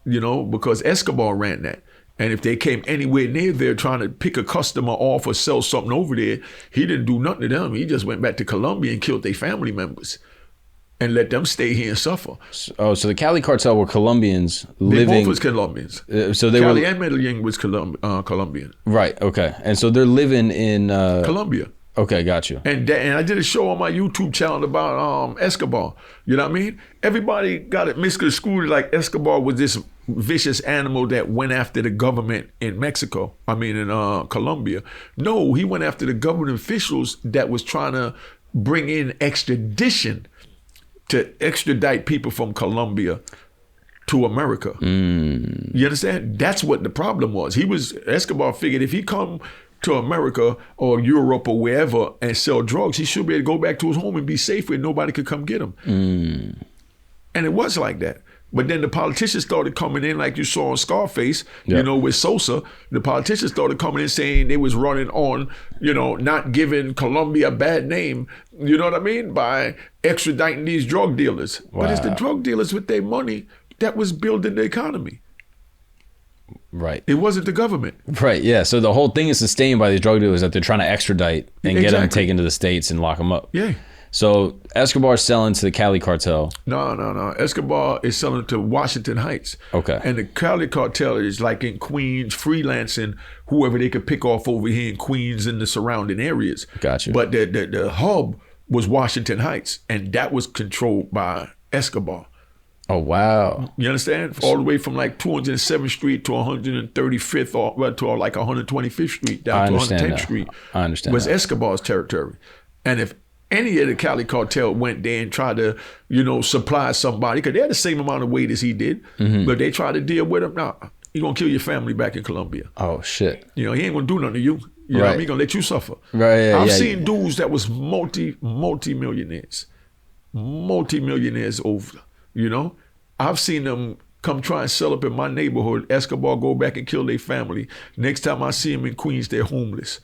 you know, because Escobar ran that. And if they came anywhere near there trying to pick a customer off or sell something over there, he didn't do nothing to them. He just went back to Colombia and killed their family members and let them stay here and suffer. Oh, so the Cali cartel were Colombians living... They both was Colombians. So they Cali were... and Medellin was Colombian. Right, okay. And so they're living in... Colombia. Okay, got you. And I did a show on my YouTube channel about Escobar. You know what I mean? Everybody got it misconstrued like Escobar was this vicious animal that went after the government in Mexico. I mean, in Colombia. No, he went after the government officials that was trying to bring in extradition to extradite people from Colombia to America. You understand? That's what the problem was. Escobar figured if he come to America or Europe or wherever and sell drugs, he should be able to go back to his home and be safe where nobody could come get him. And it was like that. But then the politicians started coming in, like you saw on Scarface, you know, with Sosa. The politicians started coming in saying they was running on, you know, not giving Colombia a bad name, you know what I mean, by extraditing these drug dealers. Wow. But it's the drug dealers with their money that was building the economy. Right. It wasn't the government. Right, yeah. So the whole thing is sustained by these drug dealers that they're trying to extradite and get them taken to the States and lock them up. Yeah. So Escobar's selling to the Cali cartel. No. Escobar is selling to Washington Heights. Okay. And the Cali cartel is like in Queens, freelancing whoever they could pick off over here in Queens and the surrounding areas. Gotcha. But the hub was Washington Heights, and that was controlled by Escobar. Oh, wow. You understand? All the way from like 207th Street to 135th or to like 125th Street down to 110th Street. I understand. Was Escobar's territory. And if any of the Cali cartel went there and tried to, you know, supply somebody, because they had the same amount of weight as he did, but they tried to deal with him, nah, he gonna kill your family back in Colombia. Oh, shit. You know, he ain't gonna do nothing to you. You know what I mean? He gonna let you suffer. Right, yeah, I've seen dudes that was multi-millionaires over, you know? I've seen them come try and sell up in my neighborhood, Escobar go back and kill their family. Next time I see them in Queens, they're homeless.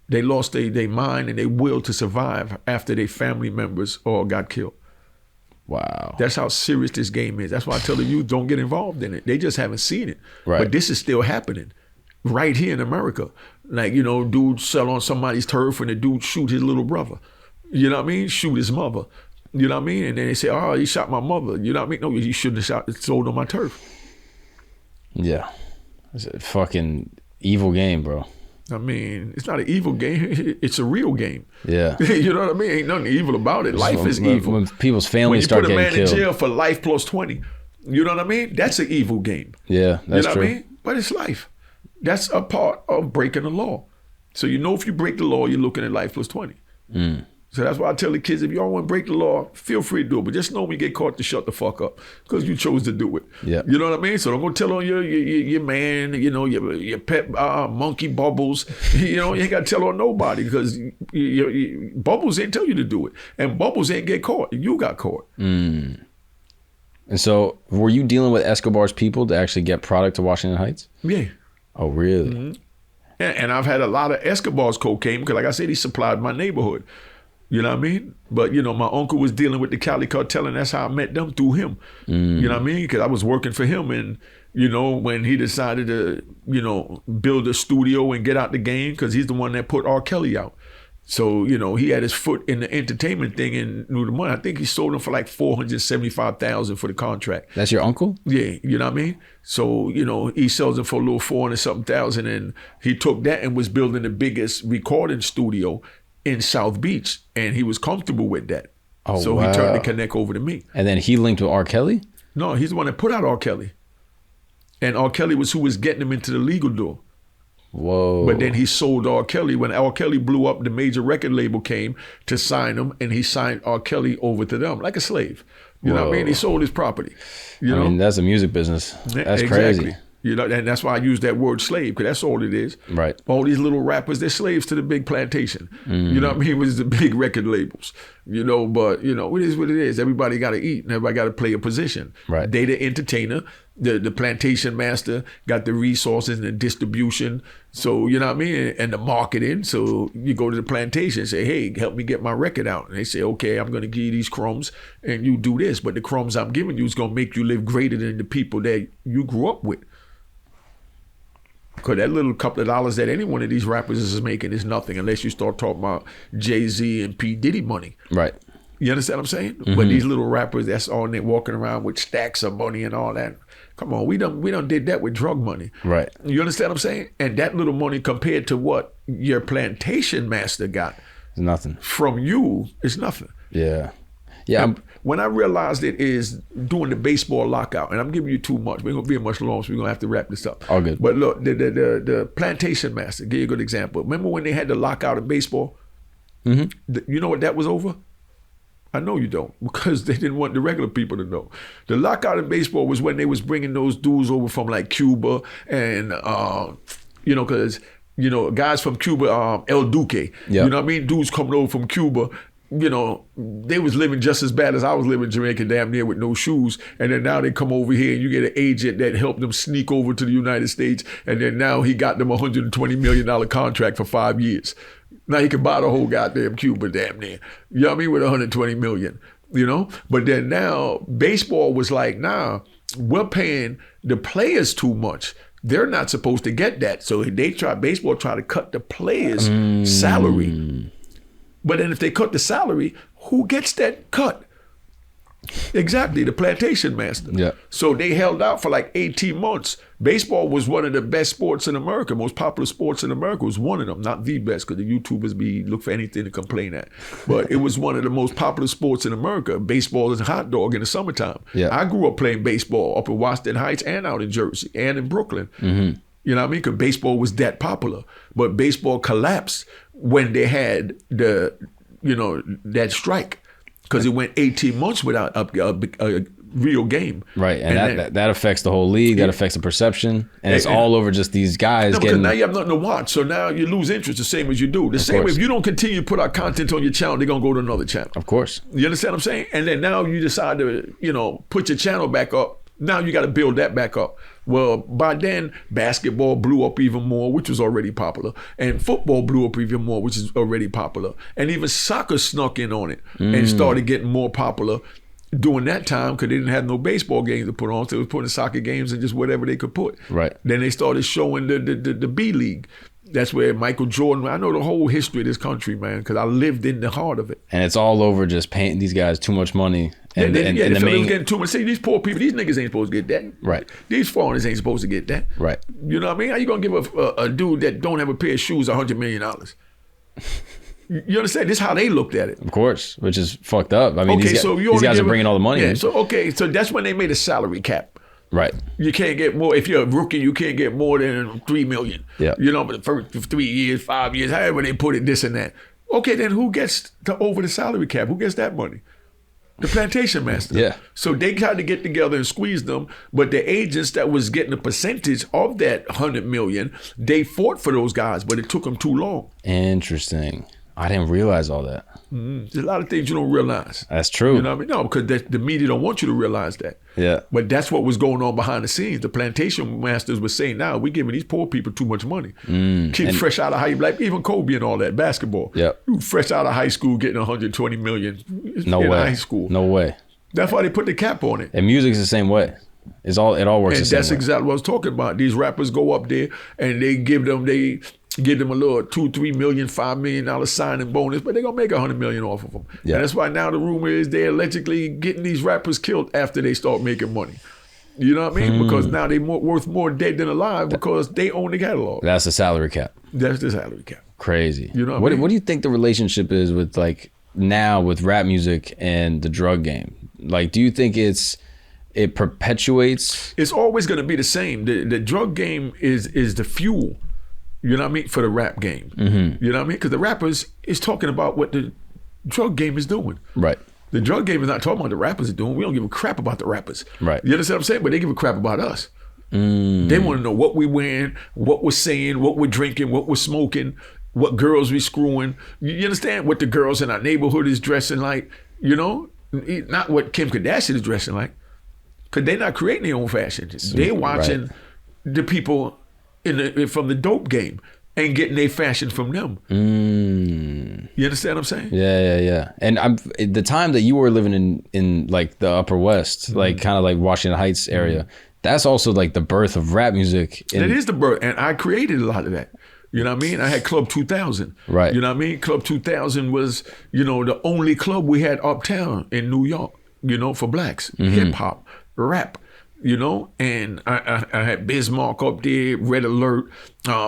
They lost their mind and their will to survive after their family members all got killed. Wow. That's how serious this game is. That's why I tell the youth, don't get involved in it. They just haven't seen it. Right. But this is still happening right here in America. Like, you know, dude sell on somebody's turf and the dude shoot his little brother. You know what I mean? Shoot his mother. You know what I mean? And then they say, oh, he shot my mother. You know what I mean? No, he shouldn't have sold on my turf. Yeah. It's a fucking evil game, bro. I mean, it's not an evil game. It's a real game. Yeah. You know what I mean? Ain't nothing evil about it. Life is evil. When people's families start getting killed. When you put a man in jail for life plus 20, you know what I mean? That's an evil game. Yeah, that's you know true. What I mean? But it's life. That's a part of breaking the law. So you know if you break the law, you're looking at life plus 20. So that's why I tell the kids, if y'all want to break the law, feel free to do it. But just know when you get caught to shut the fuck up because you chose to do it. Yeah. You know what I mean? So don't go tell on your man, you know, your pet monkey Bubbles. You know, you ain't got to tell on nobody because Bubbles ain't tell you to do it. And Bubbles ain't get caught. You got caught. And so were you dealing with Escobar's people to actually get product to Washington Heights? Yeah. Oh, really? Mm-hmm. And I've had a lot of Escobar's cocaine because, like I said, he supplied my neighborhood. You know what I mean? But, you know, my uncle was dealing with the Cali cartel, and that's how I met them, through him. You know what I mean? Because I was working for him, and, you know, when he decided to, you know, build a studio and get out the game, because he's the one that put R. Kelly out. So, you know, he had his foot in the entertainment thing and knew the money. I think he sold him for like $475,000 for the contract. That's your uncle? Yeah, you know what I mean? So, you know, he sells it for a little 400-something thousand, and he took that and was building the biggest recording studio in South Beach, and he was comfortable with that. Oh, so wow. He turned the connect over to me. And then he linked with R. Kelly? No, he's the one that put out R. Kelly. And R. Kelly was who was getting him into the legal door. Whoa. But then he sold R. Kelly. When R. Kelly blew up, the major record label came to sign him, and he signed R. Kelly over to them like a slave. You know what I mean? He sold his property. You know? I mean, that's a music business. That's exactly. crazy. You know, and that's why I use that word slave, because that's all it is. Right. All these little rappers, they're slaves to the big plantation. You know what I mean? It was the big record labels. You know, but, you know, it is what it is. Everybody got to eat, and everybody got to play a position. Right. They the entertainer, the plantation master got the resources and the distribution. So, you know what I mean? And the marketing. So you go to the plantation and say, hey, help me get my record out. And they say, okay, I'm going to give you these crumbs and you do this. But the crumbs I'm giving you is going to make you live greater than the people that you grew up with. Because that little couple of dollars that any one of these rappers is making is nothing unless you start talking about Jay-Z and P. Diddy money. Right. You understand what I'm saying? But these little rappers that's on there walking around with stacks of money and all that. Come on, we done did that with drug money. Right. You understand what I'm saying? And that little money compared to what your plantation master got It's nothing. from you is nothing. Yeah. Yeah. When I realized it is during the baseball lockout, and I'm giving you too much. We ain't gonna be much long, so we're gonna have to wrap this up. All good. But look, the plantation master, give you a good example. Remember when they had the lockout in baseball? You know what that was over? I know you don't, because they didn't want the regular people to know. The lockout in baseball was when they was bringing those dudes over from like Cuba and, you know, because, you know, guys from Cuba, El Duque, you know what I mean? Dudes coming over from Cuba, you know, they was living just as bad as I was living in Jamaica, damn near with no shoes. And then now they come over here and you get an agent that helped them sneak over to the United States. And then now he got them a $120 million contract for 5 years. Now he can buy the whole goddamn Cuba damn near. You know what I mean? With 120 million, you know? But then now baseball was like, nah, we're paying the players too much. They're not supposed to get that. So baseball try to cut the players' salary. But then if they cut the salary, who gets that cut? Exactly, the plantation master. Yeah. So they held out for like 18 months. Baseball was one of the best sports in America. Most popular sports in America was one of them. Not the best, because the YouTubers look for anything to complain at. But it was one of the most popular sports in America. Baseball is a hot dog in the summertime. Yeah. I grew up playing baseball up in Washington Heights and out in Jersey and in Brooklyn. You know what I mean? Because baseball was that popular. But baseball collapsed when they had that strike. Because it went 18 months without a real game. Right, and that affects the whole league. That affects the perception, and it's all over just these guys getting. Now you have nothing to watch, so now you lose interest the same as you do. The same way if you don't continue to put out content on your channel, they're gonna go to another channel. Of course. You understand what I'm saying? And then now you decide to, put your channel back up. Now you got to build that back up. Well, by then, basketball blew up even more, which was already popular. And football blew up even more, which is already popular. And even soccer snuck in on it and started getting more popular during that time because they didn't have no baseball games to put on. So they was putting soccer games and just whatever they could put. Right. Then they started showing the B League. That's where Michael Jordan, I know the whole history of this country, man, because I lived in the heart of it. And it's all over just paying these guys too much money. And the fellas getting too much. See, these poor people, these niggas ain't supposed to get that. Right. These foreigners ain't supposed to get that. Right. You know what I mean? How you gonna give a dude that don't have a pair of shoes $100 million? You understand? This is how they looked at it. Of course, which is fucked up. I mean, okay, these guys are bringing all the money in. So that's when they made a salary cap. Right. You can't get more. If you're a rookie, you can't get more than $3 million. Yeah. But the first 3 years, 5 years, however they put it, this and that. Okay, then who gets over the salary cap? Who gets that money? The plantation master. Yeah. So they tried to get together and squeeze them, but the agents that was getting a percentage of that 100 million, they fought for those guys, but it took them too long. Interesting. I didn't realize all that. There's a lot of things you don't realize. That's true. You know what I mean? No, because the media don't want you to realize that. Yeah. But that's what was going on behind the scenes. The plantation masters were saying, "Now we're giving these poor people too much money. Kids fresh out of high, like even Kobe and all that basketball. Yep. You fresh out of high school getting 120 million No in way. high school. No way. That's why they put the cap on it. And music's the same way. It all works And the same that's way. exactly what I was talking about. These rappers go up there and they give them a little $2-3 million, $5 million signing bonus, but they're gonna make $100 million off of them. Yeah. And that's why now the rumor is they're allegedly getting these rappers killed after they start making money. You know what I mean? Because now they're worth more dead than alive because they own the catalog. That's the salary cap. That's the salary cap. Crazy. You know what I what, mean? what do you think the relationship is with like now with rap music and the drug game? Like, do you think it perpetuates? It's always gonna be the same. The drug game is the fuel. You know what I mean? For the rap game. You know what I mean? Because the rappers is talking about what the drug game is doing. Right. The drug game is not talking about the rappers are doing. We don't give a crap about the rappers. Right. You understand what I'm saying? But they give a crap about us. They want to know what we wearing, what we're saying, what we're drinking, what we're smoking, what girls we screwing. You understand? What the girls in our neighborhood is dressing like. You know? Not what Kim Kardashian is dressing like. Because they're not creating their own fashion. They're watching the people from the dope game and getting their fashion from them. You understand what I'm saying? Yeah. And the time that you were living in like the Upper West, like kind of like Washington Heights area, that's also like the birth of rap music. It is the birth, and I created a lot of that. You know what I mean? I had Club 2000. Right. You know what I mean? Club 2000 was, the only club we had uptown in New York, for blacks, hip hop, rap. And I had Bismarck up there, Red Alert,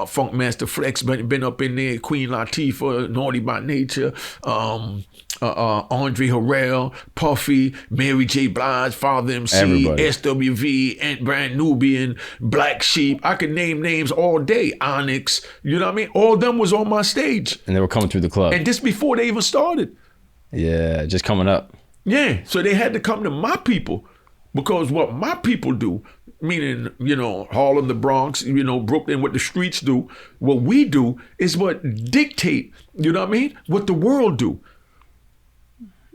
Funk Master Flex, been up in there, Queen Latifah, Naughty by Nature, Andre Harrell, Puffy, Mary J. Blige, Father MC, Everybody. SWV, Ant Brand Nubian, Black Sheep. I could name names all day. Onyx, you know what I mean? All of them was on my stage. And they were coming through the club. And this before they even started. Yeah, just coming up. Yeah, so they had to come to my people. Because what my people do, meaning, Harlem, the Bronx, Brooklyn, what the streets do, what we do is what dictate, you know what I mean? What the world do.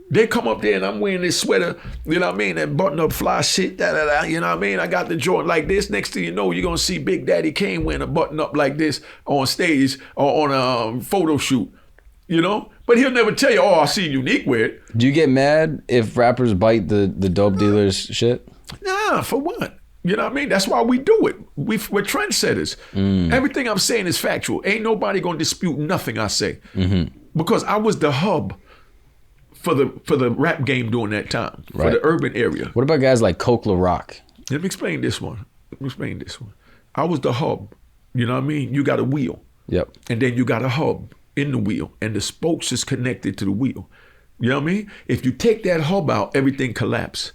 They come up there and I'm wearing this sweater, you know what I mean? That button up fly shit, you know what I mean? I got the joint like this. Next thing you know, you're going to see Big Daddy Kane wearing a button up like this on stage or on a photo shoot, But he'll never tell you, I see Unique wear it. Do you get mad if rappers bite the dope dealers shit? Nah, for what? You know what I mean? That's why we do it. We're trendsetters. Everything I'm saying is factual. Ain't nobody gonna dispute nothing I say. Because I was the hub for the rap game during that time, for the urban area. What about guys like Coke La Rock? Let me explain this one. I was the hub. You know what I mean? You got a wheel. Yep. And then you got a hub in the wheel, and the spokes is connected to the wheel. You know what I mean? If you take that hub out, everything collapses.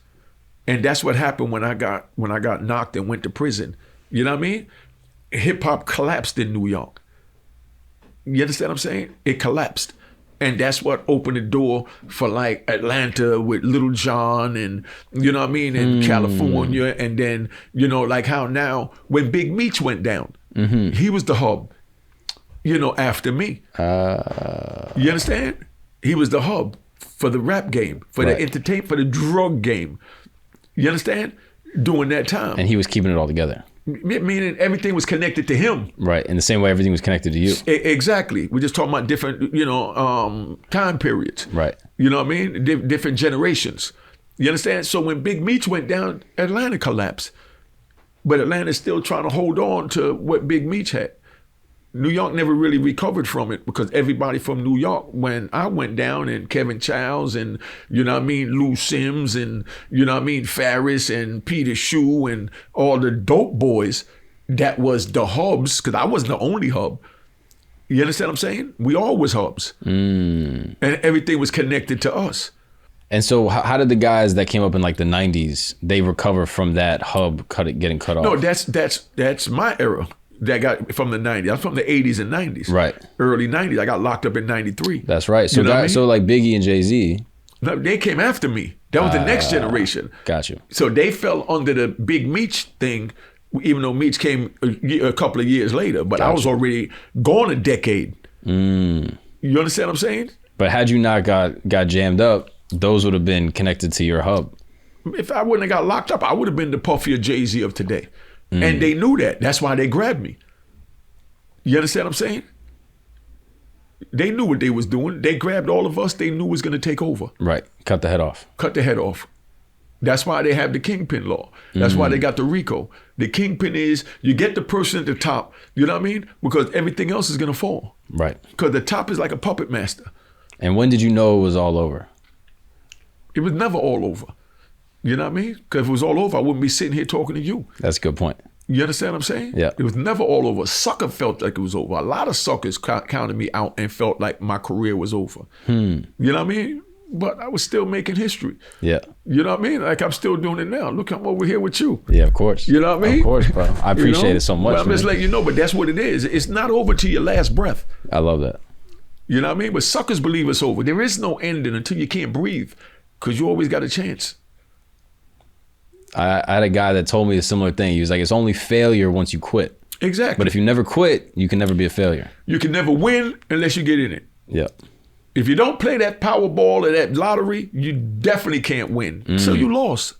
And that's what happened when I got knocked and went to prison. You know what I mean? Hip hop collapsed in New York. You understand what I'm saying? It collapsed. And that's what opened the door for like Atlanta with Little John and, you know what I mean, in California. And then, like how now when Big Meech went down, he was the hub. After me. You understand? He was the hub for the rap game, for the entertainment, for the drug game. You understand? During that time. And he was keeping it all together. Meaning everything was connected to him. Right. In the same way everything was connected to you. Exactly. We're just talking about different, time periods. Right. You know what I mean? Different generations. You understand? So when Big Meech went down, Atlanta collapsed. But Atlanta's still trying to hold on to what Big Meech had. New York never really recovered from it because everybody from New York, when I went down, and Kevin Childs and, Lou Sims and, Farris and Peter Shue and all the dope boys, that was the hubs, because I wasn't the only hub. You understand what I'm saying? We all was hubs. And everything was connected to us. And so how did the guys that came up in like the 90s, they recover from that hub getting cut off? No, that's my era. that got from the 90s. I'm from the 80s and 90s. Right. Early 90s. I got locked up in 93. That's right. So, You know what I mean? so like Biggie and Jay-Z. No, they came after me. That was the next generation. Got you. So they fell under the Big Meech thing, even though Meech came a couple of years later. But I was already gone a decade. You understand what I'm saying? But had you not got jammed up, those would have been connected to your hub. If I wouldn't have got locked up, I would have been the puffier Jay-Z of today. And they knew that. That's why they grabbed me. You understand what I'm saying? They knew what they was doing. They grabbed all of us they knew was going to take over. Right. Cut the head off. Cut the head off. That's why they have the Kingpin law. That's why they got the RICO. The Kingpin is you get the person at the top, you know what I mean? Because everything else is going to fall. Right. Because the top is like a puppet master. And when did you know it was all over? It was never all over. You know what I mean? Because if it was all over, I wouldn't be sitting here talking to you. That's a good point. You understand what I'm saying? Yeah. It was never all over. Sucker felt like it was over. A lot of suckers counted me out and felt like my career was over. You know what I mean? But I was still making history. Yeah. You know what I mean? Like I'm still doing it now. Look, I'm over here with you. Yeah, of course. You know what I mean? Of course, bro. I appreciate it so much. Well, I'm just letting you know, but that's what it is. It's not over to your last breath. I love that. You know what I mean? But suckers believe it's over. There is no ending until you can't breathe because you always got a chance. I had a guy that told me a similar thing. He was like, it's only failure once you quit. Exactly. But if you never quit, you can never be a failure. You can never win unless you get in it. Yeah. If you don't play that Powerball or that lottery, you definitely can't win. So you lost.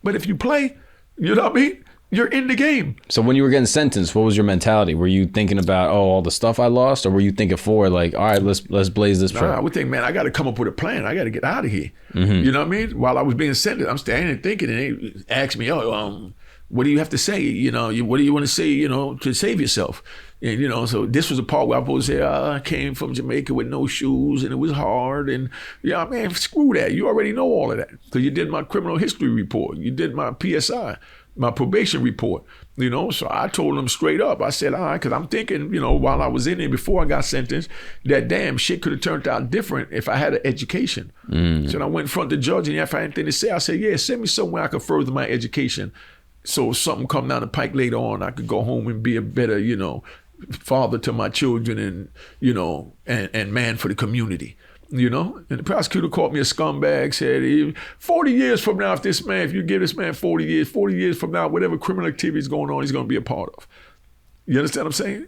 But if you play, you know what I mean? You're in the game. So when you were getting sentenced, what was your mentality? Were you thinking about, all the stuff I lost? Or were you thinking forward like, all right, let's blaze this trail? I would think, man, I got to come up with a plan. I got to get out of here. You know what I mean? While I was being sentenced, I'm standing and thinking, and they asked me, what do you have to say? You know, what do you want to say, to save yourself? And, so this was a part where I was say, I came from Jamaica with no shoes and it was hard. And, yeah, man, screw that. You already know all of that because you did my criminal history report. You did my PSI, my probation report, So I told them straight up. I said, all right, because I'm thinking, while I was in there before I got sentenced, that damn shit could have turned out different if I had an education. So I went in front of the judge and if I had anything to say, I said, yeah, send me somewhere I could further my education. So if something come down the pike later on, I could go home and be a better, father to my children and, and man for the community. And the prosecutor called me a scumbag, said, 40 years from now, if you give this man 40 years from now, whatever criminal activity is going on, he's going to be a part of. You understand what I'm saying?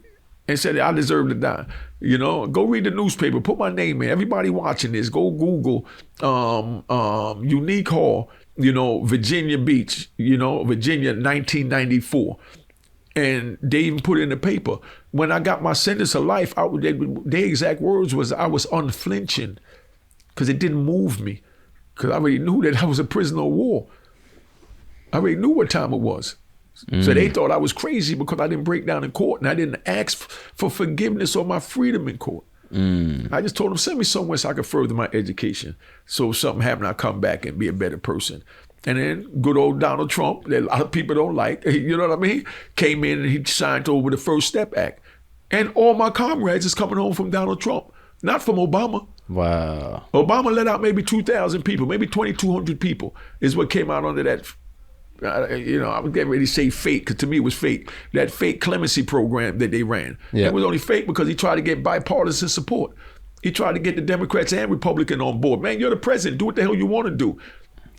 And said, I deserve to die. Go read the newspaper, put my name in. Everybody watching this, go Google Unique Hall, Virginia Beach, Virginia, 1994. And they even put it in the paper. When I got my sentence of life, their exact words was I was unflinching because it didn't move me because I already knew that I was a prisoner of war. I already knew what time it was. So they thought I was crazy because I didn't break down in court and I didn't ask for forgiveness or my freedom in court. I just told them, send me somewhere so I could further my education. So if something happened, I'll come back and be a better person. And then good old Donald Trump, that a lot of people don't like, you know what I mean? Came in and he signed over the First Step Act. And all my comrades is coming home from Donald Trump, not from Obama. Wow. Obama let out maybe 2,000 people, maybe 2,200 people is what came out under that, I was getting ready to say fake, because to me it was fake. That fake clemency program that they ran. Yeah. It was only fake because he tried to get bipartisan support. He tried to get the Democrats and Republicans on board. Man, you're the president. Do what the hell you want to do.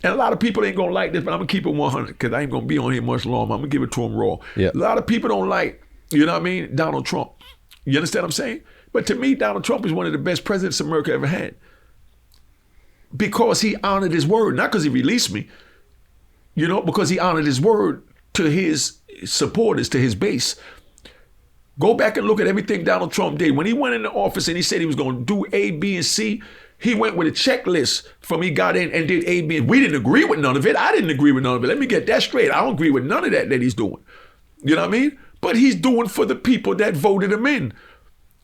And a lot of people ain't going to like this, but I'm going to keep it 100 because I ain't going to be on here much longer. I'm going to give it to them raw. Yeah. A lot of people don't like, Donald Trump. You understand what I'm saying? But to me, Donald Trump is one of the best presidents America ever had because he honored his word, not because he released me, because he honored his word to his supporters, to his base. Go back and look at everything Donald Trump did. When he went into office and he said he was going to do A, B, and C, he went with a checklist from he got in and did A, B, and we didn't agree with none of it. I didn't agree with none of it. Let me get that straight. I don't agree with none of that he's doing. You know what I mean? But he's doing for the people that voted him in.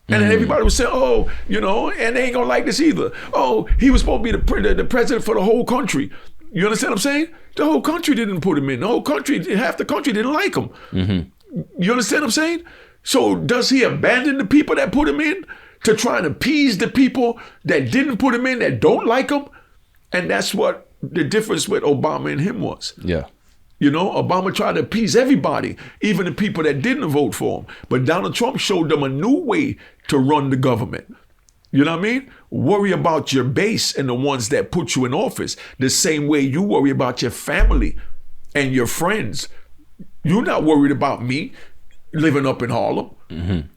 And then everybody was saying, and they ain't gonna like this either. Oh, he was supposed to be the president for the whole country. You understand what I'm saying? The whole country didn't put him in. The whole country, half the country didn't like him. You understand what I'm saying? So does he abandon the people that put him in to try and appease the people that didn't put him in, that don't like him? And that's what the difference with Obama and him was. Yeah. You know, Obama tried to appease everybody, even the people that didn't vote for him. But Donald Trump showed them a new way to run the government. You know what I mean? Worry about your base and the ones that put you in office the same way you worry about your family and your friends. You're not worried about me living up in Harlem. Mm-hmm.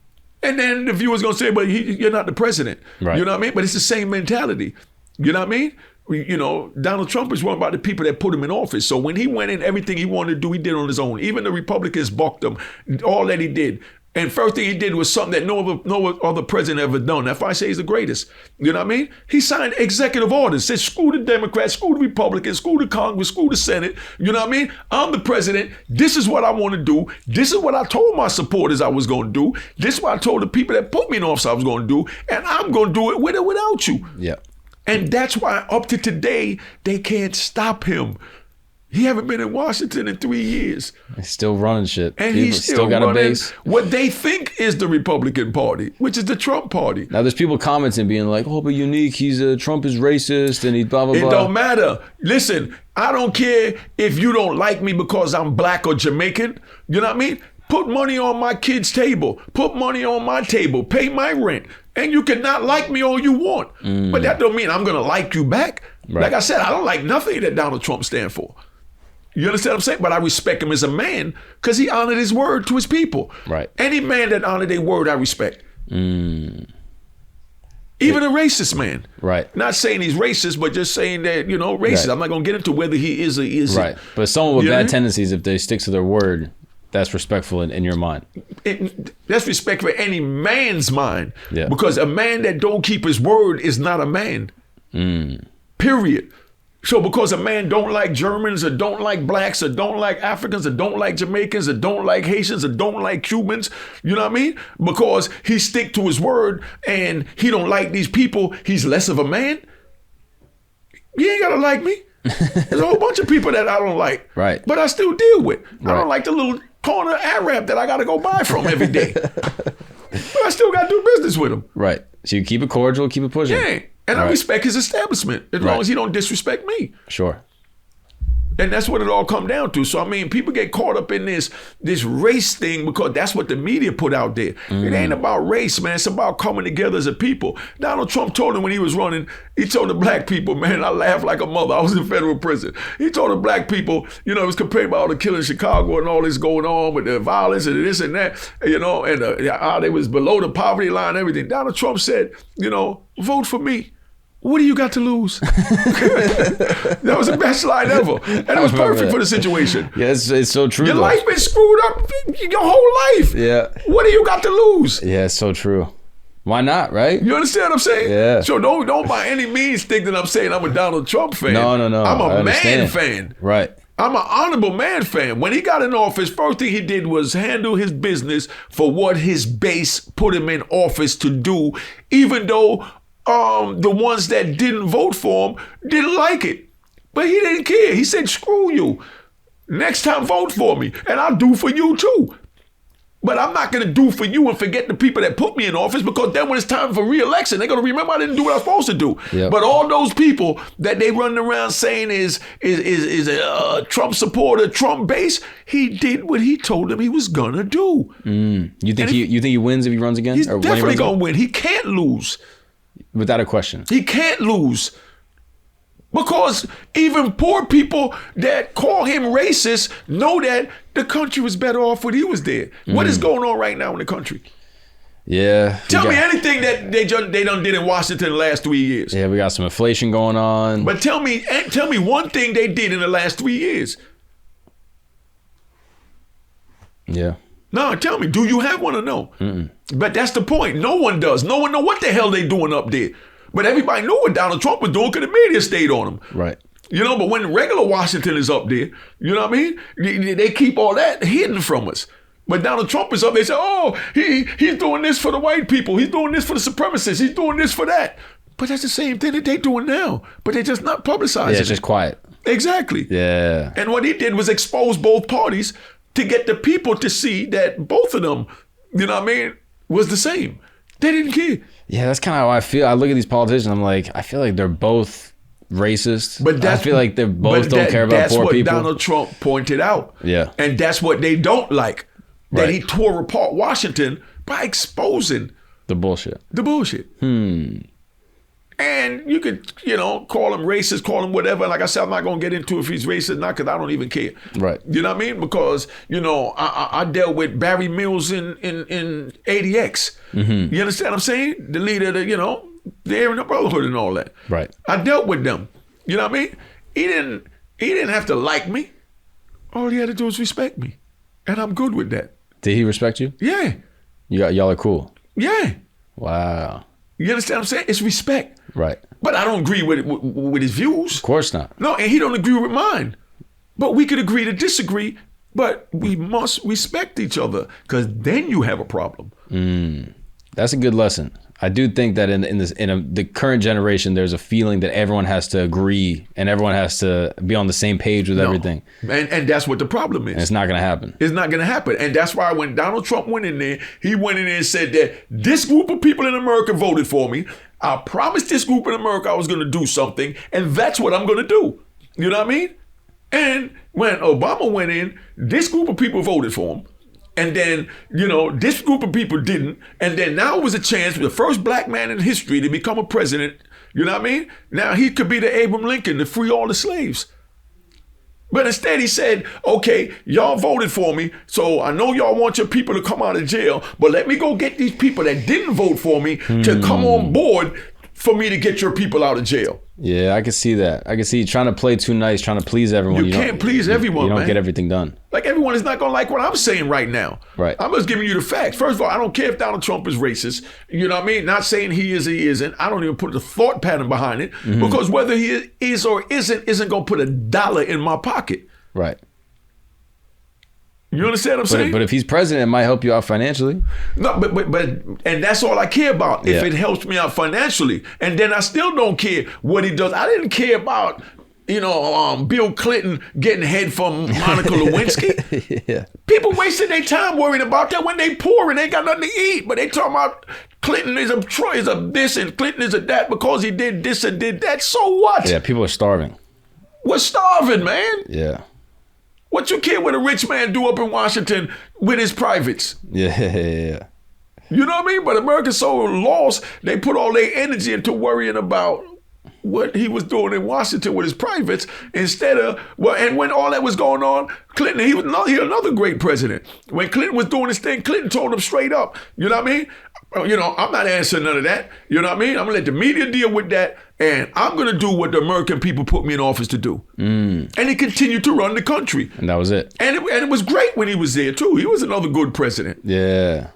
And then the viewer's going to say, but you're not the president. Right. You know what I mean? But it's the same mentality. You know what I mean? You know, Donald Trump is worried about the people that put him in office. So when he went in, everything he wanted to do, he did on his own. Even the Republicans bucked him, all that he did. And first thing he did was something that no other president ever done. That's why I say he's the greatest. You know what I mean? He signed executive orders, said screw the Democrats, screw the Republicans, screw the Congress, screw the Senate. You know what I mean? I'm the president. This is what I want to do. This is what I told my supporters I was going to do. This is what I told the people that put me in office I was going to do. And I'm going to do it with or without you. Yeah. And that's why up to today, they can't stop him. He haven't been in Washington in 3 years. He's still running shit. And he's still got running a base. what they think is the Republican Party, which is the Trump Party. Now there's people commenting being like, oh, but Unique, Trump is racist and he blah, blah, blah. It don't matter. Listen, I don't care if you don't like me because I'm black or Jamaican. You know what I mean? Put money on my kid's table. Put money on my table. Pay my rent. And you can not like me all you want. But that don't mean I'm going to like you back. Right. Like I said, I don't like nothing that Donald Trump stands for. You understand what I'm saying? But I respect him as a man because he honored his word to his people. Right. Any man that honored their word, I respect. Even a racist man. Right. Not saying he's racist, but just saying that, you know, racist. Right. I'm not going to get into whether he is or isn't. Right. But someone with bad tendencies, if they stick to their word, that's respectful in your mind. That's respect for any man's mind. Yeah. Because a man that don't keep his word is not a man. Period. So because a man don't like Germans or don't like blacks or don't like Africans or don't like Jamaicans or don't like Haitians or don't like Cubans, you know what I mean? Because he stick to his word and he don't like these people, he's less of a man. You ain't gotta like me. There's a whole bunch of people that I don't like. Right. But I still deal with. Right. I don't like the little corner Arab that I gotta go buy from every day. But I still gotta do business with him. Right. So you keep it cordial, keep it pushing. Yeah. And I respect his establishment as long as he don't disrespect me. Sure. And that's what it all come down to. So, I mean, people get caught up in this race thing because that's what the media put out there. It ain't about race, man. It's about coming together as a people. Donald Trump told him when he was running, he told the black people, man, I laughed like a mother. I was in federal prison. He told the black people, you know, it was compared about all the killing in Chicago and all this going on with the violence and this and that, you know, and how they was below the poverty line and everything. Donald Trump said, you know, vote for me. What do you got to lose? That was the best line ever. And it was perfect for the situation. Yeah, it's so true. Your life been screwed up your whole life. Yeah. What do you got to lose? Yeah, it's so true. Why not, right? You understand what I'm saying? Yeah. So don't by any means think that I'm saying I'm a Donald Trump fan. No. I'm a man fan. Right. I'm an honorable man fan. When he got in office, first thing he did was handle his business for what his base put him in office to do, even though the ones that didn't vote for him didn't like it. But he didn't care. He said, screw you. Next time, vote for me. And I'll do for you too. But I'm not going to do for you and forget the people that put me in office, because then when it's time for re-election, they're going to remember I didn't do what I was supposed to do. Yep. But all those people that they running around saying is a Trump supporter, Trump base, he did what he told them he was going to do. You think he wins if he runs again? He's definitely going to win. He can't lose. Without a question. He can't lose. Because even poor people that call him racist know that the country was better off when he was there. What is going on right now in the country? Yeah. Tell me anything that they done did in Washington in the last 3 years. Yeah, we got some inflation going on. But tell me one thing they did in the last 3 years. Yeah. No, tell me, do you have one or no? But that's the point. No one does. No one know what the hell they doing up there. But everybody knew what Donald Trump was doing because the media stayed on him. Right. You know, but when regular Washington is up there, you know what I mean? They keep all that hidden from us. But Donald Trump is up there, they say, oh, he's doing this for the white people. He's doing this for the supremacists. He's doing this for that. But that's the same thing that they're doing now. But they're just not publicizing it. Yeah, it's just quiet. Exactly. Yeah. And what he did was expose both parties to get the people to see that both of them, you know what I mean, was the same. They didn't care. Yeah, that's kind of how I feel. I look at these politicians, I'm like, I feel like they're both racist. But I feel like they both don't care about poor people. That's what Donald Trump pointed out. Yeah. And that's what they don't like. That Right. he tore apart Washington by exposing The bullshit. the bullshit. And you could, call him racist, call him whatever. Like I said, I'm not going to get into if he's racist or not because I don't even care. Right. You know what I mean? Because, I dealt with Barry Mills in ADX. You understand what I'm saying? The leader of the, they're in the Brotherhood and all that. Right. I dealt with them. You know what I mean? He didn't have to like me. All he had to do was respect me. And I'm good with that. Did he respect you? Yeah. Y'all are cool. Yeah. Wow. You understand what I'm saying? It's respect. Right. But I don't agree with his views. Of course not. No, and he don't agree with mine. But we could agree to disagree, but we must respect each other because then you have a problem. That's a good lesson. I do think that in the current generation, there's a feeling that everyone has to agree and everyone has to be on the same page with everything. And that's what the problem is. And it's not going to happen. It's not going to happen. And that's why when Donald Trump went in there, he went in there and said that this group of people in America voted for me. I promised this group in America I was going to do something, and that's what I'm going to do. You know what I mean? And when Obama went in, this group of people voted for him. And then, this group of people didn't. And then now was a chance for the first black man in history to become a president. You know what I mean? Now he could be the Abraham Lincoln to free all the slaves. But instead he said, okay, y'all voted for me. So I know y'all want your people to come out of jail. But let me go get these people that didn't vote for me to come on board for me to get your people out of jail. Yeah, I can see that. I can see you trying to play too nice, trying to please everyone. You can't please everyone, You don't man. get everything done. Like everyone is not going to like what I'm saying right now. Right. I'm just giving you the facts. First of all, I don't care if Donald Trump is racist. You know what I mean? Not saying he is or he isn't. I don't even put the thought pattern behind it because whether he is or isn't going to put $1 in my pocket. Right. You understand what I'm saying? But if he's president, it might help you out financially. No, but and that's all I care about. If Yeah. it helps me out financially, and then I still don't care what he does. I didn't care about Bill Clinton getting head from Monica Lewinsky. Yeah. People wasting their time worrying about that when they poor and they ain't got nothing to eat. But they talking about Clinton is a Troy is a this and Clinton is a that because he did this and did that. So what? Yeah, people are starving. We're starving, man. Yeah. What you care what a rich man do up in Washington with his privates? Yeah. You know what I mean? But America's so lost, they put all their energy into worrying about what he was doing in Washington with his privates instead of, and when all that was going on, Clinton, he was another great president. When Clinton was doing his thing, Clinton told him straight up, you know what I mean? I'm not answering none of that. You know what I mean? I'm going to let the media deal with that, and I'm going to do what the American people put me in office to do. And he continued to run the country. And that was it. And it was great when he was there, too. He was another good president. Yeah.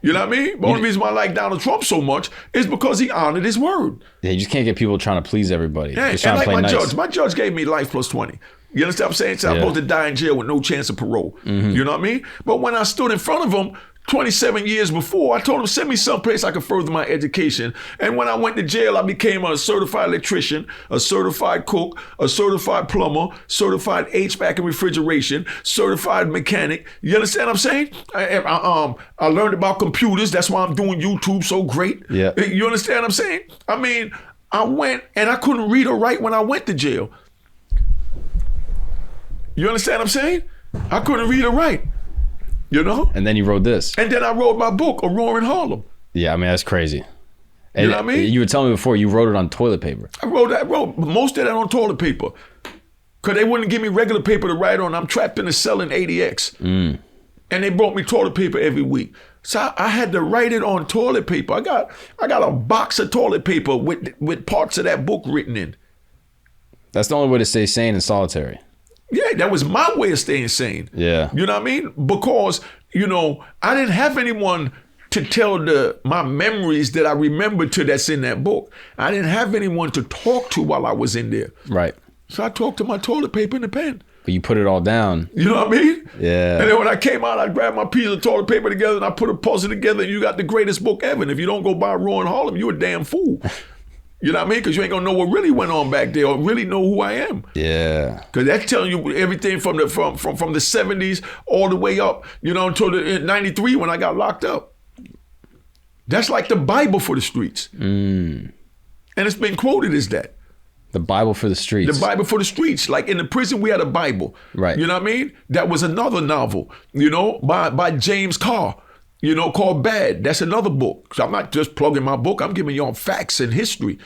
You know what I mean? The only reason why I like Donald Trump so much is because he honored his word. Yeah, you just can't get people trying to please everybody. Yeah, Just and trying to like play nice. my judge gave me life plus 20. You understand what I'm saying? So I'm supposed to die in jail with no chance of parole. You know what I mean? But when I stood in front of him 27 years before, I told him, send me someplace I could further my education. And when I went to jail, I became a certified electrician, a certified cook, a certified plumber, certified HVAC and refrigeration, certified mechanic. You understand what I'm saying? I learned about computers. That's why I'm doing YouTube so great. Yeah. You understand what I'm saying? I mean, I went and I couldn't read or write when I went to jail. You understand what I'm saying? I couldn't read or write. You know? And then you wrote this. And then I wrote my book, A Roar in Harlem. Yeah, I mean, that's crazy. And You know what I mean? You were telling me before, you wrote it on toilet paper. I wrote most of that on toilet paper. Because they wouldn't give me regular paper to write on. I'm trapped in a cell in ADX. And they brought me toilet paper every week. So I had to write it on toilet paper. I got a box of toilet paper with parts of that book written in. That's the only way to stay sane and solitary. Yeah, that was my way of staying sane. Yeah. You know what I mean? Because, I didn't have anyone to tell my memories that I remember that's in that book. I didn't have anyone to talk to while I was in there. Right. So I talked to my toilet paper and the pen. But you put it all down. You know what I mean? Yeah. And then when I came out, I grabbed my piece of toilet paper together and I put a puzzle together and you got the greatest book ever. And if you don't go buy Roar in Harlem, you a damn fool. You know what I mean? Because you ain't going to know what really went on back there or really know who I am. Yeah. Because that's telling you everything from the 70s all the way up, until the 93 when I got locked up. That's like the Bible for the streets. And it's been quoted as that. The Bible for the streets. The Bible for the streets. Like in the prison, we had a Bible. Right. You know what I mean? That was another novel, you know, by James Carr, you know, called Bad. That's another book. So I'm not just plugging my book. I'm giving y'all facts and history.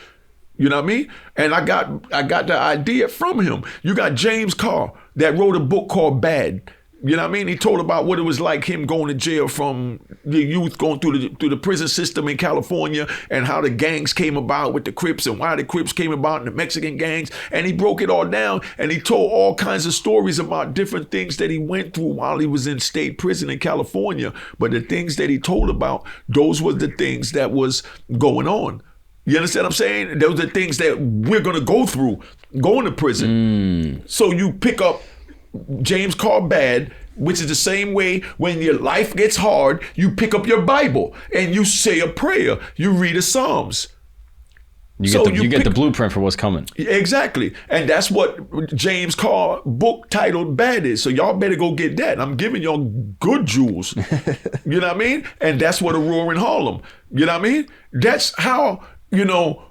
You know what I mean? And I got the idea from him. You got James Carr that wrote a book called Bad. You know what I mean? He told about what it was like him going to jail from the youth going through the prison system in California and how the gangs came about with the Crips and why the Crips came about and the Mexican gangs. And he broke it all down and he told all kinds of stories about different things that he went through while he was in state prison in California. But the things that he told about, those were the things that was going on. You understand what I'm saying? Those are things that we're going to go through going to prison. So you pick up James Carr Bad, which is the same way when your life gets hard, you pick up your Bible and you say a prayer. You read the Psalms. You get the blueprint for what's coming. Exactly. And that's what James Carr book titled Bad is. So y'all better go get that. I'm giving y'all good jewels. You know what I mean? And that's what a roaring Harlem. You know what I mean? That's how, you know,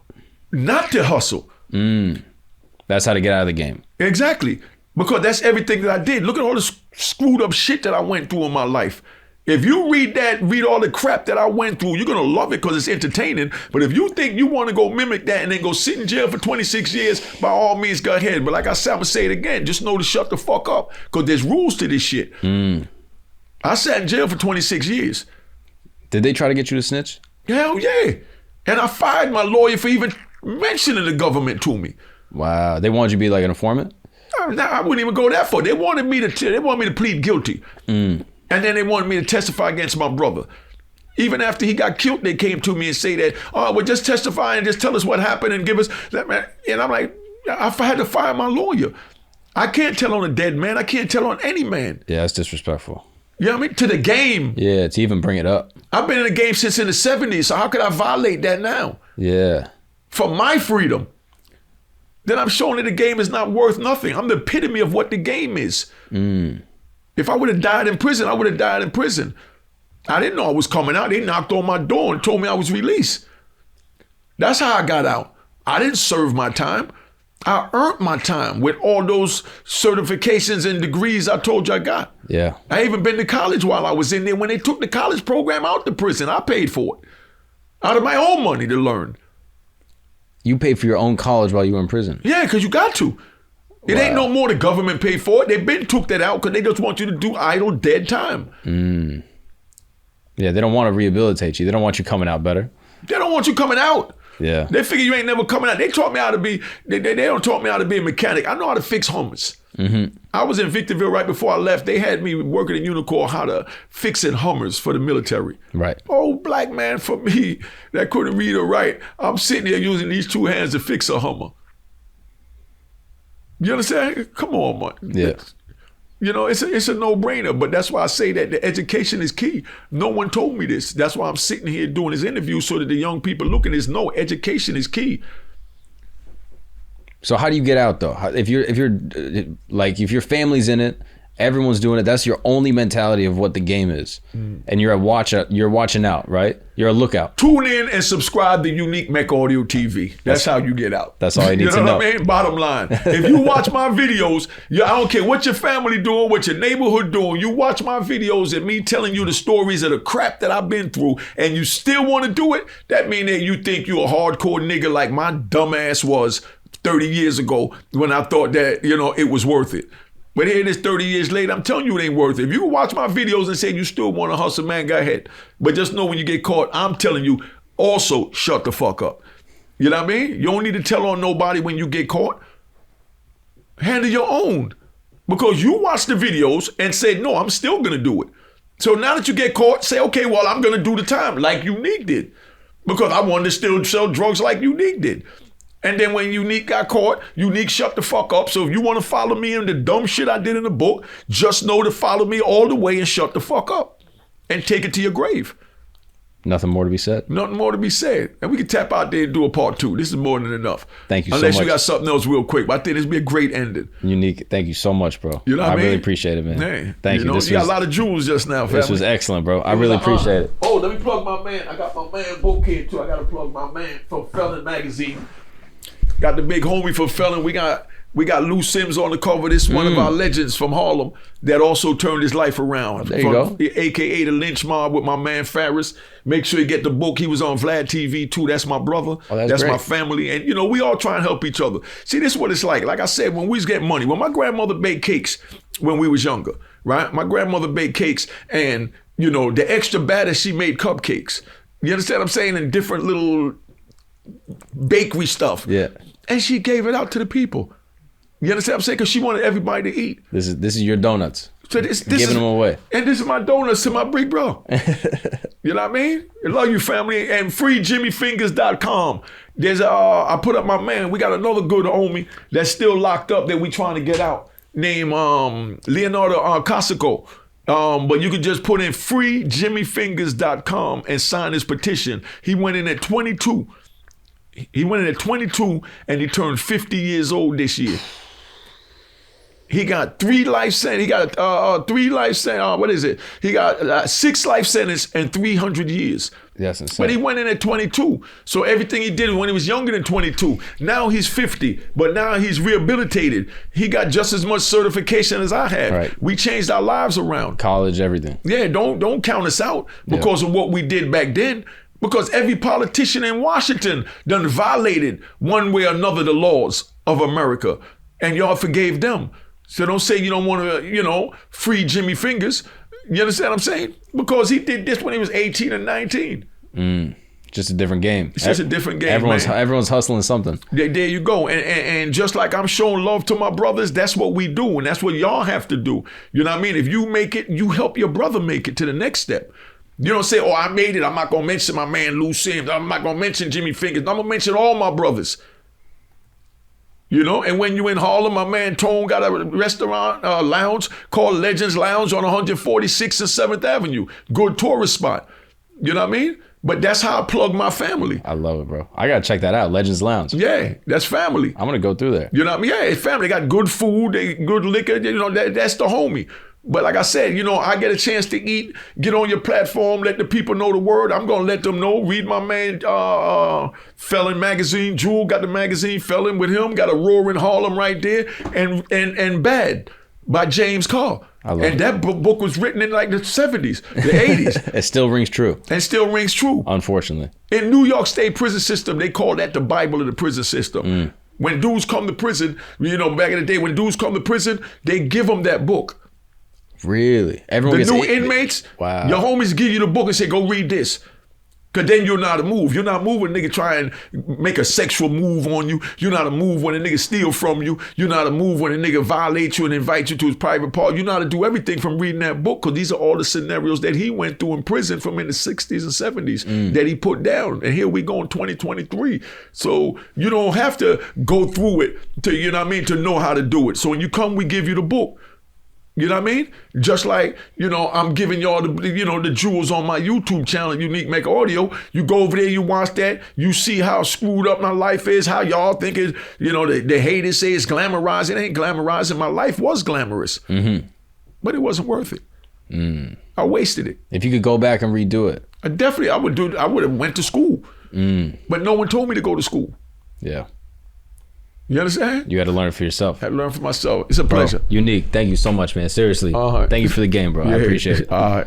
not to hustle. That's how to get out of the game. Exactly. Because that's everything that I did. Look at all the screwed up shit that I went through in my life. If you read all the crap that I went through, you're going to love it because it's entertaining. But if you think you want to go mimic that and then go sit in jail for 26 years, by all means, go ahead. But like I said, I'm going to say it again. Just know to shut the fuck up because there's rules to this shit. I sat in jail for 26 years. Did they try to get you to snitch? Hell yeah. And I fired my lawyer for even mentioning the government to me. Wow. They wanted you to be like an informant? I wouldn't even go that far. They wanted me to plead guilty. And then they wanted me to testify against my brother. Even after he got killed, they came to me and say that, oh, well, just testify and just tell us what happened and give us that, man. And I'm like, I had to fire my lawyer. I can't tell on a dead man. I can't tell on any man. Yeah, that's disrespectful. You know what I mean? To the game. Yeah, to even bring it up. I've been in the game since in the 70s, so how could I violate that now? Yeah. For my freedom. Then I'm showing that the game is not worth nothing. I'm the epitome of what the game is. If I would have died in prison, I would have died in prison. I didn't know I was coming out. They knocked on my door and told me I was released. That's how I got out. I didn't serve my time. I earned my time with all those certifications and degrees I told you I got. Yeah. I even been to college while I was in there. When they took the college program out the prison, I paid for it. Out of my own money to learn. You paid for your own college while you were in prison? Yeah, because you got to. It ain't no more the government paid for it. They been took that out because they just want you to do idle, dead time. Yeah, they don't want to rehabilitate you. They don't want you coming out better. They don't want you coming out. Yeah. They figure you ain't never coming out. They taught me how to be, they don't taught me how to be a mechanic. I know how to fix Hummers. I was in Victorville right before I left. They had me working in Unicorn how to fixing Hummers for the military. Right. Old black man for me that couldn't read or write. I'm sitting there using these two hands to fix a Hummer. You understand? Come on, man. Yeah. You know, it's a no-brainer, but that's why I say that the education is key. No one told me this. That's why I'm sitting here doing this interview so that the young people look at this. No, education is key. So how do you get out though? If your family's in it, everyone's doing it. That's your only mentality of what the game is, and you're watching out, right? You're a lookout. Tune in and subscribe to Unique Mecca Audio TV. That's how you get out. That's all you need to know. You know what I mean? Bottom line, if you watch my videos, I don't care what your family doing, what your neighborhood doing. You watch my videos and me telling you the stories of the crap that I've been through, and you still want to do it. That means that you think you a hardcore nigga like my dumb ass was 30 years ago when I thought that, it was worth it. But here it is 30 years later, I'm telling you it ain't worth it. If you watch my videos and say you still want to hustle, man, go ahead. But just know when you get caught, I'm telling you, also shut the fuck up. You know what I mean? You don't need to tell on nobody when you get caught. Handle your own. Because you watch the videos and say, no, I'm still going to do it. So now that you get caught, say, okay, well, I'm going to do the time like Unique did. Because I wanted to still sell drugs like Unique did. And then when Unique got caught, Unique shut the fuck up. So if you want to follow me in the dumb shit I did in the book, just know to follow me all the way and shut the fuck up. And take it to your grave. Nothing more to be said. Nothing more to be said. And we can tap out there and do a part 2. This is more than enough. Thank you so much. Unless you got something else real quick. But I think this would be a great ending. Unique, thank you so much, bro. You know what I mean? really appreciate it, man. Hey, thank you. You got a lot of jewels just now, family. This was excellent, bro. I really appreciate it. Oh, let me plug my man. I got my man Book here too. I got to plug my man from Felon Magazine. Got the big homie for Felon. We got Lou Sims on the cover. This is one of our legends from Harlem that also turned his life around. There you go. AKA the Lynch Mob with my man Farris. Make sure you get the book. He was on Vlad TV too. That's my brother. Oh, that's great. my family. And we all try and help each other. See, this is what it's like. Like I said, when we was getting money, when my grandmother baked cakes when we was younger, right? My grandmother baked cakes and, the extra batter, she made cupcakes. You understand what I'm saying? And different little bakery stuff. Yeah. And she gave it out to the people. You understand what I'm saying? Because she wanted everybody to eat. This is your donuts. So this giving them away. And this is my donuts to my big bro. You know what I mean? I love you, family. And freejimmyfingers.com. There's I put up my man. We got another good homie that's still locked up that we trying to get out. Named Leonardo Casico. But you can just put in freejimmyfingers.com and sign his petition. He went in at 22. He went in at 22 and he turned 50 years old this year. He got 3 life sentences. He got 3 life sentences. What is it? He got 6 life sentences and 300 years. That's insane. But he went in at 22. So everything he did when he was younger than 22. Now he's 50, but now he's rehabilitated. He got just as much certification as I had. Right. We changed our lives around. College, everything. Yeah, don't count us out because of what we did back then. Because every politician in Washington done violated one way or another the laws of America. And y'all forgave them. So don't say you don't want to, free Jimmy Fingers. You understand what I'm saying? Because he did this when he was 18 and 19. Just a different game. It's just a different game, Everyone's hustling something. There you go. And just like I'm showing love to my brothers, that's what we do. And that's what y'all have to do. You know what I mean? If you make it, you help your brother make it to the next step. You don't say, I made it. I'm not going to mention my man Lou Sims. I'm not going to mention Jimmy Fingers. I'm going to mention all my brothers. And when you in Harlem, my man Tone got a restaurant, lounge called Legends Lounge on 146th and 7th Avenue. Good tourist spot. You know what I mean? But that's how I plug my family. I love it, bro. I got to check that out. Legends Lounge. Yeah, that's family. I'm going to go through there. You know what I mean? Yeah, it's family. They got good food, good liquor. That's the homie. But like I said, I get a chance to eat, get on your platform, let the people know the word. I'm going to let them know. Read my man Felon magazine. Jewel got the magazine. Felon with him. Got a Roaring Harlem right there. And Bad by James Carr. And that book was written in like the 70s, the 80s. It still rings true. And still rings true. Unfortunately. In New York State prison system, they call that the Bible of the prison system. When dudes come to prison, back in the day, when dudes come to prison, they give them that book. Really? Everyone the new inmates, wow. Your homies give you the book and say, go read this. Because then you're not a move. You're not moving, nigga try and make a sexual move on you. You're not a move when a nigga steal from you. You're not a move when a nigga violates you and invite you to his private part. You know how to do everything from reading that book because these are all the scenarios that he went through in prison from in the 60s and 70s that he put down. And here we go in 2023. So you don't have to go through it to, to know how to do it. So when you come, we give you the book. You know what I mean? Just like, I'm giving y'all the jewels on my YouTube channel, Unique Mecca Audio. You go over there, you watch that, you see how screwed up my life is, how y'all think it, the haters say it's glamorized. It ain't glamorizing. My life was glamorous. But it wasn't worth it. I wasted it. If you could go back and redo it. I would have went to school. But no one told me to go to school. Yeah. You understand? You had to learn it for yourself. I had to learn for myself. It's a pleasure. Unique. Thank you so much, man. Seriously. Thank you for the game, bro. I appreciate it. All right.